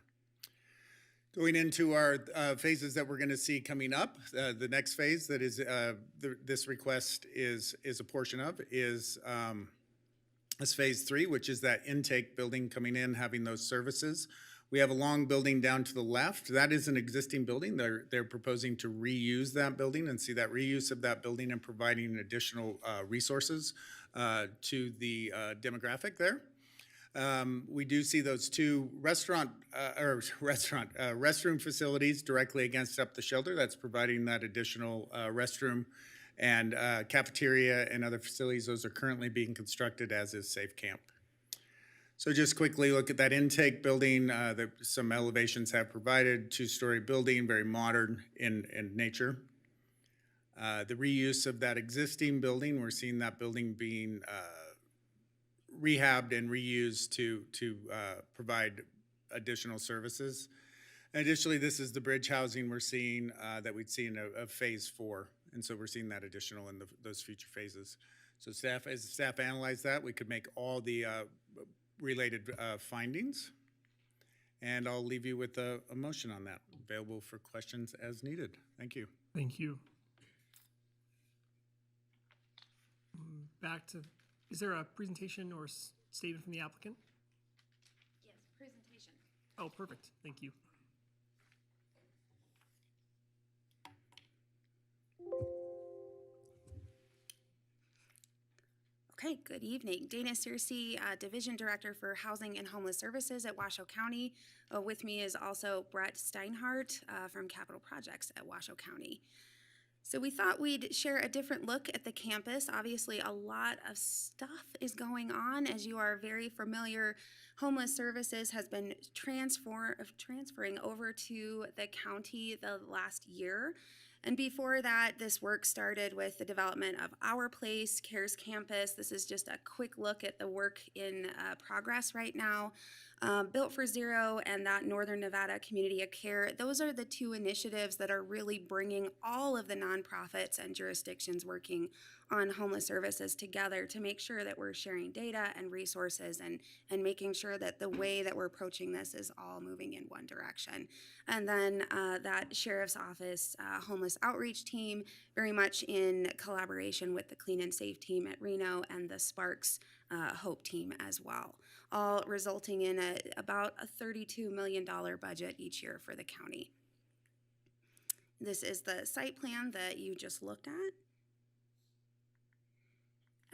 Going into our phases that we're going to see coming up, the next phase that is this request is a portion of is Phase 3, which is that intake building coming in, having those services. We have a long building down to the left. That is an existing building. They're proposing to reuse that building and see that reuse of that building and providing additional resources to the demographic there. We do see those 2 restroom facilities directly against up the shelter. That's providing that additional restroom and cafeteria and other facilities. Those are currently being constructed, as is Safe Camp. So just quickly look at that intake building. Some elevations have provided, 2-story building, very modern in nature. The reuse of that existing building, we're seeing that building being rehabbed and reused to provide additional services. And additionally, this is the bridge housing we're seeing that we'd see in a Phase 4. And so we're seeing that additional in those future phases. So as the staff analyze that, we could make all the related findings. And I'll leave you with a motion on that, available for questions as needed. Thank you. Thank you. Back to, is there a presentation or statement from the applicant? Yes, presentation. Oh, perfect. Thank you. Okay, good evening. Dana Searcy, Division Director for Housing and Homeless Services at Washoe County. With me is also Brett Steinhardt from Capital Projects at Washoe County. So we thought we'd share a different look at the campus. Obviously, a lot of stuff is going on. As you are very familiar, Homeless Services has been transferring over to the county the last year. And before that, this work started with the development of Our Place, CARES Campus. This is just a quick look at the work in progress right now. Built for Zero and that Northern Nevada Community of Care, those are the 2 initiatives that are really bringing all of the nonprofits and jurisdictions working on homeless services together to make sure that we're sharing data and resources and making sure that the way that we're approaching this is all moving in one direction. And then that Sheriff's Office homeless outreach team, very much in collaboration with the Clean and Safe team at Reno and the Sparks Hope team as well, all resulting in about a $32 million budget each year for the county. This is the site plan that you just looked at.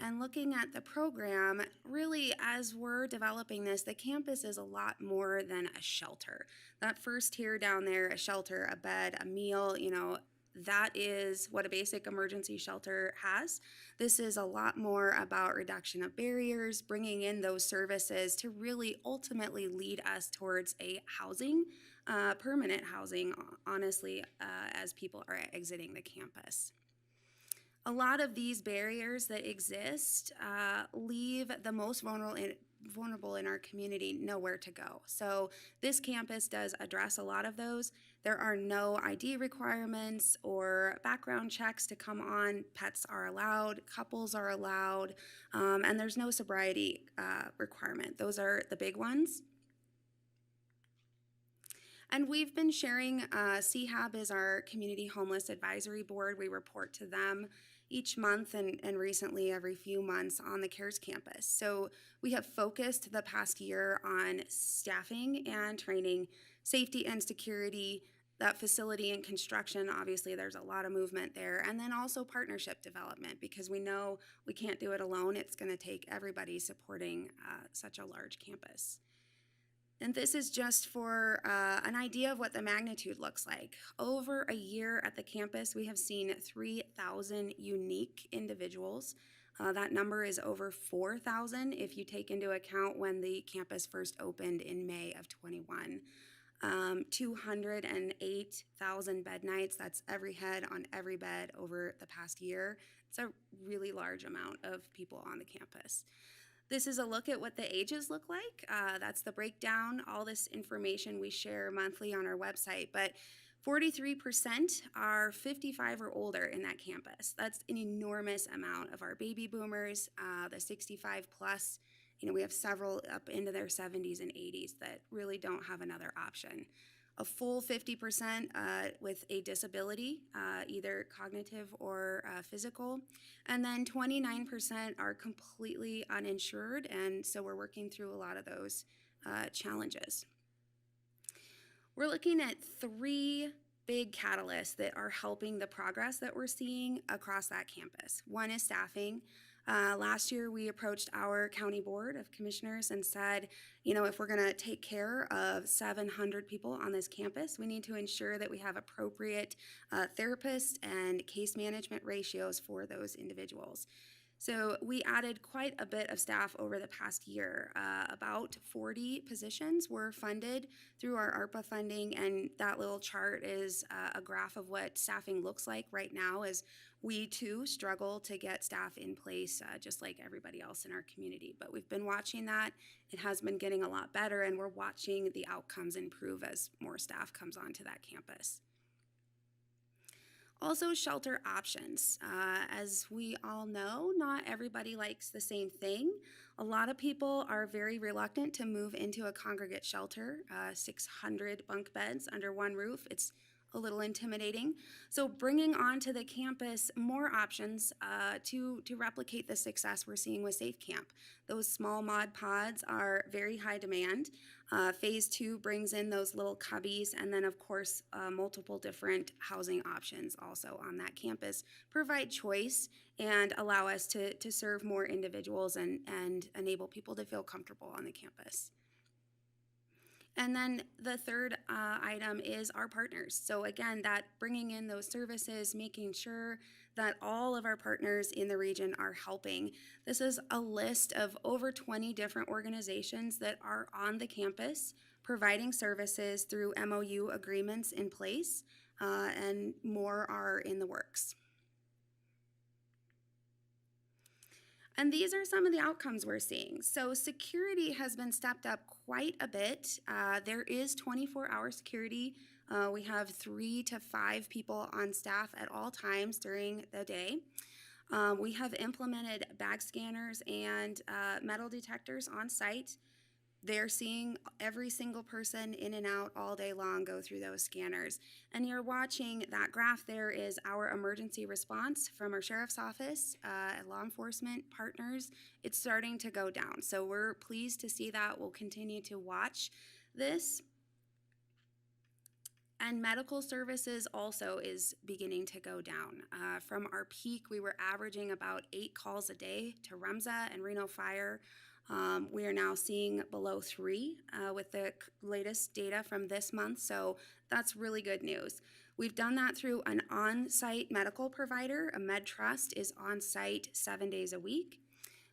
And looking at the program, really as we're developing this, the campus is a lot more than a shelter. That first tier down there, a shelter, a bed, a meal, that is what a basic emergency shelter has. This is a lot more about reduction of barriers, bringing in those services to really ultimately lead us towards a housing, permanent housing, honestly, as people are exiting the campus. A lot of these barriers that exist leave the most vulnerable in our community know where to go. So this campus does address a lot of those. There are no ID requirements or background checks to come on. Pets are allowed, couples are allowed, and there's no sobriety requirement. Those are the big ones. And we've been sharing, CHAB is our Community Homeless Advisory Board. We report to them each month and recently every few months on the CARES campus. So we have focused the past year on staffing and training, safety and security, that facility and construction. Obviously there's a lot of movement there. And then also partnership development, because we know we can't do it alone. It's gonna take everybody supporting such a large campus. And this is just for an idea of what the magnitude looks like. Over a year at the campus, we have seen 3,000 unique individuals. That number is over 4,000 if you take into account when the campus first opened in May of 21. 208,000 bed nights, that's every head on every bed over the past year. It's a really large amount of people on the campus. This is a look at what the ages look like. That's the breakdown. All this information we share monthly on our website, but 43% are 55 or older in that campus. That's an enormous amount of our baby boomers, the 65 plus. You know, we have several up into their 70s and 80s that really don't have another option. A full 50% with a disability, either cognitive or physical. And then 29% are completely uninsured, and so we're working through a lot of those challenges. We're looking at 3 big catalysts that are helping the progress that we're seeing across that campus. One is staffing. Last year, we approached our county board of commissioners and said, you know, if we're going to take care of 700 people on this campus, we need to ensure that we have appropriate therapists and case management ratios for those individuals. So we added quite a bit of staff over the past year. About 40 positions were funded through our ARPA funding, and that little chart is a graph of what staffing looks like right now as we too struggle to get staff in place just like everybody else in our community. But we've been watching that. It has been getting a lot better, and we're watching the outcomes improve as more staff comes onto that campus. Also, shelter options. As we all know, not everybody likes the same thing. A lot of people are very reluctant to move into a congregate shelter, 600 bunk beds under one roof. It's a little intimidating. So bringing onto the campus more options to replicate the success we're seeing with Safe Camp. Those small mod pods are very high demand. Phase 2 brings in those little cubbies, and then of course multiple different housing options also on that campus provide choice and allow us to serve more individuals and enable people to feel comfortable on the campus. And then the third item is our partners. So again, that bringing in those services, making sure that all of our partners in the region are helping. This is a list of over 20 different organizations that are on the campus providing services through MOU agreements in place, and more are in the works. And these are some of the outcomes we're seeing. So security has been stepped up quite a bit. There is 24-hour security. We have 3 to 5 people on staff at all times during the day. We have implemented bag scanners and metal detectors on site. They're seeing every single person in and out all day long go through those scanners. And you're watching that graph there is our emergency response from our sheriff's office, law enforcement partners. It's starting to go down. So we're pleased to see that. We'll continue to watch this. And medical services also is beginning to go down. From our peak, we were averaging about 8 calls a day to REMSA and Reno Fire. We are now seeing below 3 with the latest data from this month, so that's really good news. We've done that through an on-site medical provider. A MedTrust is on-site 7 days a week.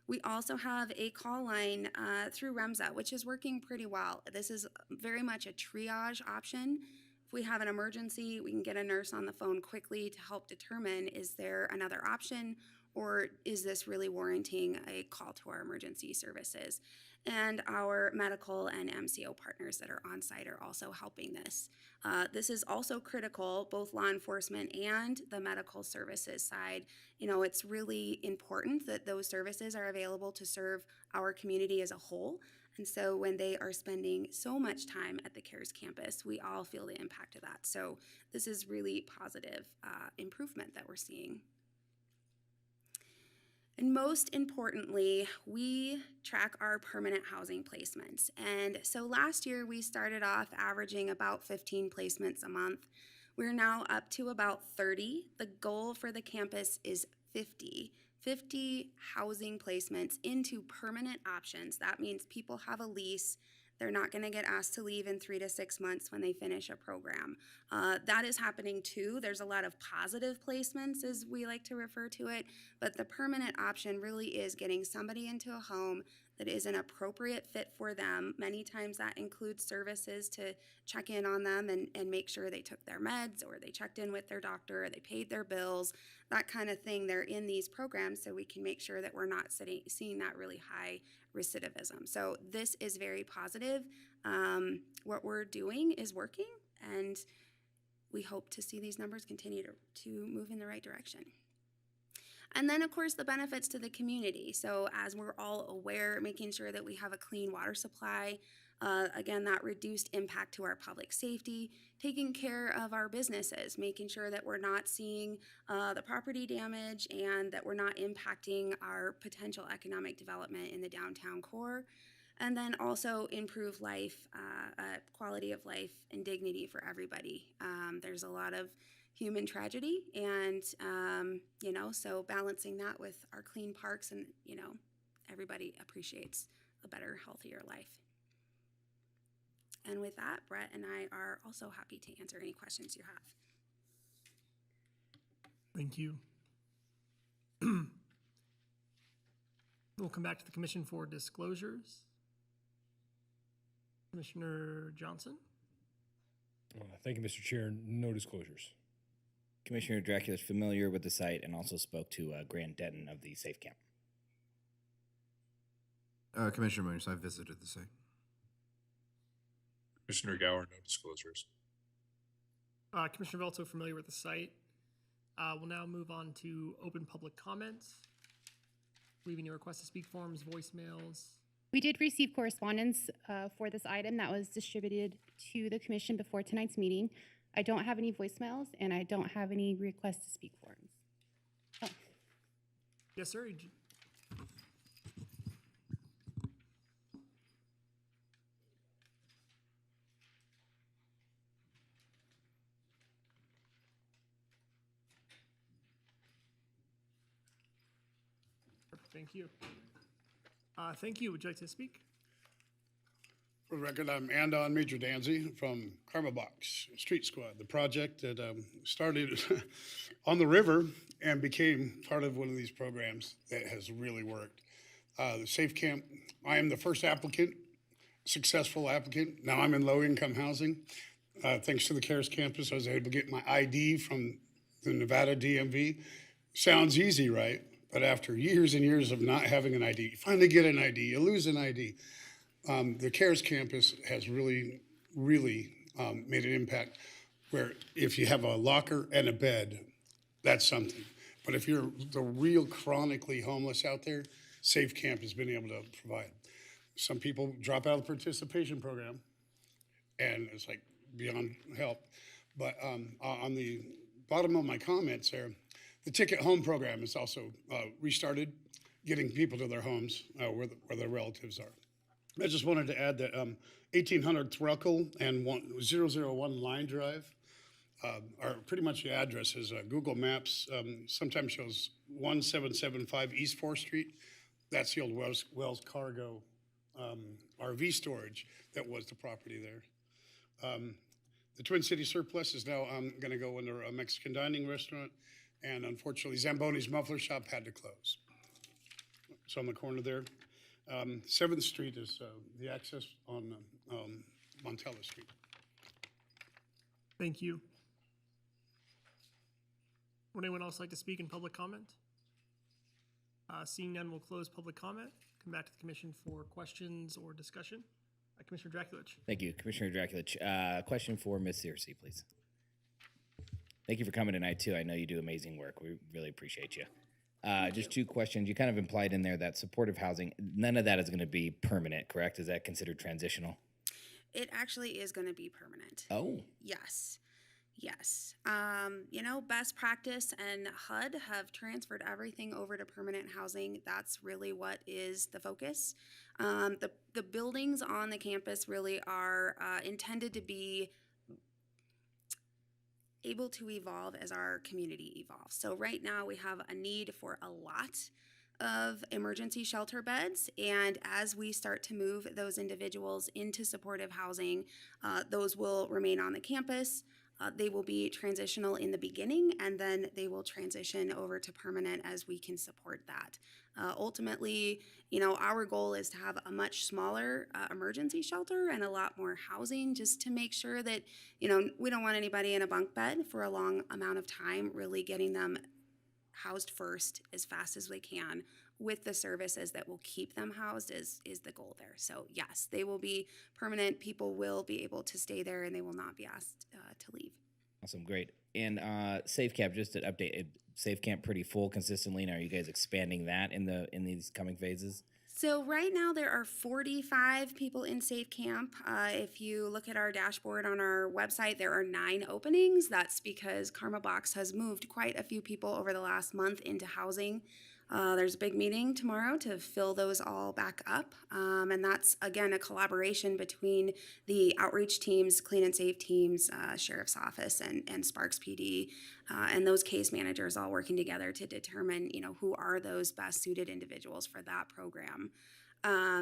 We also have a call line through REMSA, which is working pretty well. This is very much a triage option. If we have an emergency, we can get a nurse on the phone quickly to help determine, is there another option, or is this really warranting a call to our emergency services? And our medical and MCO partners that are on site are also helping this. This is also critical, both law enforcement and the medical services side. You know, it's really important that those services are available to serve our community as a whole. And so when they are spending so much time at the CARES campus, we all feel the impact of that. So this is really positive improvement that we're seeing. And most importantly, we track our permanent housing placements. And so last year we started off averaging about 15 placements a month. We're now up to about 30. The goal for the campus is 50 housing placements into permanent options. That means people have a lease. They're not going to get asked to leave in 3 to 6 months when they finish a program. That is happening too. There's a lot of positive placements, as we like to refer to it, but the permanent option really is getting somebody into a home that is an appropriate fit for them. Many times that includes services to check in on them and make sure they took their meds, or they checked in with their doctor, or they paid their bills, that kind of thing. They're in these programs so we can make sure that we're not seeing that really high recidivism. So this is very positive. What we're doing is working, and we hope to see these numbers continue to move in the right direction. And then, of course, the benefits to the community. So as we're all aware, making sure that we have a clean water supply, again, that reduced impact to our public safety, taking care of our businesses, making sure that we're not seeing the property damage and that we're not impacting our potential economic development in the downtown core. And then also improve life, quality of life and dignity for everybody. There's a lot of human tragedy, and so balancing that with our clean parks, and everybody appreciates a better, healthier life. And with that, Brett and I are also happy to answer any questions you have. Thank you. We'll come back to the commission for disclosures. Commissioner Johnson? Thank you, Mr. Chair. No disclosures. Commissioner Dracula is familiar with the site and also spoke to Grant Denton of the Safe Camp. Commissioner Munoz, I visited the site. Commissioner Gower, no disclosures. Commissioner Velto, familiar with the site. We'll now move on to open public comments. Leaving your request to speak forms, voicemails. We did receive correspondence for this item that was distributed to the commission before tonight's meeting. I don't have any voicemails, and I don't have any requests to speak forms. Oh. Yes, sir. Thank you. Thank you. Would you like to speak? For the record, I'm Andon Major Danzy from Karma Box Street Squad, the project that started on the river and became part of one of these programs that has really worked. The Safe Camp, I am the first applicant, successful applicant. Now I'm in low-income housing. Thanks to the CARES campus, I was able to get my ID from the Nevada DMV. Sounds easy, right? But after years and years of not having an ID, you finally get an ID, you lose an ID. The CARES campus has really made an impact where if you have a locker and a bed, that's something. But if you're the real chronically homeless out there, Safe Camp has been able to provide. Some people drop out of the participation program, and it's like beyond help. But on the bottom of my comments there, the Ticket Home program is also restarted, getting people to their homes where their relatives are. I just wanted to add that 1800 Thruckle and 001 Line Drive are pretty much the addresses. Google Maps sometimes shows 1775 East 4th Street. That's the old Wells Cargo RV storage that was the property there. The Twin City surplus is now going to go under a Mexican dining restaurant, and unfortunately Zamboni's Muffler Shop had to close. It's on the corner there. 7th Street is the access on Montella Street. Thank you. Would anyone else like to speak in public comment? Seeing none, we'll close public comment. Come back to the commission for questions or discussion. Commissioner Draculich. Thank you, Commissioner Draculich. Question for Ms. Searcy, please. Thank you for coming tonight, too. I know you do amazing work. We really appreciate you. Just two questions. You kind of implied in there that supportive housing, none of that is going to be permanent, correct? Is that considered transitional? It actually is going to be permanent. Oh. Yes. Yes. Best practice and HUD have transferred everything over to permanent housing. That's really what is the focus. The buildings on the campus really are intended to be able to evolve as our community evolves. So right now we have a need for a lot of emergency shelter beds, and as we start to move those individuals into supportive housing, those will remain on the campus. They will be transitional in the beginning, and then they will transition over to permanent as we can support that. Ultimately, our goal is to have a much smaller emergency shelter and a lot more housing, just to make sure that, we don't want anybody in a bunk bed for a long amount of time, really getting them housed first as fast as we can with the services that will keep them housed is the goal there. So yes, they will be permanent. People will be able to stay there and they will not be asked to leave. Awesome, great. And Safe Camp, just an update, Safe Camp pretty full consistently, and are you guys expanding that in these coming phases? So right now there are 45 people in Safe Camp. If you look at our dashboard on our website, there are 9 openings. That's because Karma Box has moved quite a few people over the last month into housing. There's a big meeting tomorrow to fill those all back up. And that's, again, a collaboration between the outreach teams, clean and safe teams, Sheriff's Office, and Sparks PD, and those case managers all working together to determine, who are those best suited individuals for that program.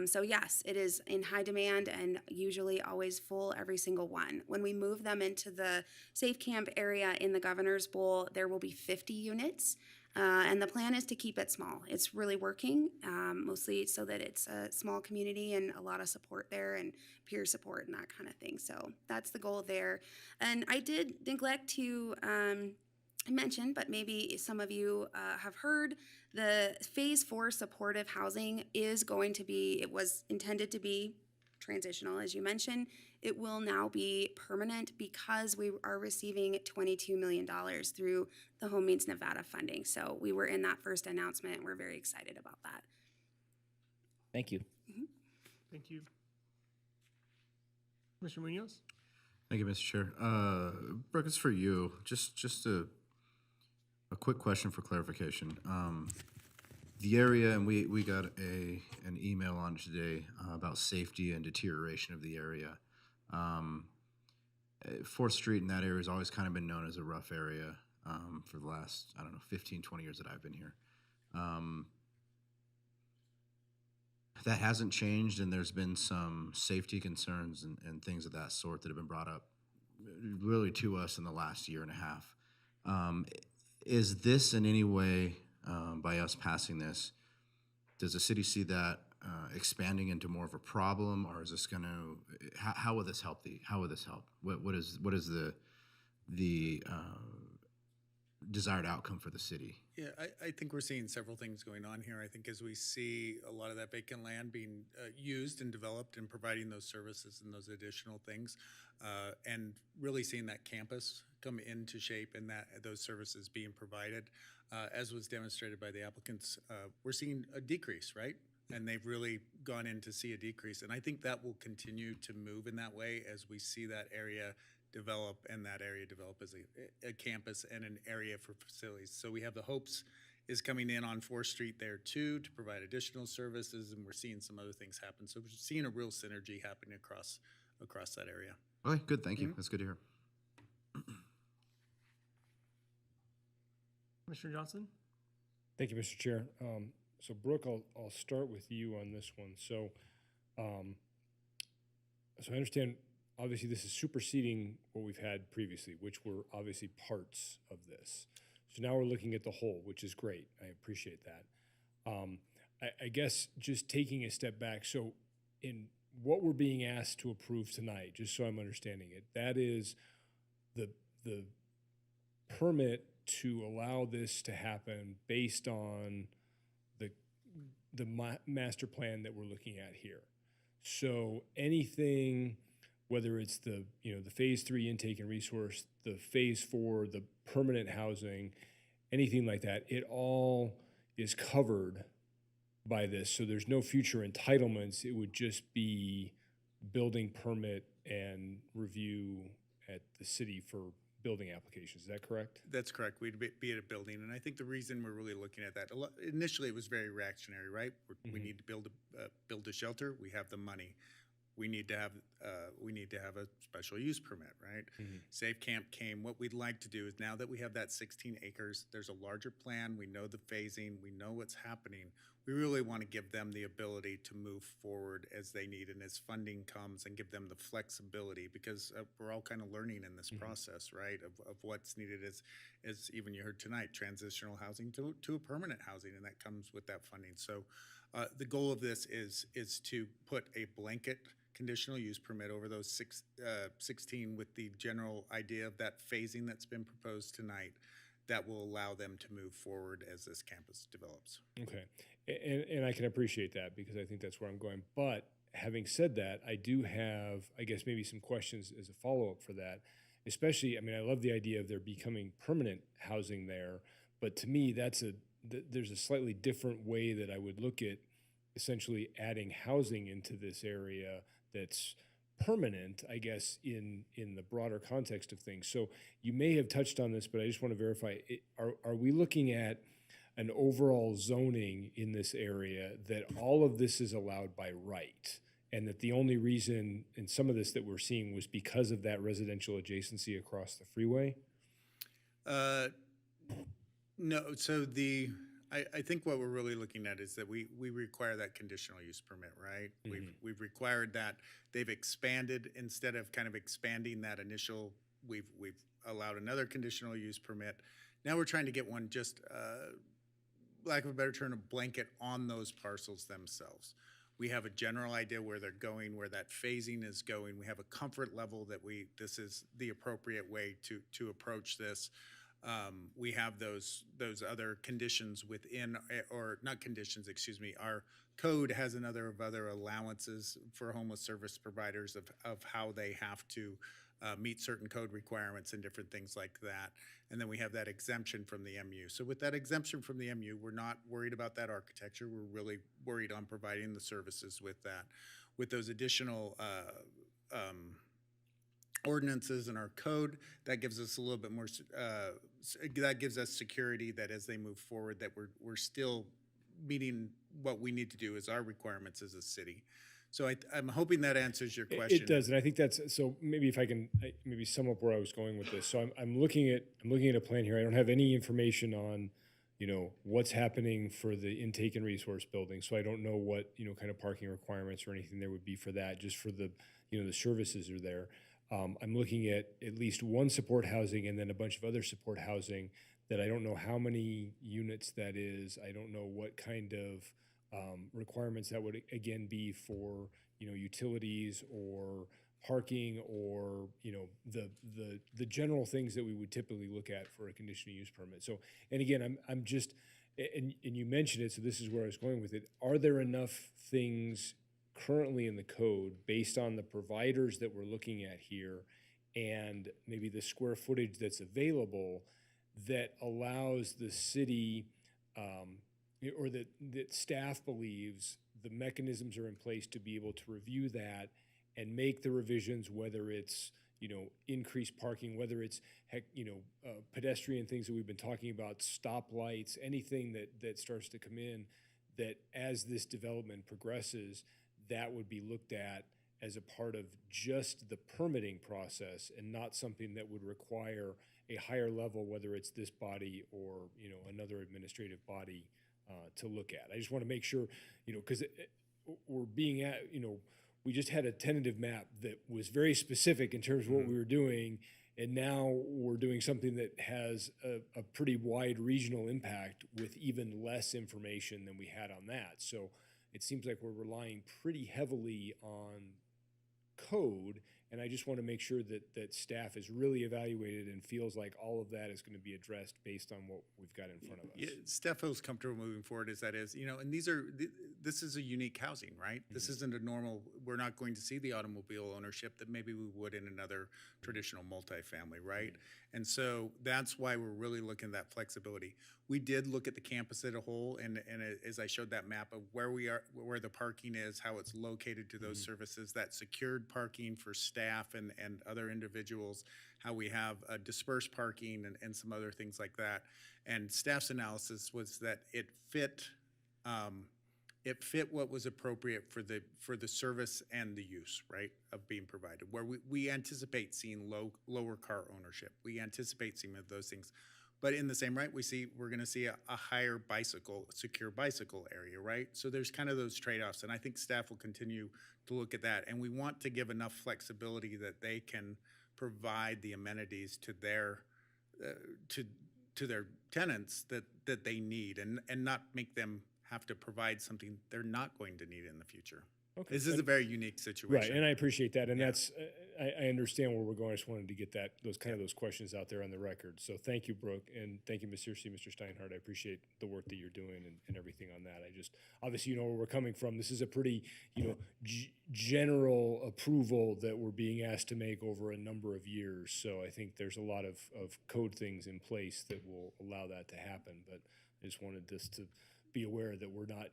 So yes, it is in high demand and usually always full, every single one. When we move them into the Safe Camp area in the Governor's Bowl, there will be 50 units. And the plan is to keep it small. It's really working, mostly so that it's a small community and a lot of support there and peer support and that kind of thing. So that's the goal there. And I did neglect to mention, but maybe some of you have heard, the Phase 4 supportive housing is going to be, it was intended to be transitional, as you mentioned. It will now be permanent because we are receiving $22 million through the Home Means Nevada funding. So we were in that first announcement. We're very excited about that. Thank you. Mm-hmm. Thank you. Commissioner Munoz? Thank you, Mr. Chair. Brooke, it's for you. Just a quick question for clarification. The area, and we got an email on it today about safety and deterioration of the area. 4th Street in that area has always kind of been known as a rough area for the last, 15, 20 years that I've been here. That hasn't changed, and there's been some safety concerns and things of that sort that have been brought up really to us in the last year and a half. Is this in any way, by us passing this, does the city see that expanding into more of a problem, or is this going to? How will this help? What is the desired outcome for the city? Yeah, I think we're seeing several things going on here. I think as we see a lot of that vacant land being used and developed and providing those services and those additional things, and really seeing that campus come into shape and that those services being provided, as was demonstrated by the applicants, we're seeing a decrease, right? And they've really gone in to see a decrease. And I think that will continue to move in that way as we see that area develop and that area develop as a campus and an area for facilities. So we have the Hopes is coming in on 4th Street there too to provide additional services, and we're seeing some other things happen. So we're seeing a real synergy happening across that area. Okay, good. Thank you. That's good to hear. Commissioner Johnson? Thank you, Mr. Chair. So Brooke, I'll start with you on this one. So I understand, obviously, this is superseding what we've had previously, which were obviously parts of this. So now we're looking at the whole, which is great. I appreciate that. I guess just taking a step back, so in what we're being asked to approve tonight, just so I'm understanding it, that is the permit to allow this to happen based on the master plan that we're looking at here. So anything, whether it's the phase 3 intake and resource, the phase 4, the permanent housing, anything like that, it all is covered by this. So there's no future entitlements. It would just be building permit and review at the city for building applications. Is that correct? That's correct. We'd be at a building, and I think the reason we're really looking at that, initially it was very reactionary, right? We need to build a shelter. We have the money. We need to have a special use permit, right? Safe Camp came. What we'd like to do is, now that we have that 16 acres, there's a larger plan. We know the phasing. We know what's happening. We really want to give them the ability to move forward as they need and as funding comes, and give them the flexibility, because we're all kind of learning in this process, right? Of what's needed as even you heard tonight, transitional housing to a permanent housing, and that comes with that funding. So the goal of this is to put a blanket conditional use permit over those 16 with the general idea of that phasing that's been proposed tonight that will allow them to move forward as this campus develops. Okay. And I can appreciate that, because I think that's where I'm going. But having said that, I do have, I guess, maybe some questions as a follow-up for that. Especially, I mean, I love the idea of there becoming permanent housing there, but to me, there's a slightly different way that I would look at essentially adding housing into this area that's permanent, I guess, in the broader context of things. So you may have touched on this, but I just want to verify, are we looking at an overall zoning in this area that all of this is allowed by right, and that the only reason in some of this that we're seeing was because of that residential adjacency across the freeway? No, so I think what we're really looking at is that we require that conditional use permit, right? We've required that. They've expanded, instead of kind of expanding that initial, we've allowed another conditional use permit. Now we're trying to get one, just lack of a better term, a blanket on those parcels themselves. We have a general idea where they're going, where that phasing is going. We have a comfort level that this is the appropriate way to approach this. We have those other conditions within, or not conditions, excuse me, our code has another of other allowances for homeless service providers of how they have to meet certain code requirements and different things like that. And then we have that exemption from the MU. So with that exemption from the MU, we're not worried about that architecture. We're really worried on providing the services with that. With those additional ordinances in our code, that gives us a little bit more, that gives us security that as they move forward, that we're still meeting what we need to do as our requirements as a city. So I'm hoping that answers your question. It does, and I think that's, so maybe if I can maybe sum up where I was going with this. So I'm looking at a plan here. I don't have any information on, what's happening for the intake and resource building. So I don't know what, kind of parking requirements or anything there would be for that, just for the, the services are there. I'm looking at least one support housing and then a bunch of other support housing that I don't know how many units that is. I don't know what kind of requirements that would again be for utilities or parking or the general things that we would typically look at for a conditional use permit. So, and again, I'm just, and you mentioned it, so this is where I was going with it. Are there enough things currently in the code based on the providers that we're looking at here and maybe the square footage that's available that allows the city or that staff believes the mechanisms are in place to be able to review that and make the revisions, whether it's increased parking, whether it's pedestrian things that we've been talking about, stoplights, anything that starts to come in, that as this development progresses, that would be looked at as a part of just the permitting process and not something that would require a higher level, whether it's this body or another administrative body to look at. I just want to make sure, because we're being at, we just had a tentative map that was very specific in terms of what we were doing, and now we're doing something that has a pretty wide regional impact with even less information than we had on that. So it seems like we're relying pretty heavily on code And I just want to make sure that staff is really evaluated and feels like all of that is going to be addressed based on what we've got in front of us. Yeah, staff feels comfortable moving forward as that is, and this is a unique housing, right? This isn't a normal, we're not going to see the automobile ownership that maybe we would in another traditional multifamily, right? And so that's why we're really looking at that flexibility. We did look at the campus as a whole, and as I showed that map of where we are, where the parking is, how it's located to those services, that secured parking for staff and other individuals, how we have dispersed parking and some other things like that. And staff's analysis was that it fit what was appropriate for the service and the use, right, of being provided. Where we anticipate seeing lower car ownership. We anticipate seeing those things. But in the same right, we're going to see a higher secure bicycle area, right? So there's kind of those trade-offs, and I think staff will continue to look at that. And we want to give enough flexibility that they can provide the amenities to their tenants that they need, and not make them have to provide something they're not going to need in the future. Okay. This is a very unique situation. Right, and I appreciate that, and that's I understand where we're going. I just wanted to get those questions out there on the record. So thank you, Brooke, and thank you, Ms. Searcy, Mr. Steinhardt. I appreciate the work that you're doing and everything on that. I just obviously where we're coming from. This is a pretty general approval that we're being asked to make over a number of years. So I think there's a lot of code things in place that will allow that to happen. But I just wanted this to be aware that we're not,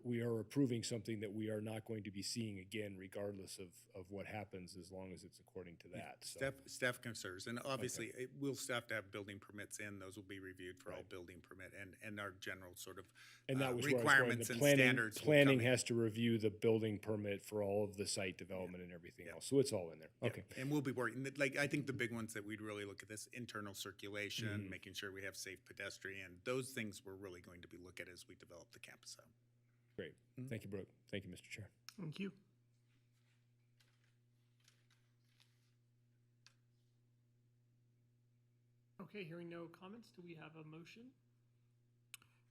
we are approving something that we are not going to be seeing again, regardless of what happens, as long as it's according to that. So. Staff concerns, and obviously we'll have to have building permits in. Those will be reviewed for all building permit and our general sort of and that was requirements and planning, standards. Planning has to review the building permit for all of the site development and everything else. So it's all in there. Okay. And we'll be working, I think the big ones that we'd really look at this internal circulation, making sure we have safe pedestrian, those things we're really going to be looking at as we develop the campus out. Great. Thank you, Brooke. Thank you, Mr. Chair. Thank you. Okay, hearing no comments, do we have a motion?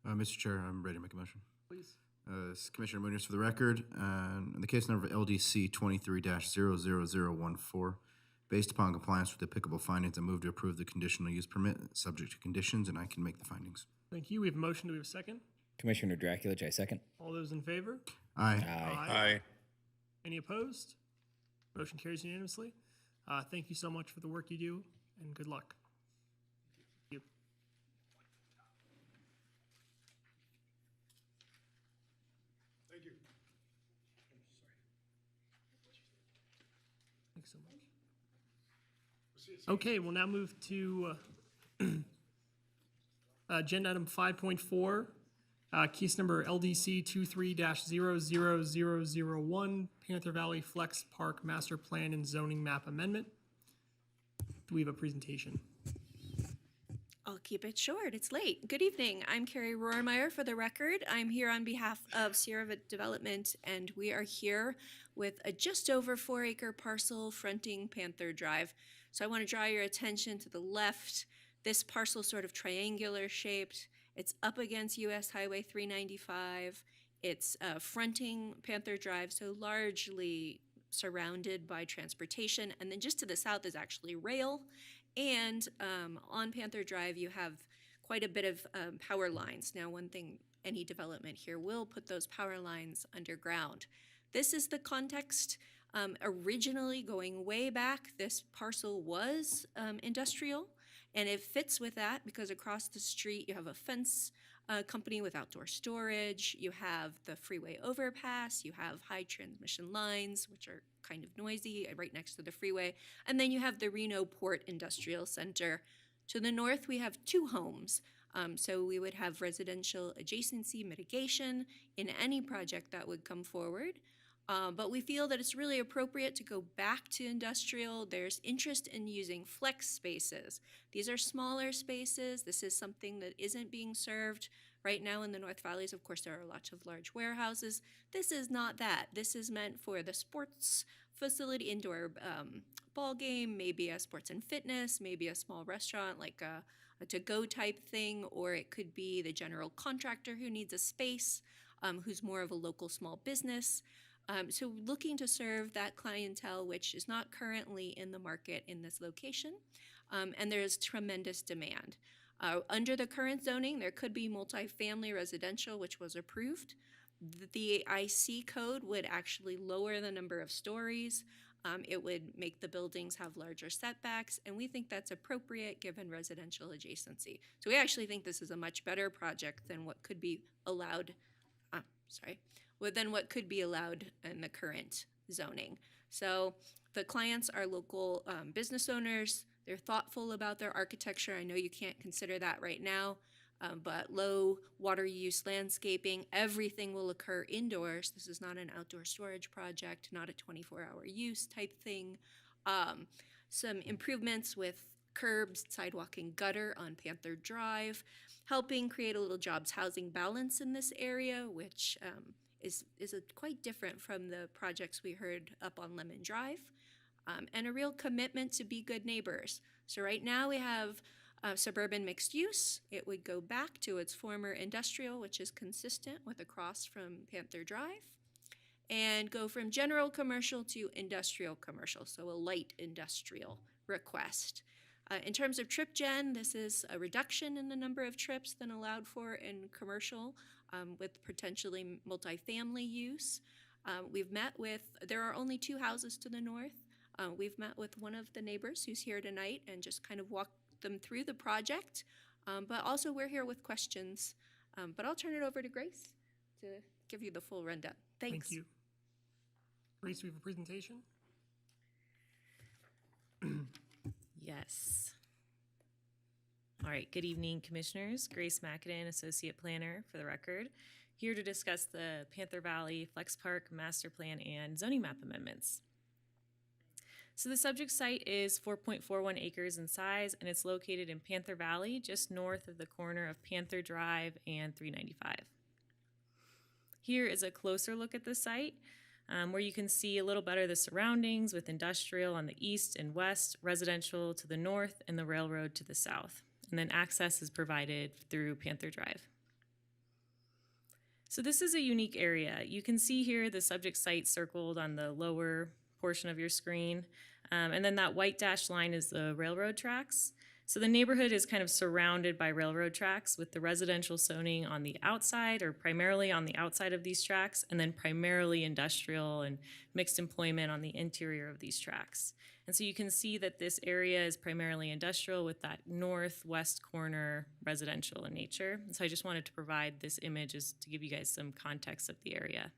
Mr. Chair, I'm ready to make a motion. Please. This is Commissioner Munoz for the record. In the case number LDC 23-00014, based upon compliance with the applicable findings, I move to approve the conditional use permit, subject to conditions, and I can make the findings. Thank you. We have a motion. Do we have a second? Commissioner Draculich, I second. All those in favor? Aye. Aye. Any opposed? Motion carries unanimously. Thank you so much for the work you do, and good luck. Thank you. Thank you. Thanks so much. Okay, we'll now move to agenda item 5.4. Case number LDC 23-00001, Panther Valley Flex Park Master Plan and Zoning Map Amendment. Do we have a presentation? I'll keep it short. It's late. Good evening. I'm Carrie Rohrmeyer for the record. I'm here on behalf of Sierra Development, and we are here with a just over 4-acre parcel fronting Panther Drive. So I want to draw your attention to the left. This parcel sort of triangular shaped. It's up against US Highway 395. It's fronting Panther Drive, so largely surrounded by transportation. And then just to the south is actually rail. And on Panther Drive, you have quite a bit of power lines. Now, one thing, any development here will put those power lines underground. This is the context. Originally, going way back, this parcel was industrial. And it fits with that because across the street you have a fence company with outdoor storage, you have the freeway overpass, you have high transmission lines, which are kind of noisy right next to the freeway, and then you have the Reno Port Industrial Center. To the north we have 2 homes, so we would have residential adjacency mitigation in any project that would come forward. But we feel that it's really appropriate to go back to industrial. There's interest in using flex spaces. These are smaller spaces. This is something that isn't being served right now in the North Valleys. Of course, there are lots of large warehouses. This is not that. This is meant for the sports facility, indoor ball game, maybe a sports and fitness, maybe a small restaurant like a to-go type thing, or it could be the general contractor who needs a space, who's more of a local small business. So looking to serve that clientele, which is not currently in the market in this location, and there's tremendous demand. Under the current zoning, there could be multifamily residential, which was approved. The IC code would actually lower the number of stories. It would make the buildings have larger setbacks, and we think that's appropriate given residential adjacency. So we actually think this is a much better project than what could be allowed, than what could be allowed in the current zoning. So the clients are local business owners. They're thoughtful about their architecture. I know you can't consider that right now, but low water use landscaping, everything will occur indoors. This is not an outdoor storage project, not a 24-hour use type thing. Some improvements with curbs, sidewalk, and gutter on Panther Drive, helping create a little jobs housing balance in this area, which is quite different from the projects we heard up on Lemon Drive, and a real commitment to be good neighbors. So right now we have suburban mixed use. It would go back to its former industrial, which is consistent with across from Panther Drive, and go from general commercial to industrial commercial, so a light industrial request. In terms of trip gen, this is a reduction in the number of trips than allowed for in commercial, with potentially multifamily use. There are only 2 houses to the north. We've met with one of the neighbors who's here tonight and just kind of walked them through the project, but also we're here with questions. But I'll turn it over to Grace to give you the full rundown. Thanks. Thank you. Grace, we have a presentation. Yes. All right, good evening, Commissioners. Grace McAdin, Associate Planner for the record, here to discuss the Panther Valley Flex Park Master Plan and zoning map amendments. So the subject site is 4.41 acres in size, and it's located in Panther Valley, just north of the corner of Panther Drive and 395. Here is a closer look at the site, where you can see a little better the surroundings with industrial on the east and west, residential to the north, and the railroad to the south. And then access is provided through Panther Drive. So this is a unique area. You can see here the subject site circled on the lower portion of your screen. And then that white dashed line is the railroad tracks. So the neighborhood is kind of surrounded by railroad tracks with the residential zoning on the outside, or primarily on the outside of these tracks, and then primarily industrial and mixed employment on the interior of these tracks. And so you can see that this area is primarily industrial with that northwest corner residential in nature. And so I just wanted to provide this image as to give you guys some context of the area.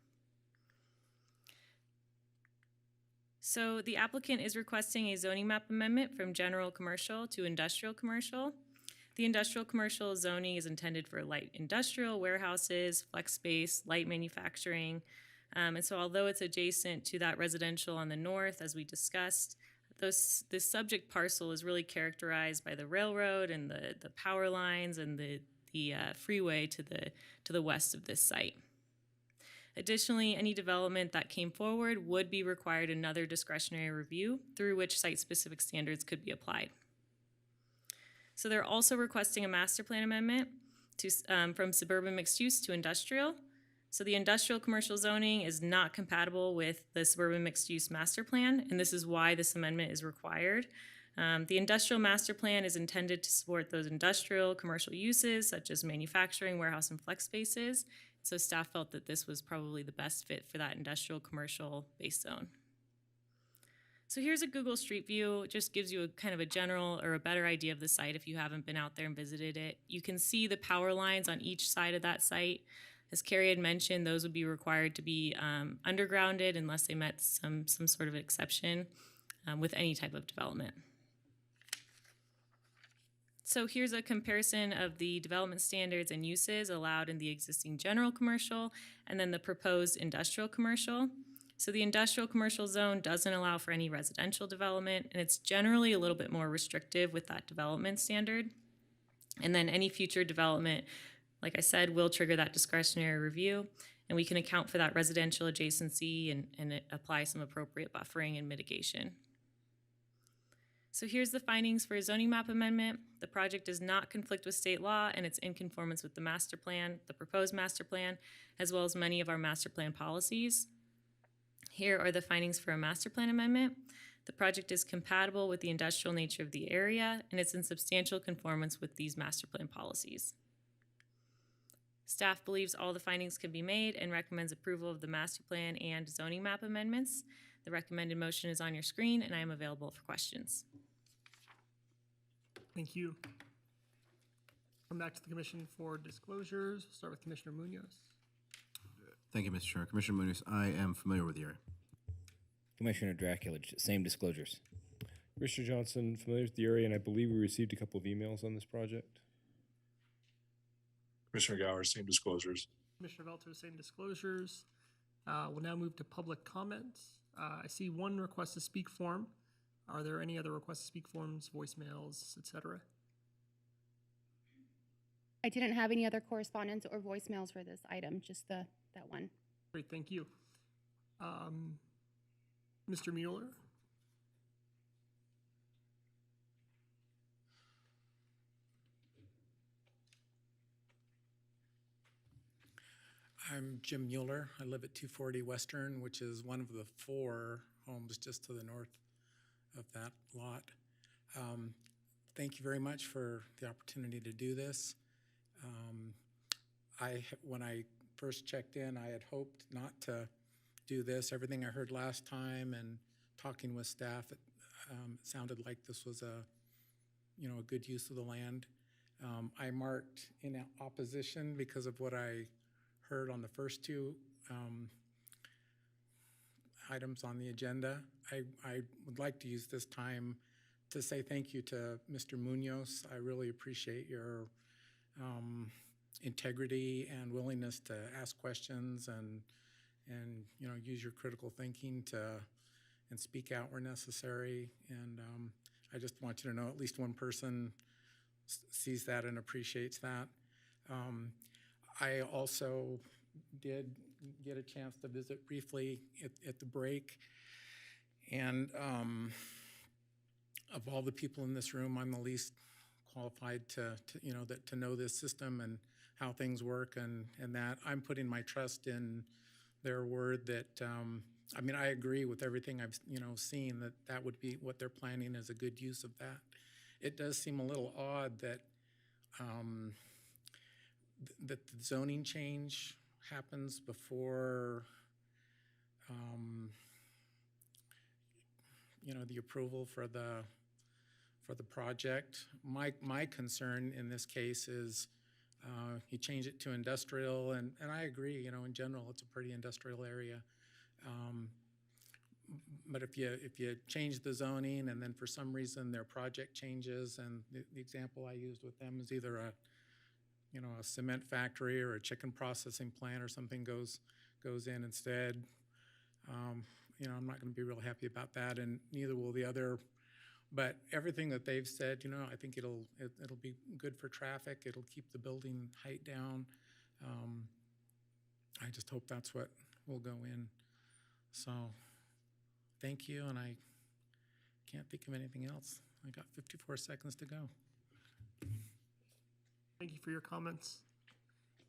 So the applicant is requesting a zoning map amendment from general commercial to industrial commercial. The industrial commercial zoning is intended for light industrial, warehouses, flex space, light manufacturing. And so although it's adjacent to that residential on the north, as we discussed, this subject parcel is really characterized by the railroad and the power lines and the freeway to the west of this site. Additionally, any development that came forward would be required another discretionary review through which site-specific standards could be applied. So they're also requesting a master plan amendment from suburban mixed use to industrial. So the industrial commercial zoning is not compatible with the suburban mixed use master plan, and this is why this amendment is required. The industrial master plan is intended to support those industrial commercial uses such as manufacturing, warehouse, and flex spaces. So staff felt that this was probably the best fit for that industrial commercial base zone. So here's a Google Street View. It just gives you a kind of a general or a better idea of the site if you haven't been out there and visited it. You can see the power lines on each side of that site. As Carrie had mentioned, those would be required to be undergrounded unless they met some sort of exception with any type of development. So here's a comparison of the development standards and uses allowed in the existing general commercial and then the proposed industrial commercial. So the industrial commercial zone doesn't allow for any residential development, and it's generally a little bit more restrictive with that development standard. And then any future development, like I said, will trigger that discretionary review, and we can account for that residential adjacency and apply some appropriate buffering and mitigation. So here's the findings for a zoning map amendment. The project does not conflict with state law, and it's in conformance with the master plan, the proposed master plan, as well as many of our master plan policies. Here are the findings for a master plan amendment. The project is compatible with the industrial nature of the area, and it's in substantial conformance with these master plan policies. Staff believes all the findings can be made and recommends approval of the master plan and zoning map amendments. The recommended motion is on your screen, and I am available for questions. Thank you. Come back to the commission for disclosures. Start with Commissioner Munoz. Thank you, Mr. Chair. Commissioner Munoz, I am familiar with the area. Commissioner Dracula, same disclosures. Commissioner Johnson, familiar with the area, and I believe we received a couple of emails on this project. Commissioner Gower, same disclosures. Commissioner Velto, same disclosures. We'll now move to public comments. I see one request to speak form. Are there any other requests to speak forms, voicemails, etc.? I didn't have any other correspondence or voicemails for this item, just that one. Great, thank you. Mr. Mueller? I'm Jim Mueller. I live at 240 Western, which is one of the 4 homes just to the north of that lot. Thank you very much for the opportunity to do this. When I first checked in, I had hoped not to do this. Everything I heard last time and talking with staff, it sounded like this was a good use of the land. I marked in opposition because of what I heard on the first 2 items on the agenda. I would like to use this time to say thank you to Mr. Munoz. I really appreciate your integrity and willingness to ask questions and use your critical thinking and speak out where necessary. And I just want you to know at least one person sees that and appreciates that. I also did get a chance to visit briefly at the break, and of all the people in this room, I'm the least qualified to know this system and how things work, and that I'm putting my trust in their word that I agree with everything I've seen, that would be what they're planning as a good use of that. It does seem a little odd that that the zoning change happens before the approval for the project. My concern in this case is you change it to industrial, and I agree, in general it's a pretty industrial area. But if you change the zoning and then for some reason their project changes, and the example I used with them is either a cement factory or a chicken processing plant or something goes in instead, I'm not going to be real happy about that, and neither will the other. But everything that they've said, I think it'll be good for traffic. It'll keep the building height down. I just hope that's what will go in. So, thank you, and I can't think of anything else. I got 54 seconds to go. Thank you for your comments.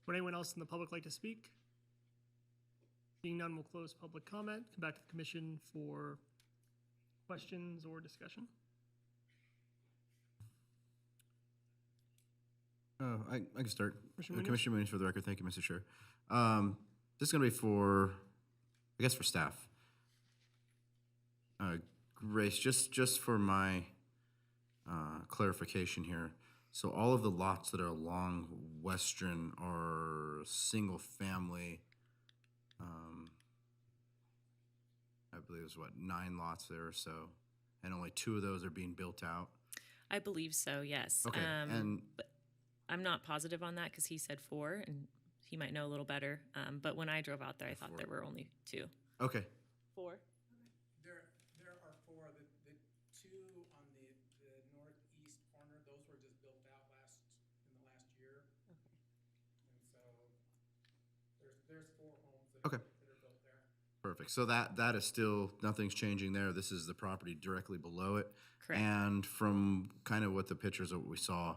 Would anyone else in the public like to speak? Seeing none, we'll close public comment. Come back to the commission for questions or discussion. I can start. Commissioner Munoz? Commissioner Munoz, for the record. Thank you, Mr. Chair. This is going to be for staff. Grace, just for my clarification here. So all of the lots that are along Western are single family. I believe it was 9 lots there or so, and only 2 of those are being built out. I believe so, yes. Okay, but I'm not positive on that because he said 4, and he might know a little better. But when I drove out there, I thought there were only 2. Okay. 4. There are 4. The 2 on the northeast corner, those were just built out in the last year. Okay. And so there's 4 homes that Okay. are built there. Perfect. So that is still, nothing's changing there. This is the property directly below it. Correct. And from kind of what the pictures of what we saw,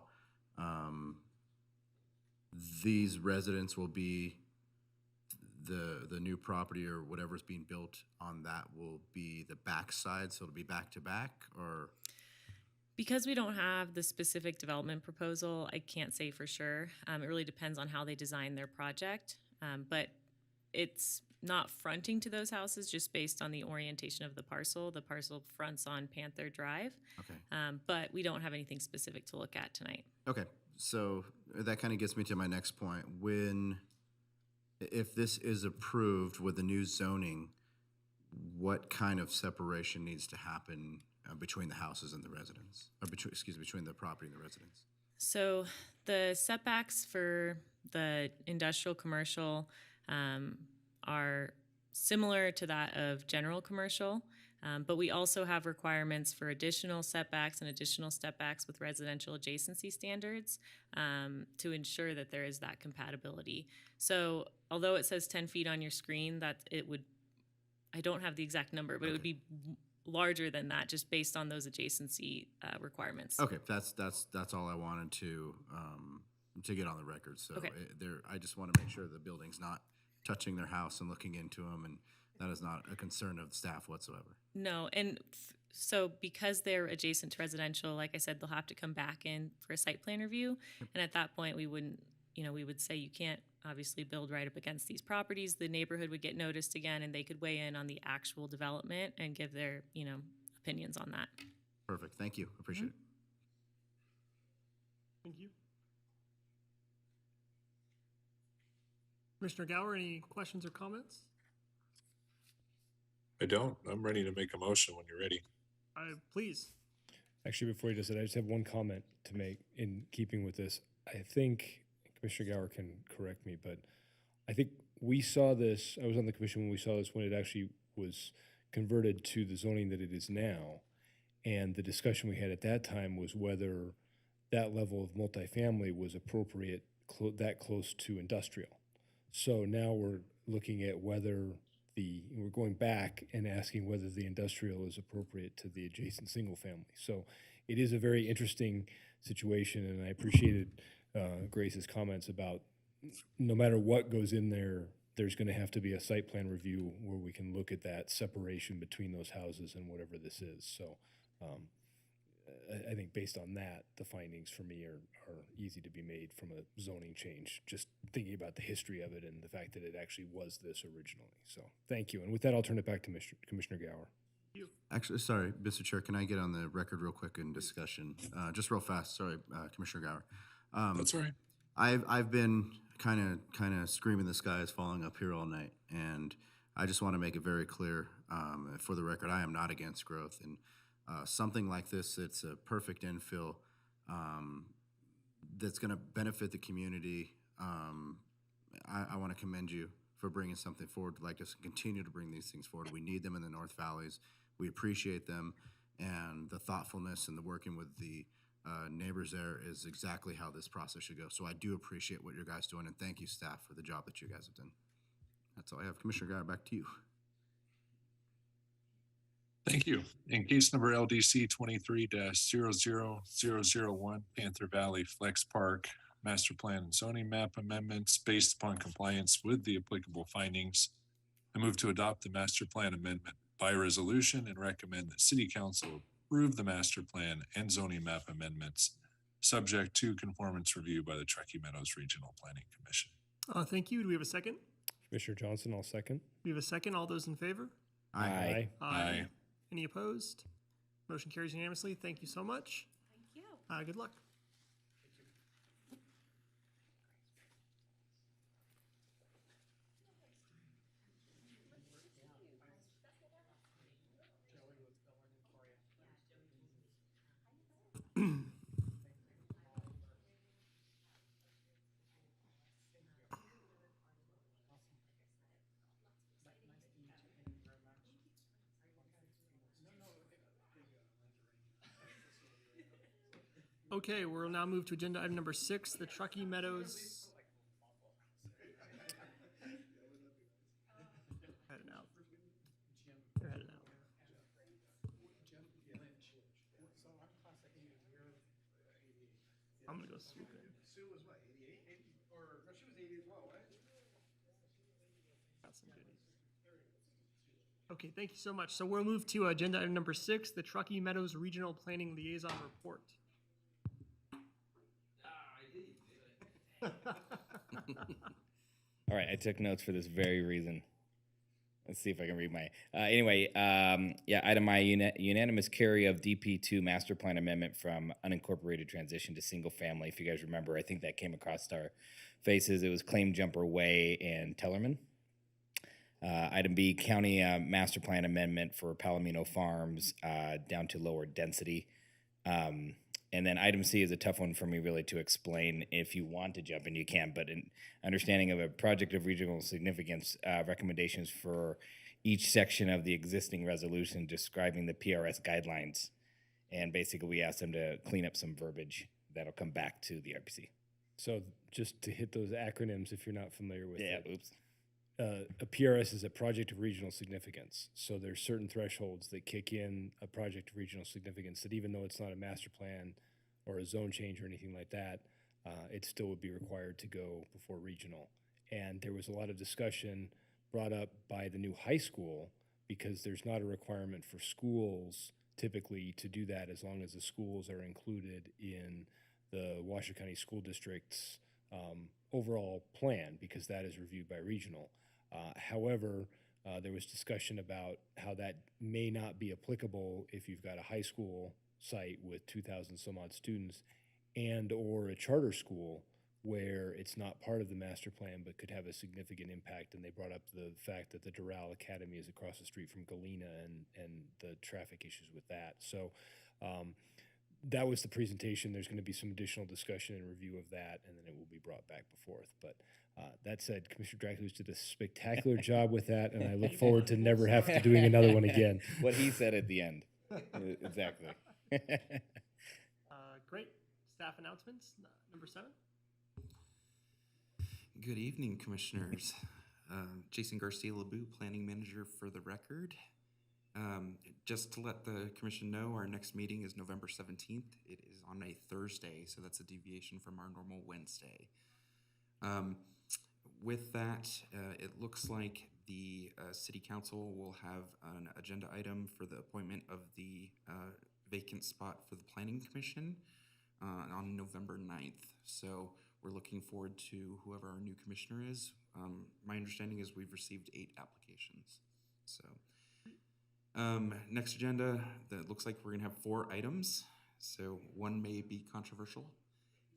these residents will be, the new property or whatever's being built on that will be the backside, so it'll be back to back, or? Because we don't have the specific development proposal, I can't say for sure. It really depends on how they design their project. But it's not fronting to those houses just based on the orientation of the parcel. The parcel fronts on Panther Drive. Okay. But we don't have anything specific to look at tonight. Okay, so that kind of gets me to my next point. If this is approved with the new zoning, what kind of separation needs to happen between the houses and the residents, or between the property and the residents? So the setbacks for the industrial commercial are similar to that of general commercial, but we also have requirements for additional setbacks and additional stepbacks with residential adjacency standards to ensure that there is that compatibility. So although it says 10 feet on your screen, I don't have the exact number, but it would be larger than that just based on those adjacency requirements. Okay, that's all I wanted to get on the record. So Okay. I just want to make sure the building's not touching their house and looking into them, and that is not a concern of staff whatsoever. No, and so because they're adjacent to residential, like I said, they'll have to come back in for a site plan review. And at that point, we would say you can't obviously build right up against these properties. The neighborhood would get noticed again, and they could weigh in on the actual development and give their, opinions on that. Perfect, thank you, appreciate it. Thank you. Commissioner Gower, any questions or comments? I don't. I'm ready to make a motion when you're ready. Please. Actually, before he does it, I just have one comment to make in keeping with this. I think Commissioner Gower can correct me, but I think we saw this, I was on the commission when we saw this, when it actually was converted to the zoning that it is now. And the discussion we had at that time was whether that level of multifamily was appropriate, that close to industrial. So now we're looking at whether we're going back and asking whether the industrial is appropriate to the adjacent single family. So it is a very interesting situation, and I appreciated Grace's comments about no matter what goes in there, there's going to have to be a site plan review where we can look at that separation between those houses and whatever this is. So I think based on that, the findings for me are easy to be made from a zoning change, just thinking about the history of it and the fact that it actually was this originally. So thank you. And with that, I'll turn it back to Commissioner Gower. Actually, sorry, Mr. Chair, can I get on the record real quick in discussion? Just real fast, sorry, Commissioner Gower. That's all right. I've been kind of screaming the sky is falling up here all night, and I just want to make it very clear for the record, I am not against growth, and something like this, it's a perfect infill that's going to benefit the community. I want to commend you for bringing something forward like this and continue to bring these things forward. We need them in the North Valleys. We appreciate them, and the thoughtfulness and the working with the neighbors there is exactly how this process should go. So I do appreciate what you guys doing, and thank you, staff, for the job that you guys have done. That's all I have. Commissioner Guy, back to you. Thank you. In case number LDC 23-00001, Panther Valley Flex Park Master Plan and Zoning Map Amendments based upon compliance with the applicable findings, I move to adopt the Master Plan Amendment by resolution and recommend that City Council approve the Master Plan and Zoning Map Amendments subject to conformance review by the Truckee Meadows Regional Planning Commission. Thank you. Do we have a second? Commissioner Johnson, I'll second. We have a second. All those in favor? Aye. Aye. Any opposed? Motion carries unanimously. Thank you so much. Thank you. Good luck. Okay, we'll now move to agenda item number 6, the Truckee Meadows. Heading out. They're heading out. I'm gonna go swoop in. Sue was what, 88? Or no, she was 80 as well, right? Got some goodies. Okay, thank you so much. So we'll move to agenda item number 6, the Truckee Meadows Regional Planning Liaison Report. All right, I took notes for this very reason. Let's see if I can read my. Item I, unanimous carry of DP2 master plan amendment from unincorporated transition to single family. If you guys remember, I think that came across our faces. It was Claim Jumper Way and Tellerman. Item B, county master plan amendment for Palomino Farms down to lower density. And then item C is a tough one for me really to explain. If you want to jump in, you can, but in understanding of a project of regional significance, recommendations for each section of the existing resolution describing the PRS guidelines. And basically we asked them to clean up some verbiage that'll come back to the RPC. So just to hit those acronyms, if you're not familiar with it. Oops. A PRS is a project of regional significance. So there's certain thresholds that kick in a project of regional significance that even though it's not a master plan or a zone change or anything like that, it still would be required to go before regional. And there was a lot of discussion brought up by the new high school because there's not a requirement for schools typically to do that as long as the schools are included in the Washoe County School District's overall plan because that is reviewed by regional. However, there was discussion about how that may not be applicable if you've got a high school site with 2,000 some odd students and or a charter school where it's not part of the master plan but could have a significant impact. And they brought up the fact that the Doral Academy is across the street from Galena and the traffic issues with that. So that was the presentation. There's going to be some additional discussion and review of that, and then it will be brought back before. But that said, Commissioner Dracula did a spectacular job with that, and I look forward to never have to doing another one again. What he said at the end. Exactly. Great. Staff announcements, number 7. Good evening, Commissioners. Jason Garcia LeBoux, Planning Manager for the record. Just to let the Commission know, our next meeting is November 17th. It is on a Thursday, so that's a deviation from our normal Wednesday. With that, it looks like the City Council will have an agenda item for the appointment of the vacant spot for the Planning Commission on November 9th. So we're looking forward to whoever our new commissioner is. My understanding is we've received 8 applications. So next agenda, that looks like we're gonna have 4 items. So one may be controversial.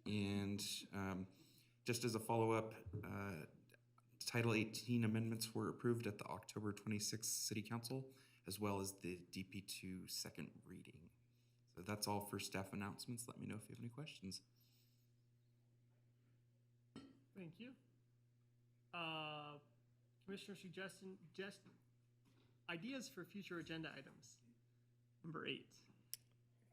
And just as a follow-up, Title 18 amendments were approved at the October 26th City Council, as well as the DP2 second reading. So that's all for staff announcements. Let me know if you have any questions. Thank you. Commissioner suggestion, ideas for future agenda items. Number 8.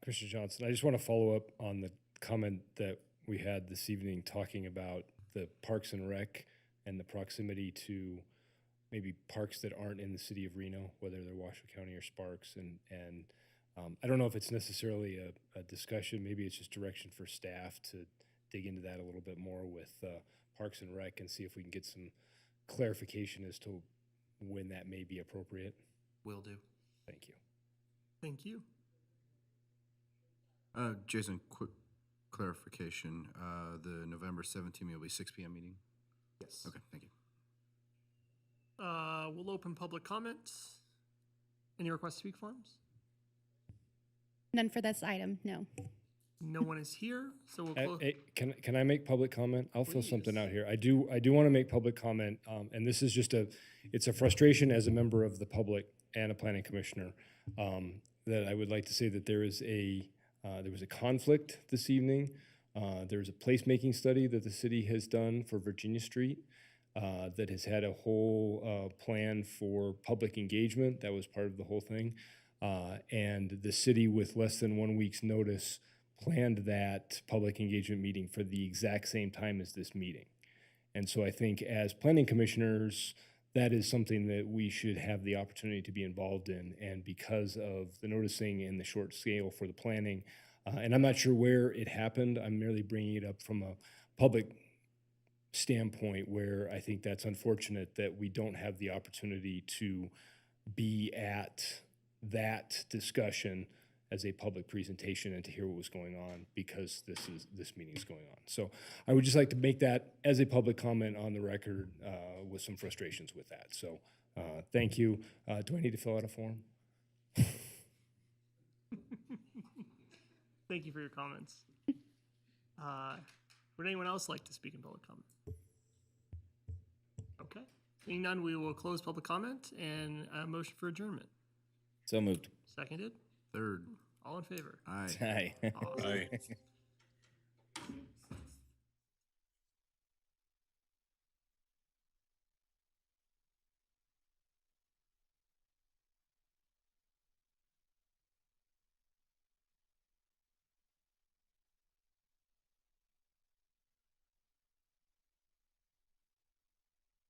Commissioner Johnson, I just want to follow up on the comment that we had this evening talking about the Parks and Rec and the proximity to maybe parks that aren't in the city of Reno, whether they're Washoe County or Sparks. And I don't know if it's necessarily a discussion, maybe it's just direction for staff to dig into that a little bit more with Parks and Rec and see if we can get some clarification as to when that may be appropriate. Will do. Thank you. Thank you. Jason, quick clarification. The November 17th will be 6 p.m. meeting? Yes. Okay, thank you. We'll open public comments. Any requests to speak forums? None for this item, no. No one is here, so we'll close. Can I make public comment? I'll throw something out here. I do want to make public comment, and this is just it's a frustration as a member of the public and a planning commissioner that I would like to say that there was a conflict this evening. There was a placemaking study that the city has done for Virginia Street that has had a whole plan for public engagement. That was part of the whole thing. And the city, with less than 1 week's notice, planned that public engagement meeting for the exact same time as this meeting. And so I think as planning commissioners, that is something that we should have the opportunity to be involved in. And because of the noticing and the short scale for the planning, and I'm not sure where it happened, I'm merely bringing it up from a public standpoint where I think that's unfortunate that we don't have the opportunity to be at that discussion as a public presentation and to hear what was going on because this meeting is going on. So I would just like to make that as a public comment on the record with some frustrations with that. So thank you. Do I need to fill out a form? Thank you for your comments. Would anyone else like to speak in public comment? Okay. Seeing none, we will close public comment and a motion for adjournment. So moved. Seconded? Third. All in favor? Aye. Aye. Awesome. Aye.